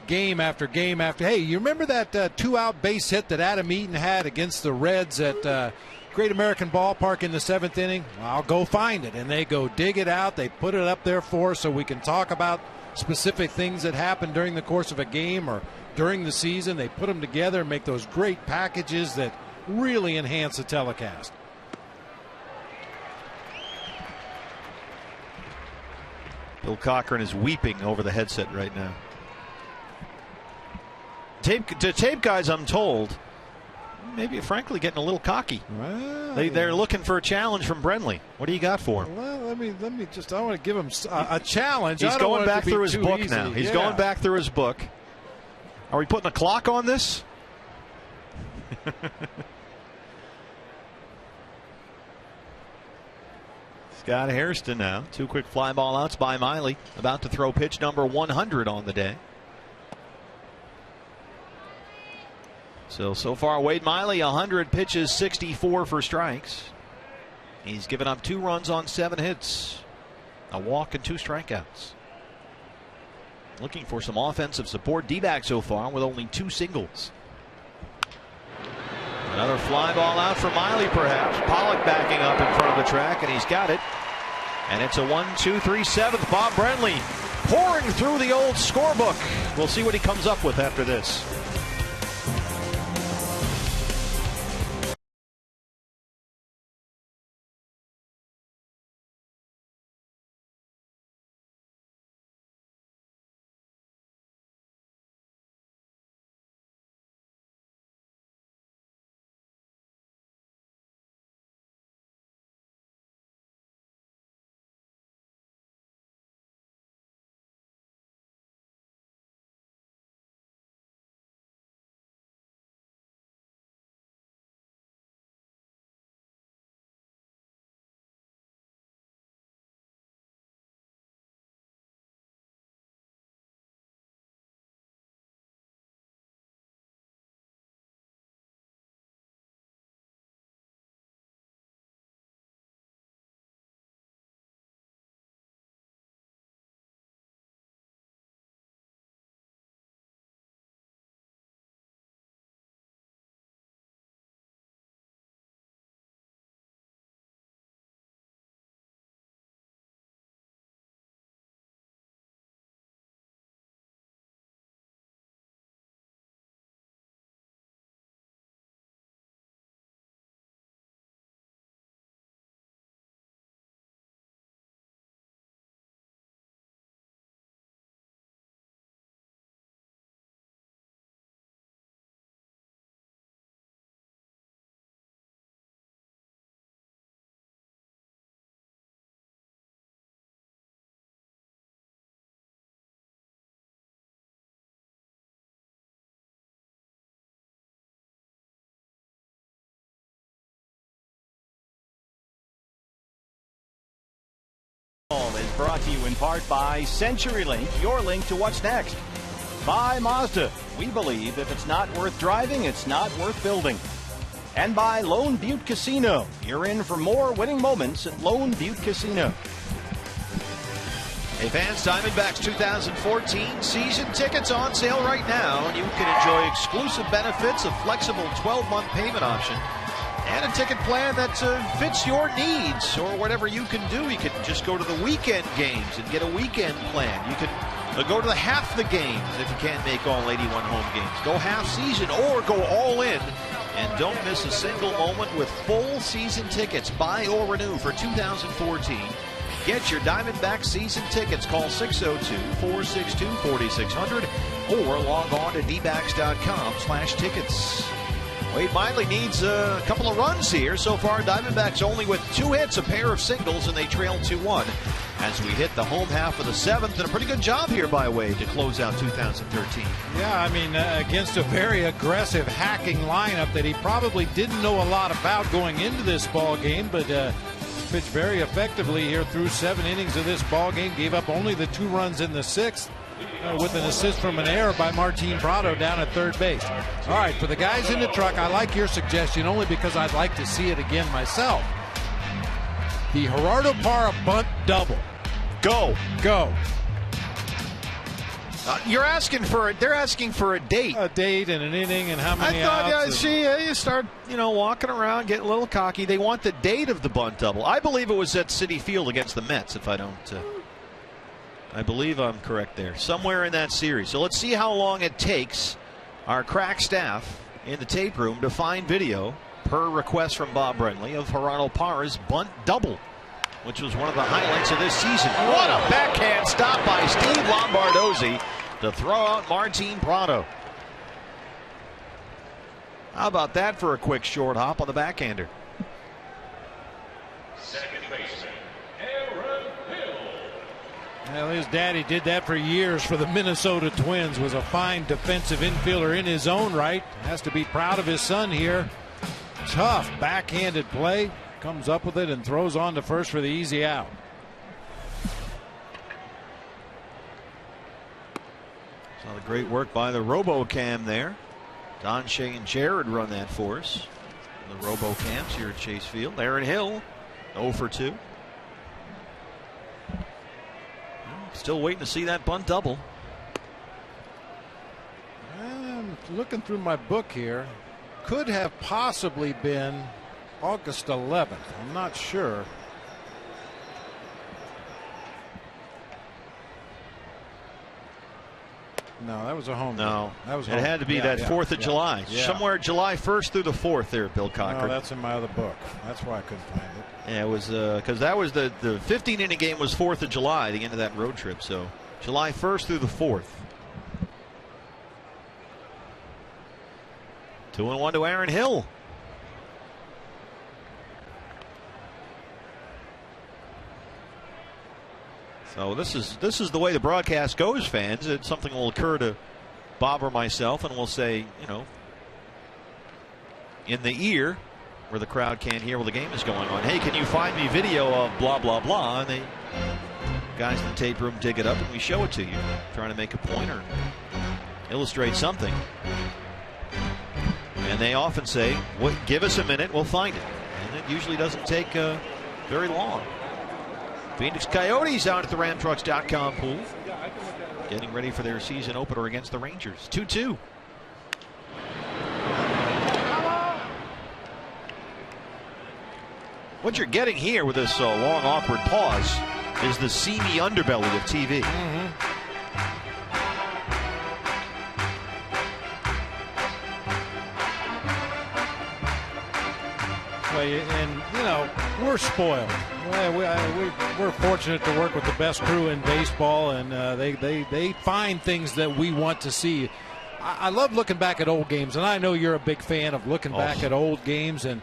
game after game after. Hey, you remember that 2-out base hit that Adam Eaton had against the Reds at Great American Ballpark in the 7th inning? Well, I'll go find it. And they go dig it out. They put it up there for us so we can talk about specific things that happened during the course of a game or during the season. They put them together and make those great packages that really enhance the telecast. Bill Cochran is weeping over the headset right now. Tape guys, I'm told, maybe frankly getting a little cocky. Well, they're looking for a challenge from Brenly. What do you got for him? Well, let me just, I want to give him a challenge. He's going back through his book easy. now. He's Yeah. going back through his book. Are we putting a clock on this? Scott Hairston now. 2 quick fly ball outs by Miley. About to throw pitch number 100 on the day. So far, Wade Miley, 100 pitches, 64 for strikes. He's given up 2 runs on 7 hits, a walk and 2 strikeouts. Looking for some offensive support. D-back so far with only 2 singles. Another fly ball out for Miley, perhaps. Pollock backing up in front of the track, and he's got it. And it's a 1-2-3 7th. Bob Brenly pouring through the old scorebook. We'll see what he comes up with after this. you in part by CenturyLink, your link to what's next. By Mazda, we believe if it's not worth driving, it's not worth building. And by Lone Butte Casino, you're in for more winning moments at Lone Butte Casino. Hey fans, Diamondbacks 2014 season tickets on sale right now, and you can enjoy exclusive benefits, a flexible 12-month payment option, and a ticket plan that fits your needs or whatever you can do. You can just go to the weekend games and get a weekend plan. You can go to the half the games if you can't make all 81 home games. Go half season or go all in. And don't miss a single moment with full season tickets. Buy or renew for 2014. Get your Diamondback season tickets. Call 602-462-4600 or log on to dbacks.com/tickets. Wade Miley needs a couple of runs here. So far, Diamondbacks only with 2 hits, a pair of singles, and they trail 2-1 as we hit the home half of the 7th. And a pretty good job here by Wade to close out 2013. Yeah, I mean, against a very aggressive hacking lineup that he probably didn't know a lot about going into this ball game, but pitched very effectively here through 7 innings of this ball game. Gave up only the 2 runs in the 6th. With an assist from an error by Martin Prado down at third base. All right, for the guys in the truck, I like your suggestion only because I'd like to see it again myself. The Gerardo Parra bunt double. Go. You're asking for it. They're asking for a date. A date and an inning and how many I thought, outs. you start, walking around, getting a little cocky. They want the date of the bunt double. I believe it was at Citi Field against the Mets, if I don't. I believe I'm correct there. Somewhere in that series. So let's see how long it takes our crack staff in the tape room to find video, per request from Bob Brentley, of Gerardo Parra's bunt double, which was one of the highlights of this season. What a backhand stop by Steve Lombardozzi to throw out Martin Prado. How about that for a quick short hop on the backhander? Second baseman, Aaron Hill. Well, his daddy did that for years for the Minnesota Twins. Was a fine defensive infielder in his own right. Has to be proud of his son here. Tough backhanded play. Comes up with it and throws on to first for the easy out. Saw the great work by the RoboCam there. Don Shea and Jared run that for us. The RoboCams here at Chase Field. Aaron Hill, 0 for 2. Still waiting to see that bunt double. I'm looking through my book here. Could have possibly been August 11th. I'm not sure. No, that was a home. No, that was. It home. had to be that 4th of July. Yeah. Somewhere July 1st through the 4th there, Bill Cochran. No, that's in my other book. That's why I couldn't find it. Yeah, it was because that was the 15-inning game was 4th of July, the end of that road trip. So July 1st through the 4th. 2-1 to Aaron Hill. So this is the way the broadcast goes, fans. It's something will occur to Bob or myself, and we'll say, in the ear where the crowd can't hear while the game is going on, hey, can you find me video of blah blah blah? And the guys in the tape room dig it up and we show it to you, trying to make a point or illustrate something. And they often say, well, give us a minute, we'll find it. And it usually doesn't take very long. Phoenix Coyotes out at the RamTrucks.com pool, getting ready for their season opener against the Rangers. 2-2. What you're getting here with this long, awkward pause is the seamy underbelly of TV. And we're spoiled. We're fortunate to work with the best crew in baseball, and they find things that we want to see. I love looking back at old games, and I know you're a big fan of looking back at old games, and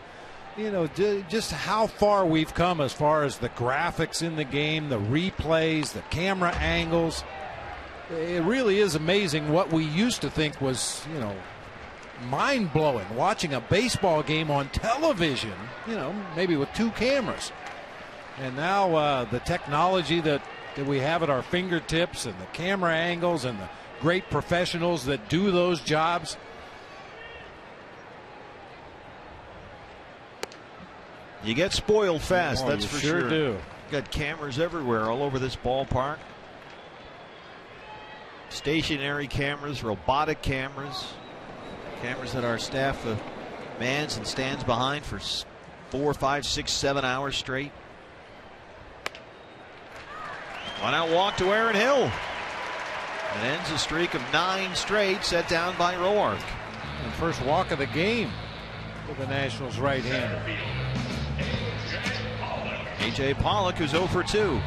just how far we've come as far as the graphics in the game, the replays, the camera angles. It really is amazing what we used to think was, mind-blowing, watching a baseball game on television, maybe with 2 cameras. And now the technology that that we have at our fingertips, and the camera angles, and the great professionals that do those jobs. You get spoiled fast, that's for sure. Sure do. Got cameras everywhere all over this ballpark. Stationary cameras, robotic cameras, cameras that our staff mans and stands behind for 4, 5, 6, 7 hours straight. One out walk to Aaron Hill. It ends a streak of 9 straight set down by Roark. And first walk of the game for the Nationals right-hander. A.J. Pollock, who's 0 for 2.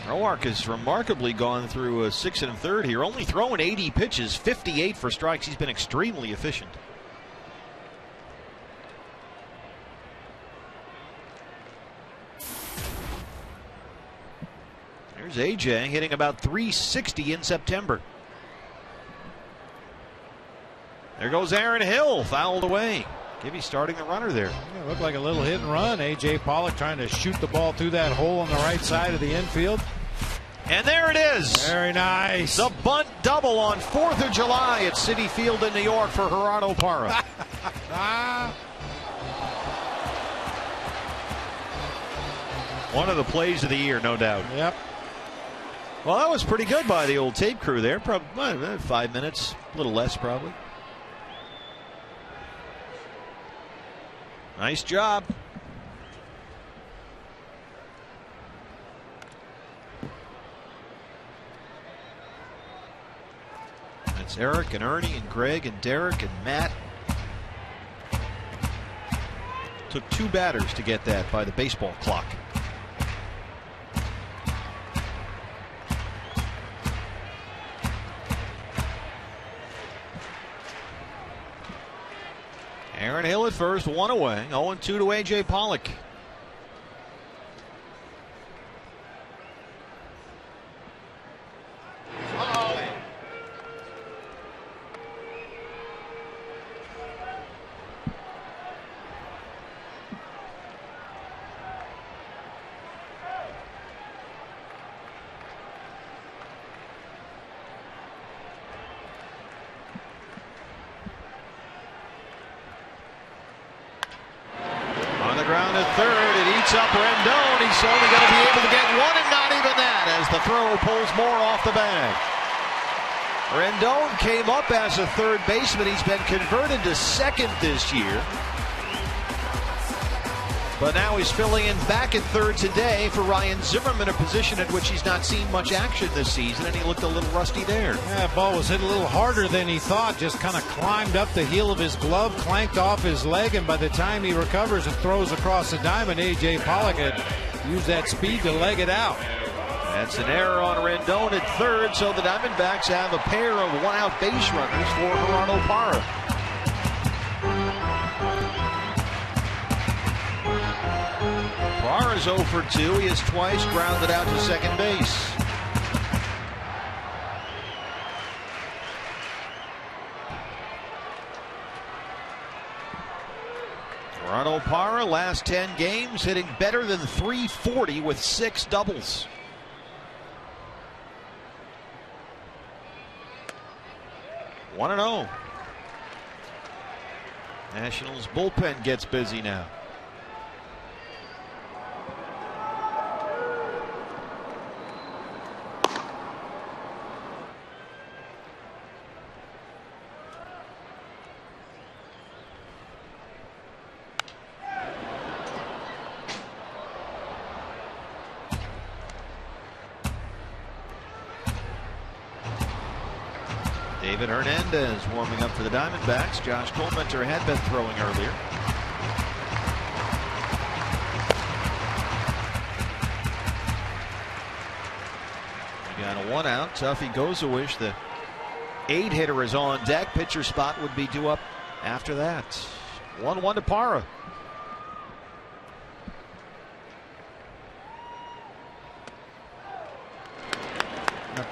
Roark has remarkably gone through a 6 1/3 here, only throwing 80 pitches, 58 for strikes. He's been extremely efficient. There's A.J. hitting about 360 in September. There goes Aaron Hill, fouled away. Gibby starting the runner there. Yeah, looked like a little hit and run. A.J. Pollock trying to shoot the ball through that hole on the right side of the infield. And there it is. Very nice. The bunt double on 4th of July at Citi Field in New York for Gerardo Parra. One of the plays of the year, no doubt. Yep. Well, that was pretty good by the old tape crew there. Probably 5 minutes, a little less probably. Nice job. That's Eric and Ernie and Greg and Derek and Matt. Took 2 batters to get that by the baseball clock. Aaron Hill at first, 1 away, 0-2 to A.J. Pollock. Ground at third, it eats up Rendon. He's only going to be able to get 1, and not even that, as the throw pulls more off the bag. Rendon came up as a third baseman. He's been converted to second this year, but now he's filling in back at third today for Ryan Zimmerman, a position at which he's not seen much action this season, and he looked a little rusty there. Yeah, that ball was hit a little harder than he thought, just kind of climbed up the heel of his glove, clanked off his leg, and by the time he recovers and throws across the diamond, A.J. Pollock had used that speed to leg it out. That's an error on Rendon at third, so the Diamondbacks have a pair of 1-out base runners for Gerardo Parra. Parra's 0 for 2. He has twice grounded out to second base. Gerardo Parra, last 10 games, hitting better than .340 with 6 doubles. One 1-0. Nationals bullpen gets busy now. David Hernandez warming up for the Diamondbacks. Josh Colmenter had been throwing earlier. We got a 1-out. Tuffy Gozawish, the 8-hitter, is on deck. Pitcher spot would be due up after that. 1-1 to Parra.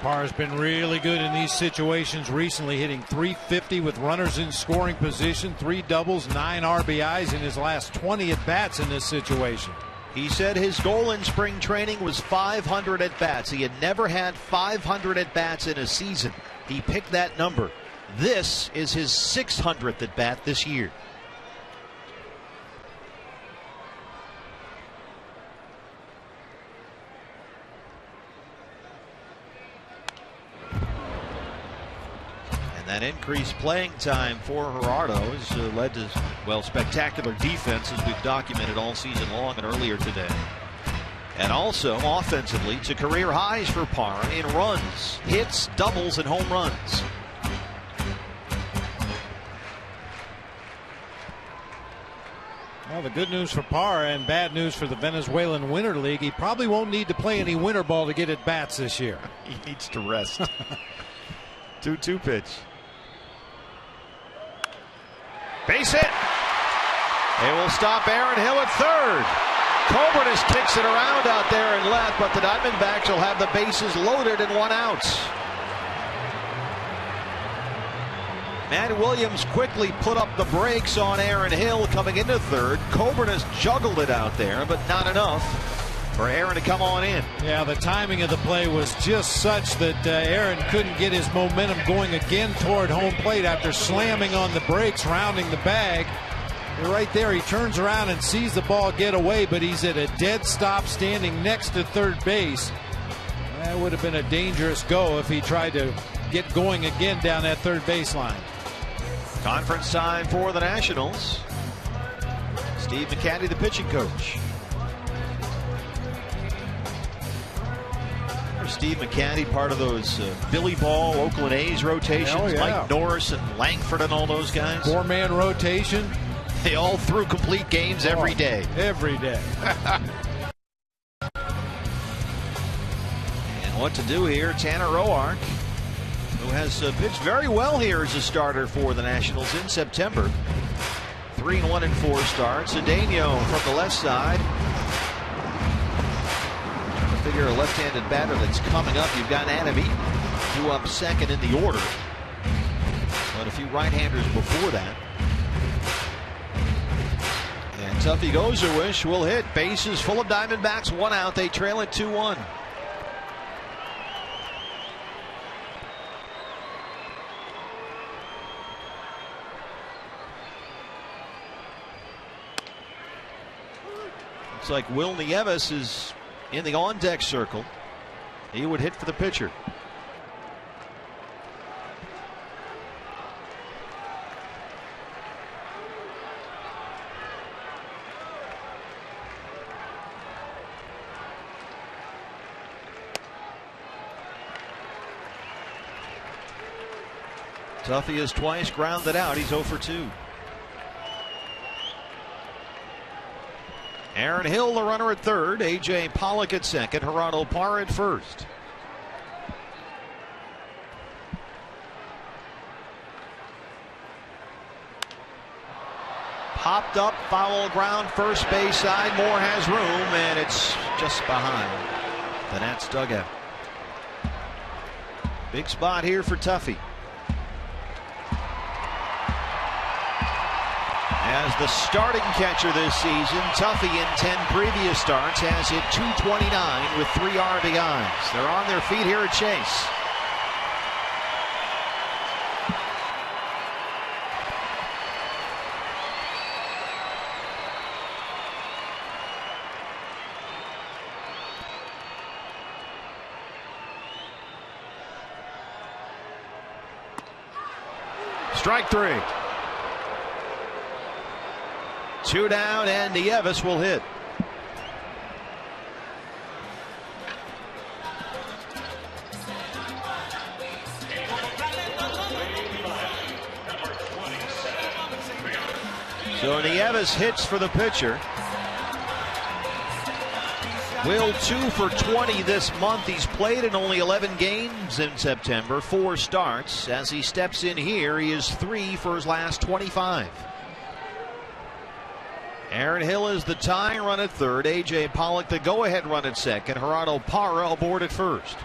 Parra's been really good in these situations recently, hitting .350 with runners in scoring position, 3 doubles, 9 RBIs in his last 20 at-bats in this situation. He said his goal in spring training was 500 at-bats. He had never had 500 at-bats in a season. He picked that number. This is his 600th at-bat this year. And that increased playing time for Gerardo has led to, well, spectacular defense as we've documented all season long and earlier today. And also offensively to career highs for Parra in runs, hits, doubles, and home runs. Well, the good news for Parra and bad news for the Venezuelan Winter League, he probably won't need to play any winter ball to get at bats this year. He needs to rest. 2-2 pitch. Base hit. They will stop Aaron Hill at third. Coburnis kicks it around out there in left, but the Diamondbacks will have the bases loaded and 1 out. Matt Williams quickly put up the brakes on Aaron Hill coming into third. Coburnis juggled it out there, but not enough for Aaron to come on in. Yeah, the timing of the play was just such that Aaron couldn't get his momentum going again toward home plate after slamming on the brakes, rounding the bag. Right there, he turns around and sees the ball get away, but he's at a dead stop standing next to third base. That would have been a dangerous go if he tried to get going again down that third baseline. Conference time for the Nationals. Steve McCanty, the pitching coach. Steve McCanty, part of those Billy Ball, Oakland A's rotations. Oh, yeah. Mike Norris and Langford and all those guys. 4-man rotation. They all threw complete games every day. Every day. And what to do here, Tanner Roark, who has pitched very well here as a starter for the Nationals in September. 3-1 in 4 starts. Cedeno from the left side. Figure a left-handed batter that's coming up. You've got Adam Eaton, who up second in the order, but a few right-handers before that. And Tuffy Gozawish will hit. Bases full of Diamondbacks, 1 out. They trail it 2-1. Looks like Will Nieves is in the on-deck circle. He would hit for the pitcher. Tuffy has twice grounded out. He's 0 for 2. Aaron Hill, the runner at third. A.J. Pollock at second. Gerardo Parra at first. Popped up, foul ground, first base side. Moore has room, and it's just behind the Nats dugout. Big spot here for Tuffy. As the starting catcher this season, Tuffy in 10 previous starts has hit .229 with 3 RBIs. They're on their feet here at Chase. Strike 3. 2 down, and Nieves will hit. So Nieves hits for the pitcher. Will 2 for 20 this month. He's played in only 11 games in September, 4 starts. As he steps in here, he is 3 for his last 25. Aaron Hill is the tying run at third. A.J. Pollock the go-ahead run at second. Gerardo Parra aboard at first.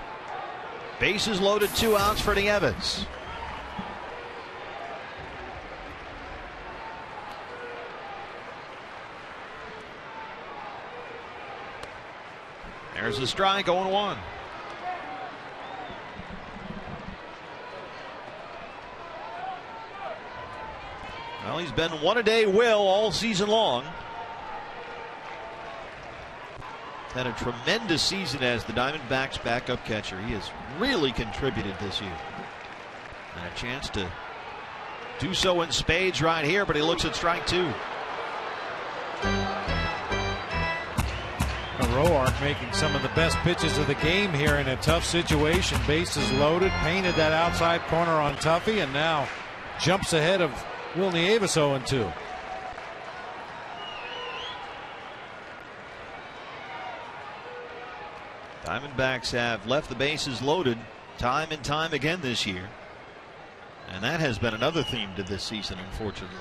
Bases loaded, 2 outs for Nieves. There's a strike, 0-1. Well, he's been one-a-day Will all season long. Had a tremendous season as the Diamondbacks' backup catcher. He has really contributed this year. And a chance to do so in spades right here, but he looks at strike 2. Roark making some of the best pitches of the game here in a tough situation. Bases loaded, painted that outside corner on Tuffy, and now jumps ahead of Will Nieves 0-2. Diamondbacks have left the bases loaded time and time again this year. And that has been another theme to this season, unfortunately.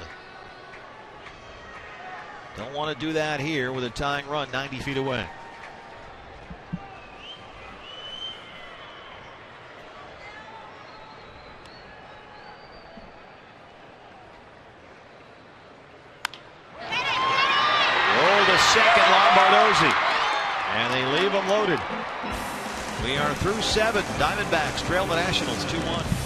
Don't want to do that here with a tying run 90 feet away. Roll to second, Lombardozzi. And they leave them loaded. We are through 7. Diamondbacks trail the Nationals 2-1.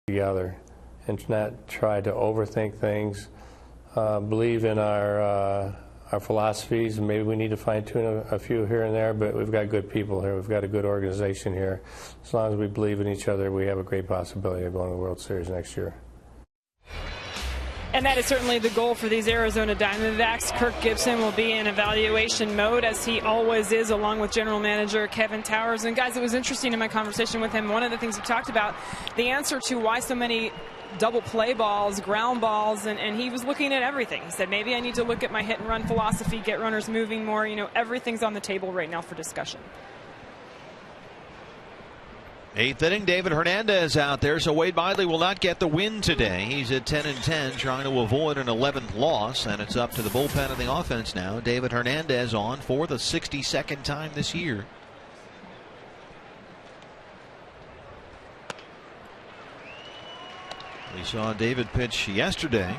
Together and not try to overthink things, believe in our philosophies. Maybe we need to fine tune a few here and there, but we've got good people here. We've got a good organization here. As long as we believe in each other, we have a great possibility of going to the World Series next year. And that is certainly the goal for these Arizona Diamondbacks. Kirk Gibson will be in evaluation mode, as he always is, along with general manager Kevin Towers. And guys, it was interesting in my conversation with him. One of the things he talked about, the answer to why so many double play balls, ground balls, and he was looking at everything. He said, maybe I need to look at my hit and run philosophy, get runners moving more. You know, everything's on the table right now for discussion. 8th inning, David Hernandez out there, so Wade Miley will not get the win today. He's at 10-10, trying to avoid an 11th loss, and it's up to the bullpen and the offense now. David Hernandez on for the 62nd time this year. We saw David pitch yesterday.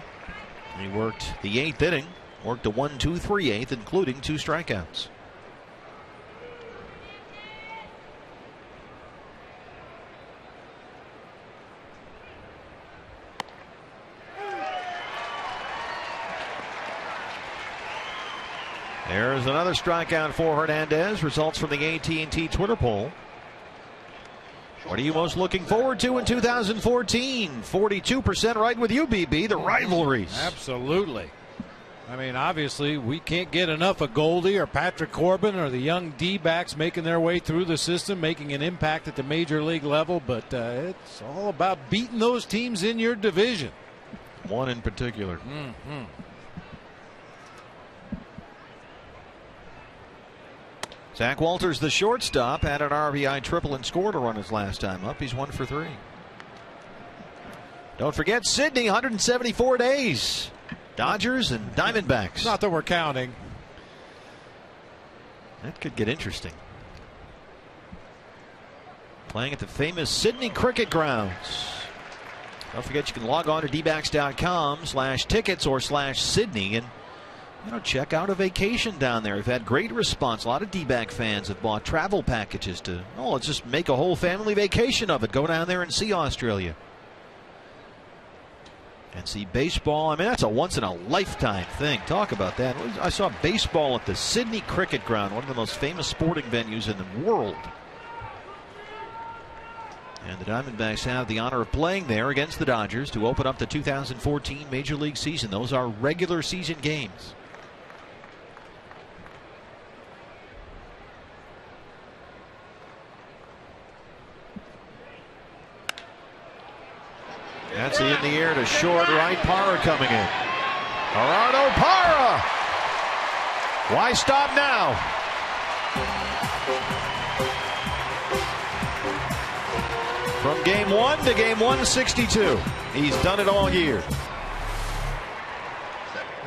He worked the 8th inning, worked a 1-2-3 8th, including 2 strikeouts. There's another strikeout for Hernandez. Results from the AT&T Twitter poll. What are you most looking forward to in 2014? 42% right with you, BB. The rivalries. Absolutely. I mean, obviously, we can't get enough of Goldie or Patrick Corbin or the young D-backs making their way through the system, making an impact at the major league level. But it's all about beating those teams in your division. One in particular. Zach Walters, the shortstop, had an RBI triple and scored a run his last time up. He's 1 for 3. Don't forget Sydney, 174 days. Dodgers and Diamondbacks. Not that we're counting. That could get interesting. Playing at the famous Sydney Cricket Grounds. Don't forget you can log on to dbacks.com/tickets or /Sydney and check out a vacation down there. We've had great response. A lot of D-back fans have bought travel packages to, let's just make a whole family vacation of it. Go down there and see Australia. And see baseball. I mean, that's a once-in-a-lifetime thing. Talk about that. I saw baseball at the Sydney Cricket Ground, one of the most famous sporting venues in the world. And the Diamondbacks have the honor of playing there against the Dodgers to open up the 2014 Major League season. Those are regular season games. That's in the air to short right. Parra coming in. Gerardo Parra. Why stop now? From game 1 to game 162. He's done it all year.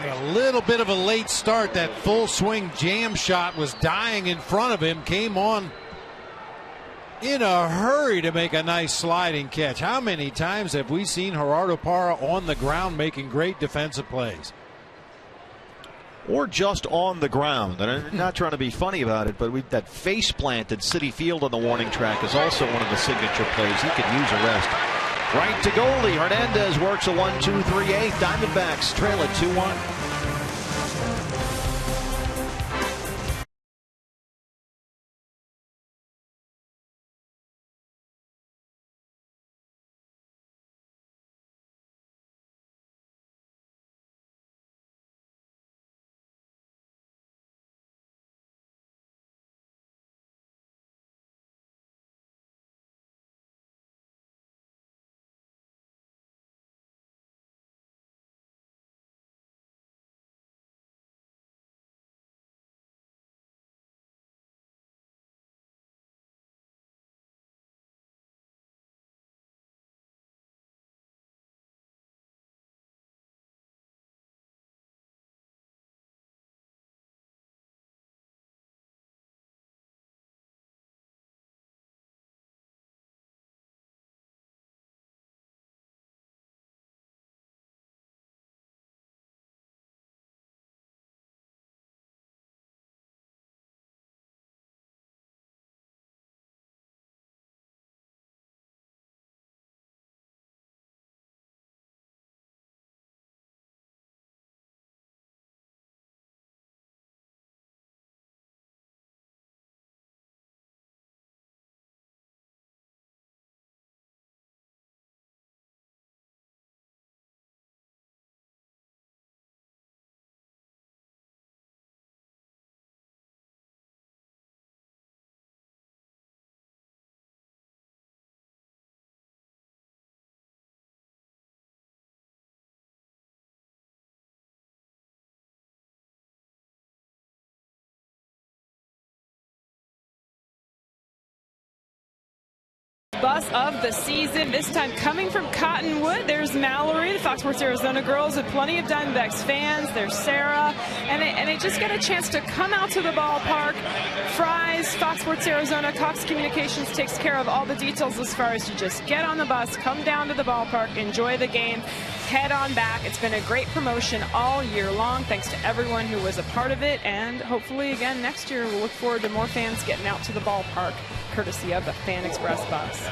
A little bit of a late start. That full swing jam shot was dying in front of him. Came on in a hurry to make a nice sliding catch. How many times have we seen Gerardo Parra on the ground making great defensive plays? Or just on the ground. And I'm not trying to be funny about it, but that face plant at Citi Field on the warning track is also one of the signature plays. He could use a rest. Right to Goldie. Hernandez works a 1-2-3-8. Diamondbacks trail at 2-1. Bus of the season, this time coming from Cottonwood. There's Mallory, the Fox Sports Arizona girls, with plenty of Diamondbacks fans. There's Sarah, and they just get a chance to come out to the ballpark. Fry's, Fox Sports Arizona, Cox Communications takes care of all the details as far as you just get on the bus, come down to the ballpark, enjoy the game, head on back. It's been a great promotion all year long. Thanks to everyone who was a part of it, and hopefully again next year we'll look forward to more fans getting out to the ballpark, courtesy of the Fan Express bus.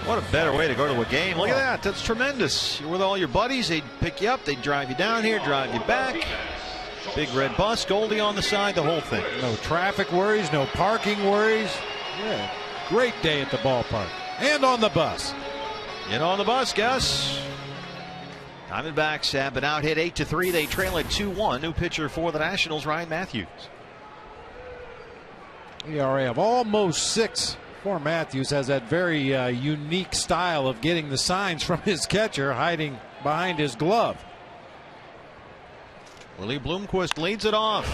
What a better way to go to a game. Look at that. That's tremendous. You're with all your buddies. They'd pick you up. They'd drive you down here, drive you back. Big red bus, Goldie on the side, the whole thing. No traffic worries, no parking worries. Yeah, great day at the ballpark and on the bus. Get on the bus, Gus. Diamondbacks have been out hit 8-3. They trail at 2-1. New pitcher for the Nationals, Ryan Matthews. ERA of almost 6 for Matthews. Has that very unique style of getting the signs from his catcher hiding behind his glove. Willie Bloomquist leads it off.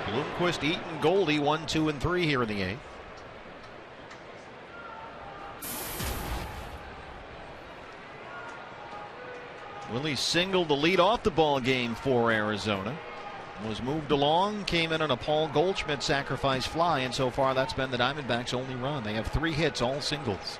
Bloomquist, Eaton, Goldie, 1, 2, and 3 here in the 8th. Willie singled the lead off the ball game for Arizona. Was moved along, came in on a Paul Goldschmidt sacrifice fly, and so far that's been the Diamondbacks' only run. They have 3 hits, all singles.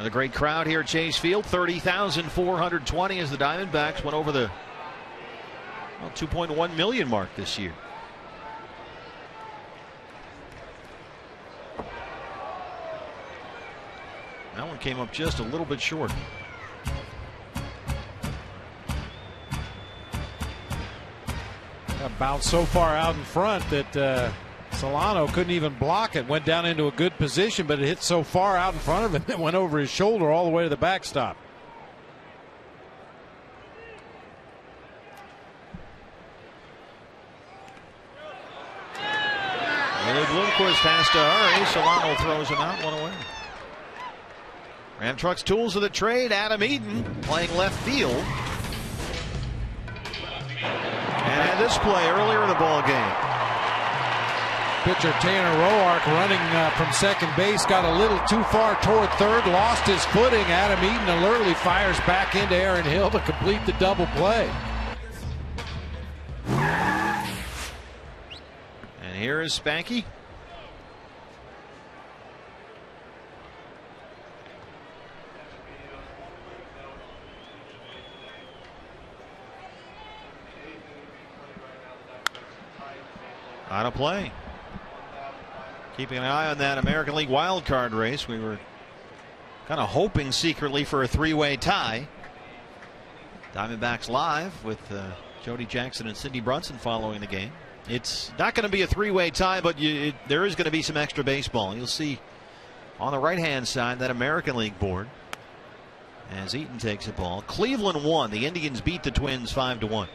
The great crowd here at Chase Field, 30,420 as the Diamondbacks went over the 2.1 million mark this year. That one came up just a little bit short. Got bounced so far out in front that Solano couldn't even block it. Went down into a good position, but it hit so far out in front of him it went over his shoulder all the way to the backstop. Willie Bloomquist has to hurry. Solano throws him out, 1 away. Ram Trucks tools of the trade. Adam Eaton playing left field. And had this play earlier in the ball game. Pitcher Tanner Roark running from second base, got a little too far toward third, lost his footing. Adam Eaton alertly fires back into Aaron Hill to complete the double play. And here is Spanky. On a play. Keeping an eye on that American League wild card race. We were kind of hoping secretly for a 3-way tie. Diamondbacks live with Jody Jackson and Sidney Brunson following the game. It's not going to be a 3-way tie, but there is going to be some extra baseball. You'll see on the right-hand side that American League board as Eaton takes the ball. Cleveland won. The Indians beat the Twins 5-1.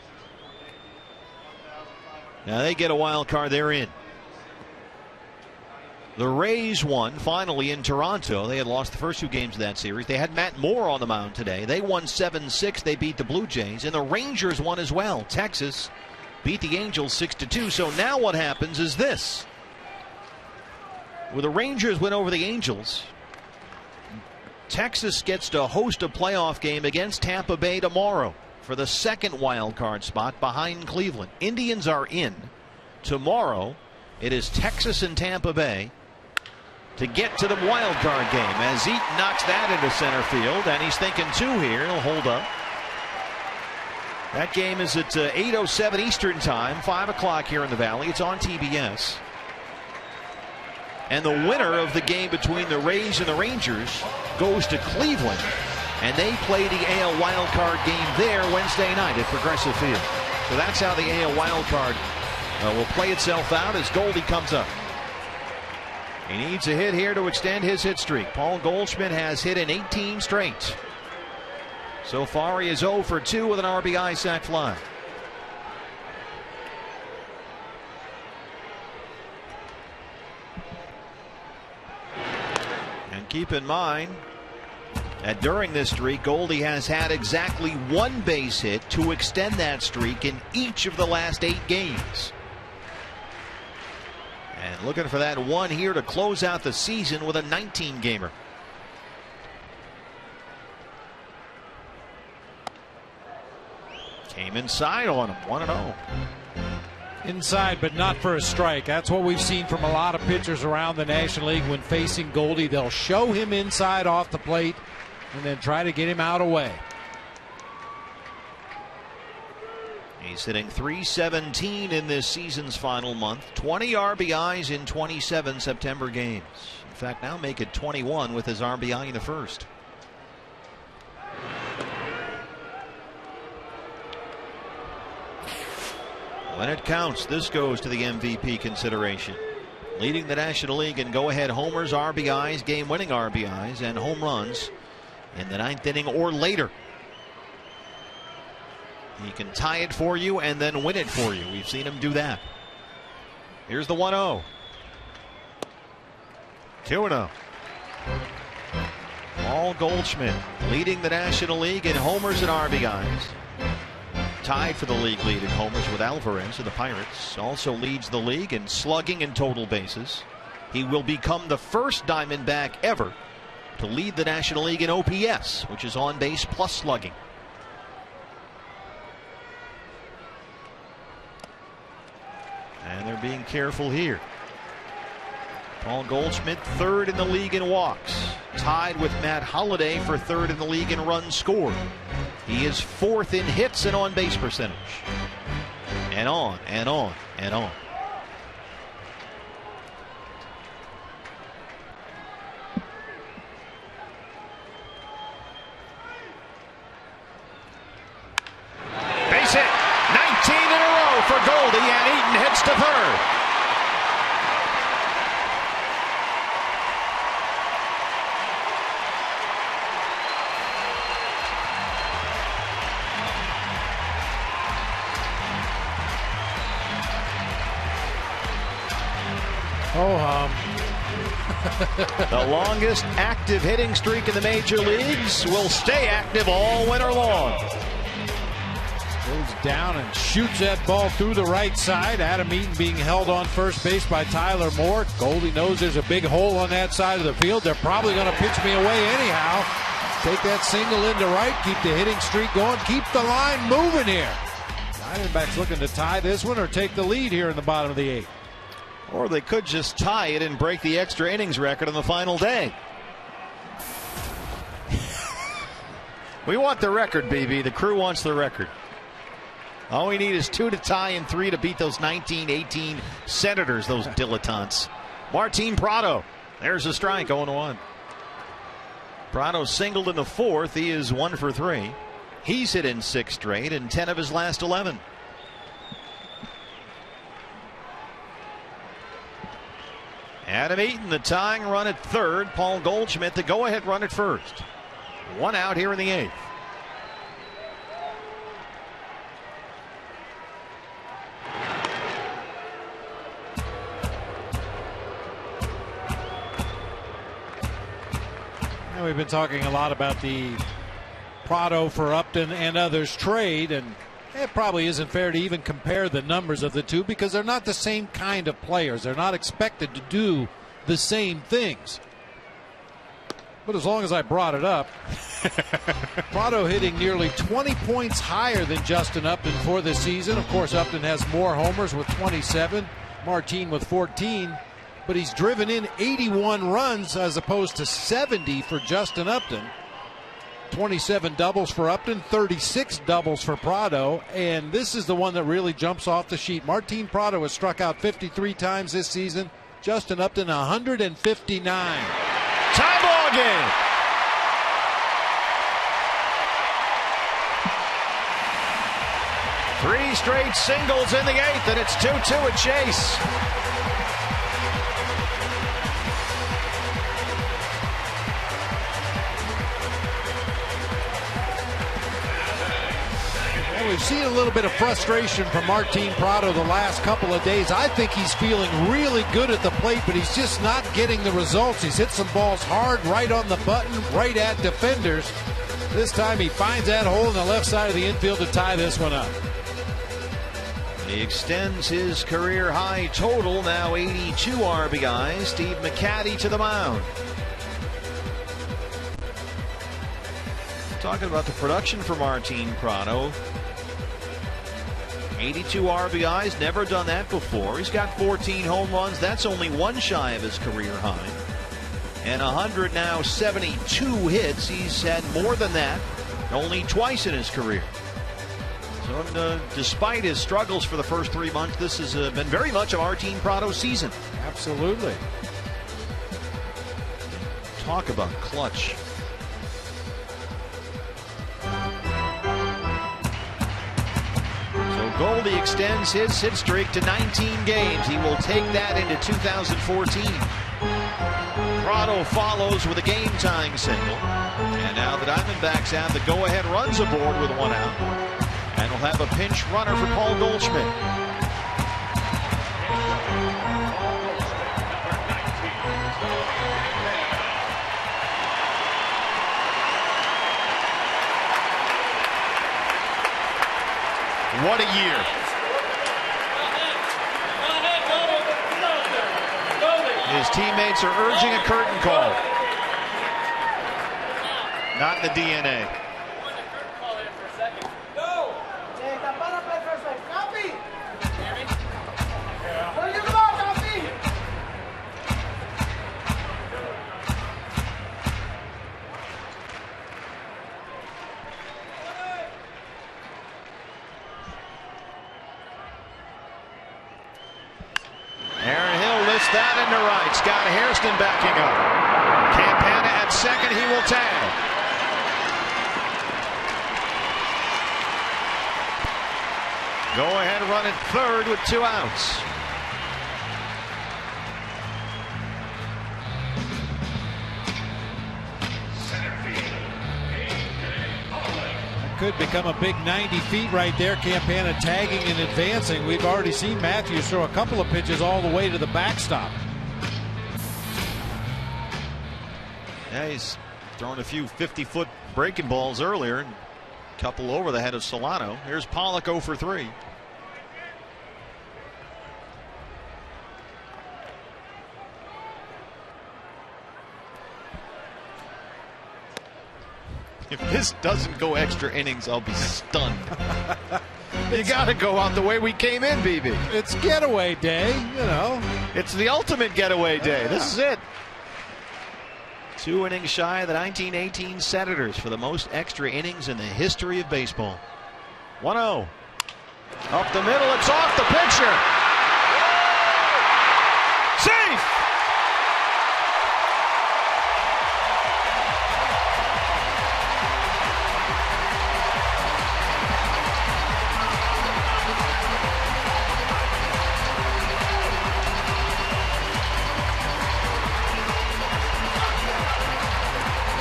Now they get a wild card. They're in. The Rays won finally in Toronto. They had lost the first 2 games of that series. They had Matt Moore on the mound today. They won 7-6. They beat the Blue Jays. And the Rangers won as well. Texas beat the Angels 6-2. So now what happens is this. With the Rangers win over the Angels, Texas gets to host a playoff game against Tampa Bay tomorrow for the second wild card spot behind Cleveland. Indians are in. Tomorrow it is Texas and Tampa Bay to get to the wild card game as Eaton knocks that into center field, and he's thinking 2 here. He'll hold up. That game is at 8:07 Eastern time, 5 o'clock here in the Valley. It's on TBS. And the winner of the game between the Rays and the Rangers goes to Cleveland, and they play the AL wild card game there Wednesday night at Progressive Field. So that's how the AL wild card will play itself out as Goldie comes up. He needs a hit here to extend his hit streak. Paul Goldschmidt has hit in 18 straight. So far he is 0 for 2 with an RBI sac fly. And keep in mind that during this streak, Goldie has had exactly 1 base hit to extend that streak in each of the last 8 games. And looking for that 1 here to close out the season with a 19-gamer. Came inside on him, 1-0. Inside, but not for a strike. That's what we've seen from a lot of pitchers around the National League when facing Goldie. They'll show him inside off the plate and then try to get him out away. He's hitting .317 in this season's final month. 20 RBIs in 27 September games. In fact, now make it 21 with his RBI in the first. When it counts, this goes to the MVP consideration. Leading the National League in go-ahead homers, RBIs, game-winning RBIs, and home runs in the 9th inning or later. He can tie it for you and then win it for you. We've seen him do that. Here's the 1-0. 2-0. Paul Goldschmidt leading the National League in homers and RBIs. Tied for the league lead in homers with Alvarez of the Pirates. Also leads the league in slugging and total bases. He will become the first Diamondback ever to lead the National League in OPS, which is on base plus slugging. And they're being careful here. Paul Goldschmidt third in the league in walks, tied with Matt Holliday for third in the league in runs scored. He is fourth in hits and on base percentage. And on and on and on. Base hit, 19 in a row for Goldie, and Eaton hits to third. The longest active hitting streak in the major leagues will stay active all winter long. Goes down and shoots that ball through the right side. Adam Eaton being held on first base by Tyler Moore. Goldie knows there's a big hole on that side of the field. They're probably going to pitch me away anyhow. Take that single into right, keep the hitting streak going, keep the line moving here. Diamondbacks looking to tie this one or take the lead here in the bottom of the 8th. Or they could just tie it and break the extra innings record on the final day. We want the record, BB. The crew wants the record. All we need is 2 to tie and 3 to beat those 19-18 Senators, those dilettantes. Martin Prado. There's a strike, 0-1. Prado singled in the 4th. He is 1 for 3. He's hit in 6 straight and 10 of his last 11. Adam Eaton, the tying run at third. Paul Goldschmidt, the go-ahead run at first. 1 out here in the 8th. Now we've been talking a lot about the Prado for Upton and others trade, and it probably isn't fair to even compare the numbers of the two because they're not the same kind of players. They're not expected to do the same things. But as long as I brought it up, Prado hitting nearly 20 points higher than Justin Upton for this season. Of course, Upton has more homers with 27, Martin with 14, but he's driven in 81 runs as opposed to 70 for Justin Upton. 27 doubles for Upton, 36 doubles for Prado, and this is the one that really jumps off the sheet. Martin Prado has struck out 53 times this season. Justin Upton 159. Tie ball game. Three straight singles in the 8th, and it's 2-2 at Chase. We've seen a little bit of frustration from Martin Prado the last couple of days. I think he's feeling really good at the plate, but he's just not getting the results. He's hit some balls hard, right on the button, right at defenders. This time he finds that hole in the left side of the infield to tie this one up. He extends his career high total, now 82 RBIs. Steve McCaddy to the mound. Talking about the production for Martin Prado. 82 RBIs, never done that before. He's got 14 home runs. That's only 1 shy of his career high. And 172 hits. He's had more than that only twice in his career. So despite his struggles for the first 3 months, this has been very much a Martin Prado season. Absolutely. Talk about clutch. Goldie extends his hit streak to 19 games. He will take that into 2014. Prado follows with a game-tying single. And now the Diamondbacks have the go-ahead runs aboard with 1 out. And will have a pinch runner for Paul Goldschmidt. What a year. His teammates are urging a curtain call. Not in the DNA. That into right. Scott Hairston backing up. Campana at second. He will tag. Go ahead run at third with 2 outs. Could become a big 90 feet right there. Campana tagging and advancing. We've already seen Matthews throw a couple of pitches all the way to the backstop. Yeah, he's thrown a few 50-foot breaking balls earlier. A couple over the head of Solano. Here's Pollock 0 for 3. If this doesn't go extra innings, I'll be stunned. You got to go out the way we came in, BB. It's getaway day, you know. It's the ultimate getaway day. This is it. 2 innings shy of the 1918 Senators for the most extra innings in the history of baseball. 1-0. Up the middle, it's off the pitcher. Safe!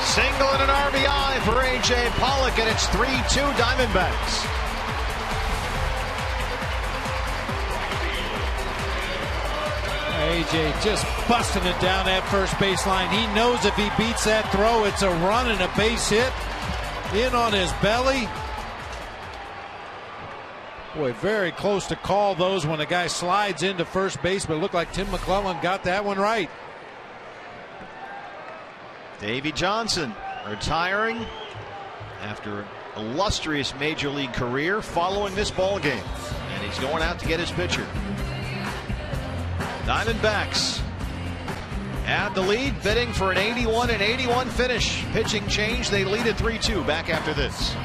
Single and an RBI for A.J. Pollock, and it's 3-2 Diamondbacks. A.J. just busting it down that first baseline. He knows if he beats that throw, it's a run and a base hit. In on his belly. Boy, very close to call those when the guy slides into first base, but it looked like Tim McClellan got that one right. Davey Johnson retiring after an illustrious major league career following this ball game, and he's going out to get his pitcher. Diamondbacks at the lead, bidding for an 81-81 finish. Pitching change, they lead at 3-2 back after this.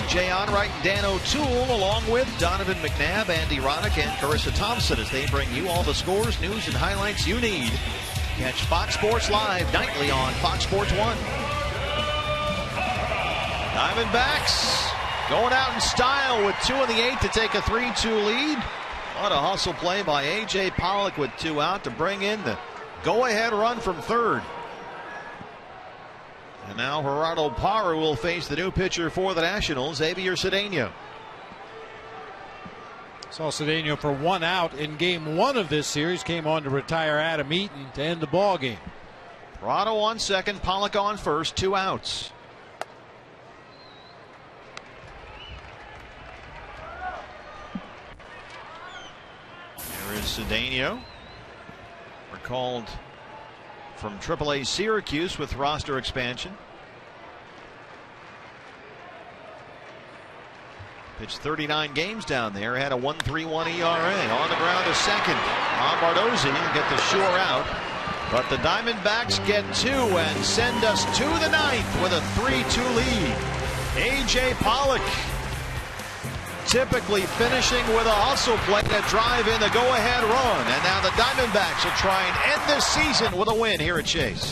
Jay Onright and Dan O'Toole, along with Donovan McNabb, Andy Roddick, and Carissa Thompson, as they bring you all the scores, news, and highlights you need. Catch Fox Sports Live nightly on Fox Sports 1. Diamondbacks Going out in style with 2 in the 8th to take a 3-2 lead. What a hustle play by A.J. Pollock with 2 out to bring in the go-ahead run from third. And now Gerardo Parra will face the new pitcher for the Nationals, Xavier Cedeno. Saw Cedeno for 1 out in game 1 of this series. Came on to retire Adam Eaton to end the ball game. Prado on second, Pollock on first, 2 outs. Here is Cedeno, recalled from AAA Syracuse with roster expansion. Pitched 39 games down there, had a 1.31 ERA. On the ground to second. Lombardozzi will get the sure out. But the Diamondbacks get 2 and send us to the 9th with a 3-2 lead. A.J. Pollock typically finishing with a hustle play to drive in the go-ahead run. And now the Diamondbacks will try and end this season with a win here at Chase.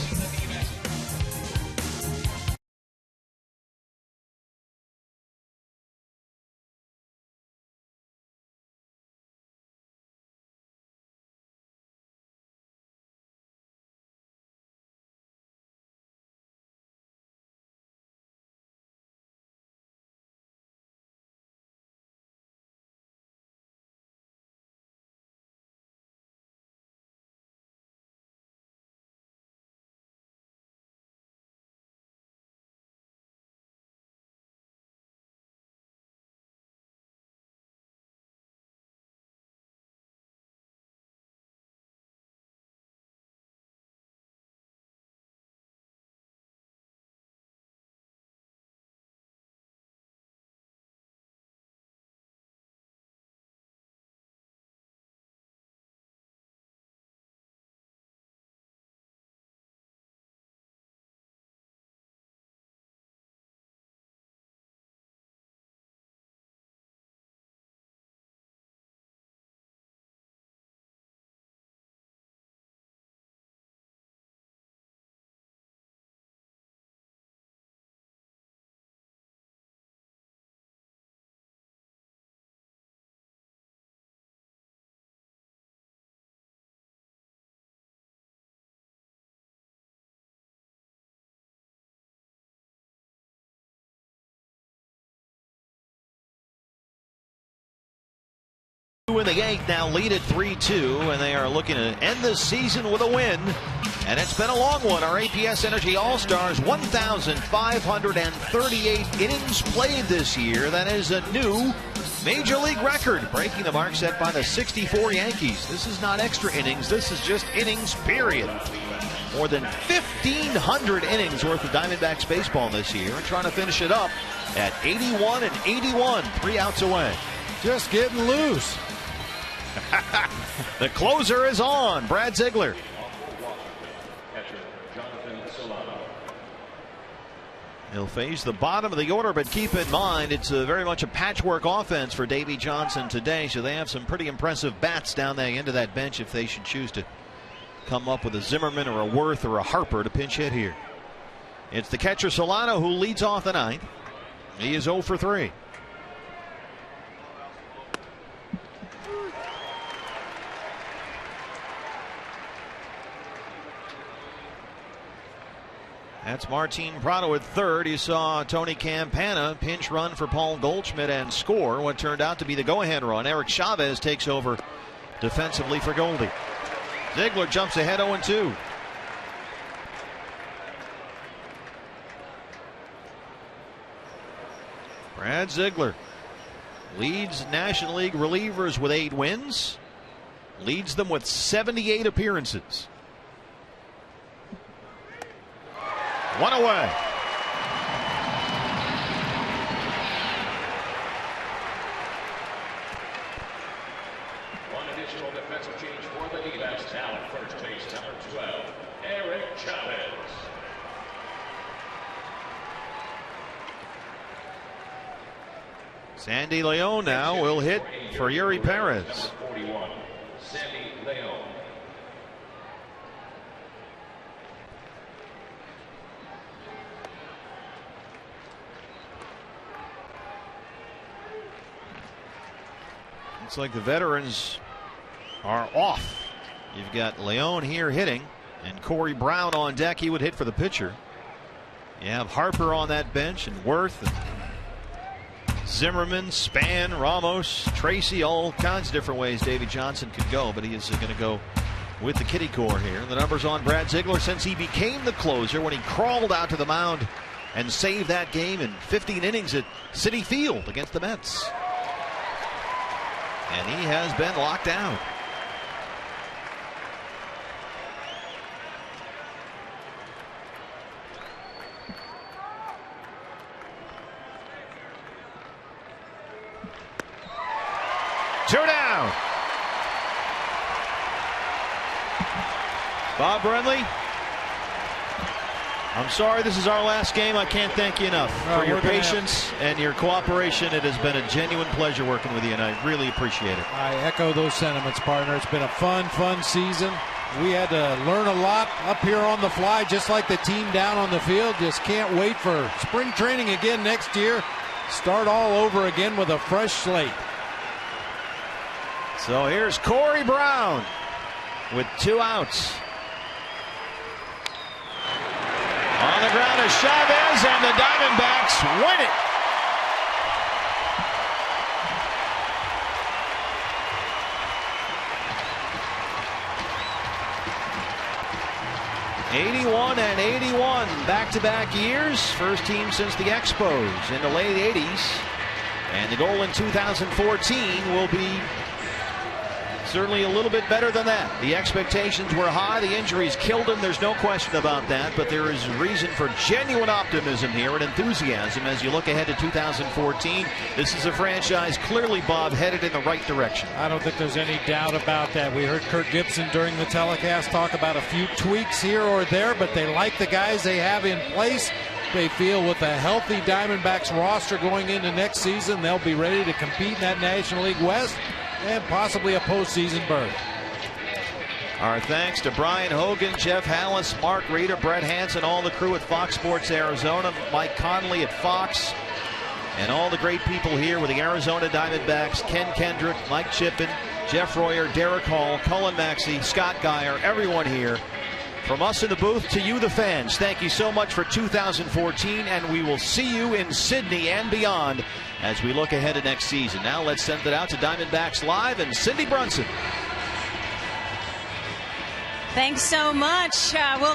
In the 8th now lead at 3-2, and they are looking to end this season with a win. And it's been a long one. Our APS Energy All-Stars, 1,538 innings played this year. That is a new Major League record, breaking the mark set by the 64 Yankees. This is not extra innings. This is just innings, period. More than 1,500 innings worth of Diamondbacks baseball this year, and trying to finish it up at 81 and 81, 3 outs away. Just getting loose. The closer is on, Brad Ziegler. He'll face the bottom of the order, but keep in mind it's very much a patchwork offense for Davey Johnson today, so they have some pretty impressive bats down the end of that bench if they should choose to come up with a Zimmerman or a Worth or a Harper to pinch hit here. It's the catcher Solano who leads off the 9th. He is 0 for 3. That's Martin Prado at third. You saw Tony Campana pinch run for Paul Goldschmidt and score what turned out to be the go-ahead run. Eric Chavez takes over defensively for Goldie. Ziegler jumps ahead 0-2. Brad Ziegler leads National League relievers with 8 wins, leads them with 78 appearances. 1 away. One additional defensive change for the D-backs. Now at first base, number 12, Eric Chavez. Sandy Leon now will hit for Yuri Perez. Number 41, Sandy Leon. Looks like the veterans are off. You've got Leone here hitting, and Corey Brown on deck. He would hit for the pitcher. You have Harper on that bench, and Worth, and Zimmerman, Span, Ramos, Tracy, all kinds of different ways Davey Johnson could go, but he is going to go with the kitty core here. The numbers on Brad Ziegler since he became the closer when he crawled out to the mound and saved that game in 15 innings at Citi Field against the Mets. And he has been locked down. Two down. Bob Brenly, I'm sorry this is our last game. I can't thank you enough for your patience and your cooperation. It has been a genuine pleasure working with you, and I really appreciate it. I echo those sentiments, partner. It's been a fun season. We had to learn a lot up here on the fly, just like the team down on the field. Just can't wait for spring training again next year. Start all over again with a fresh slate. So here's Corey Brown with 2 outs. On the ground is Chavez, and the Diamondbacks win it. '81 and '81, back-to-back years. First team since the Expos in the late '80s. And the goal in 2014 will be certainly a little bit better than that. The expectations were high. The injuries killed him. There's no question about that. But there is reason for genuine optimism here and enthusiasm as you look ahead to 2014. This is a franchise clearly, Bob, headed in the right direction. I don't think there's any doubt about that. We heard Kirk Gibson during the telecast talk about a few tweaks here or there, but they like the guys they have in place. They feel with a healthy Diamondbacks roster going into next season, they'll be ready to compete in that National League West and possibly a postseason berth. Our thanks to Brian Hogan, Jeff Hallis, Mark Reeder, Brett Hansen, all the crew at Fox Sports Arizona, Mike Conley at Fox, and all the great people here with the Arizona Diamondbacks, Ken Kendrick, Mike Chippen, Jeff Royer, Derek Hall, Cullen Maxey, Scott Geyer, everyone here. From us in the booth to you, the fans, thank you so much for 2014, and we will see you in Sydney and beyond as we look ahead to next season. Now let's send it out to Diamondbacks Live and Cindy Brunson. Thanks so much. We'll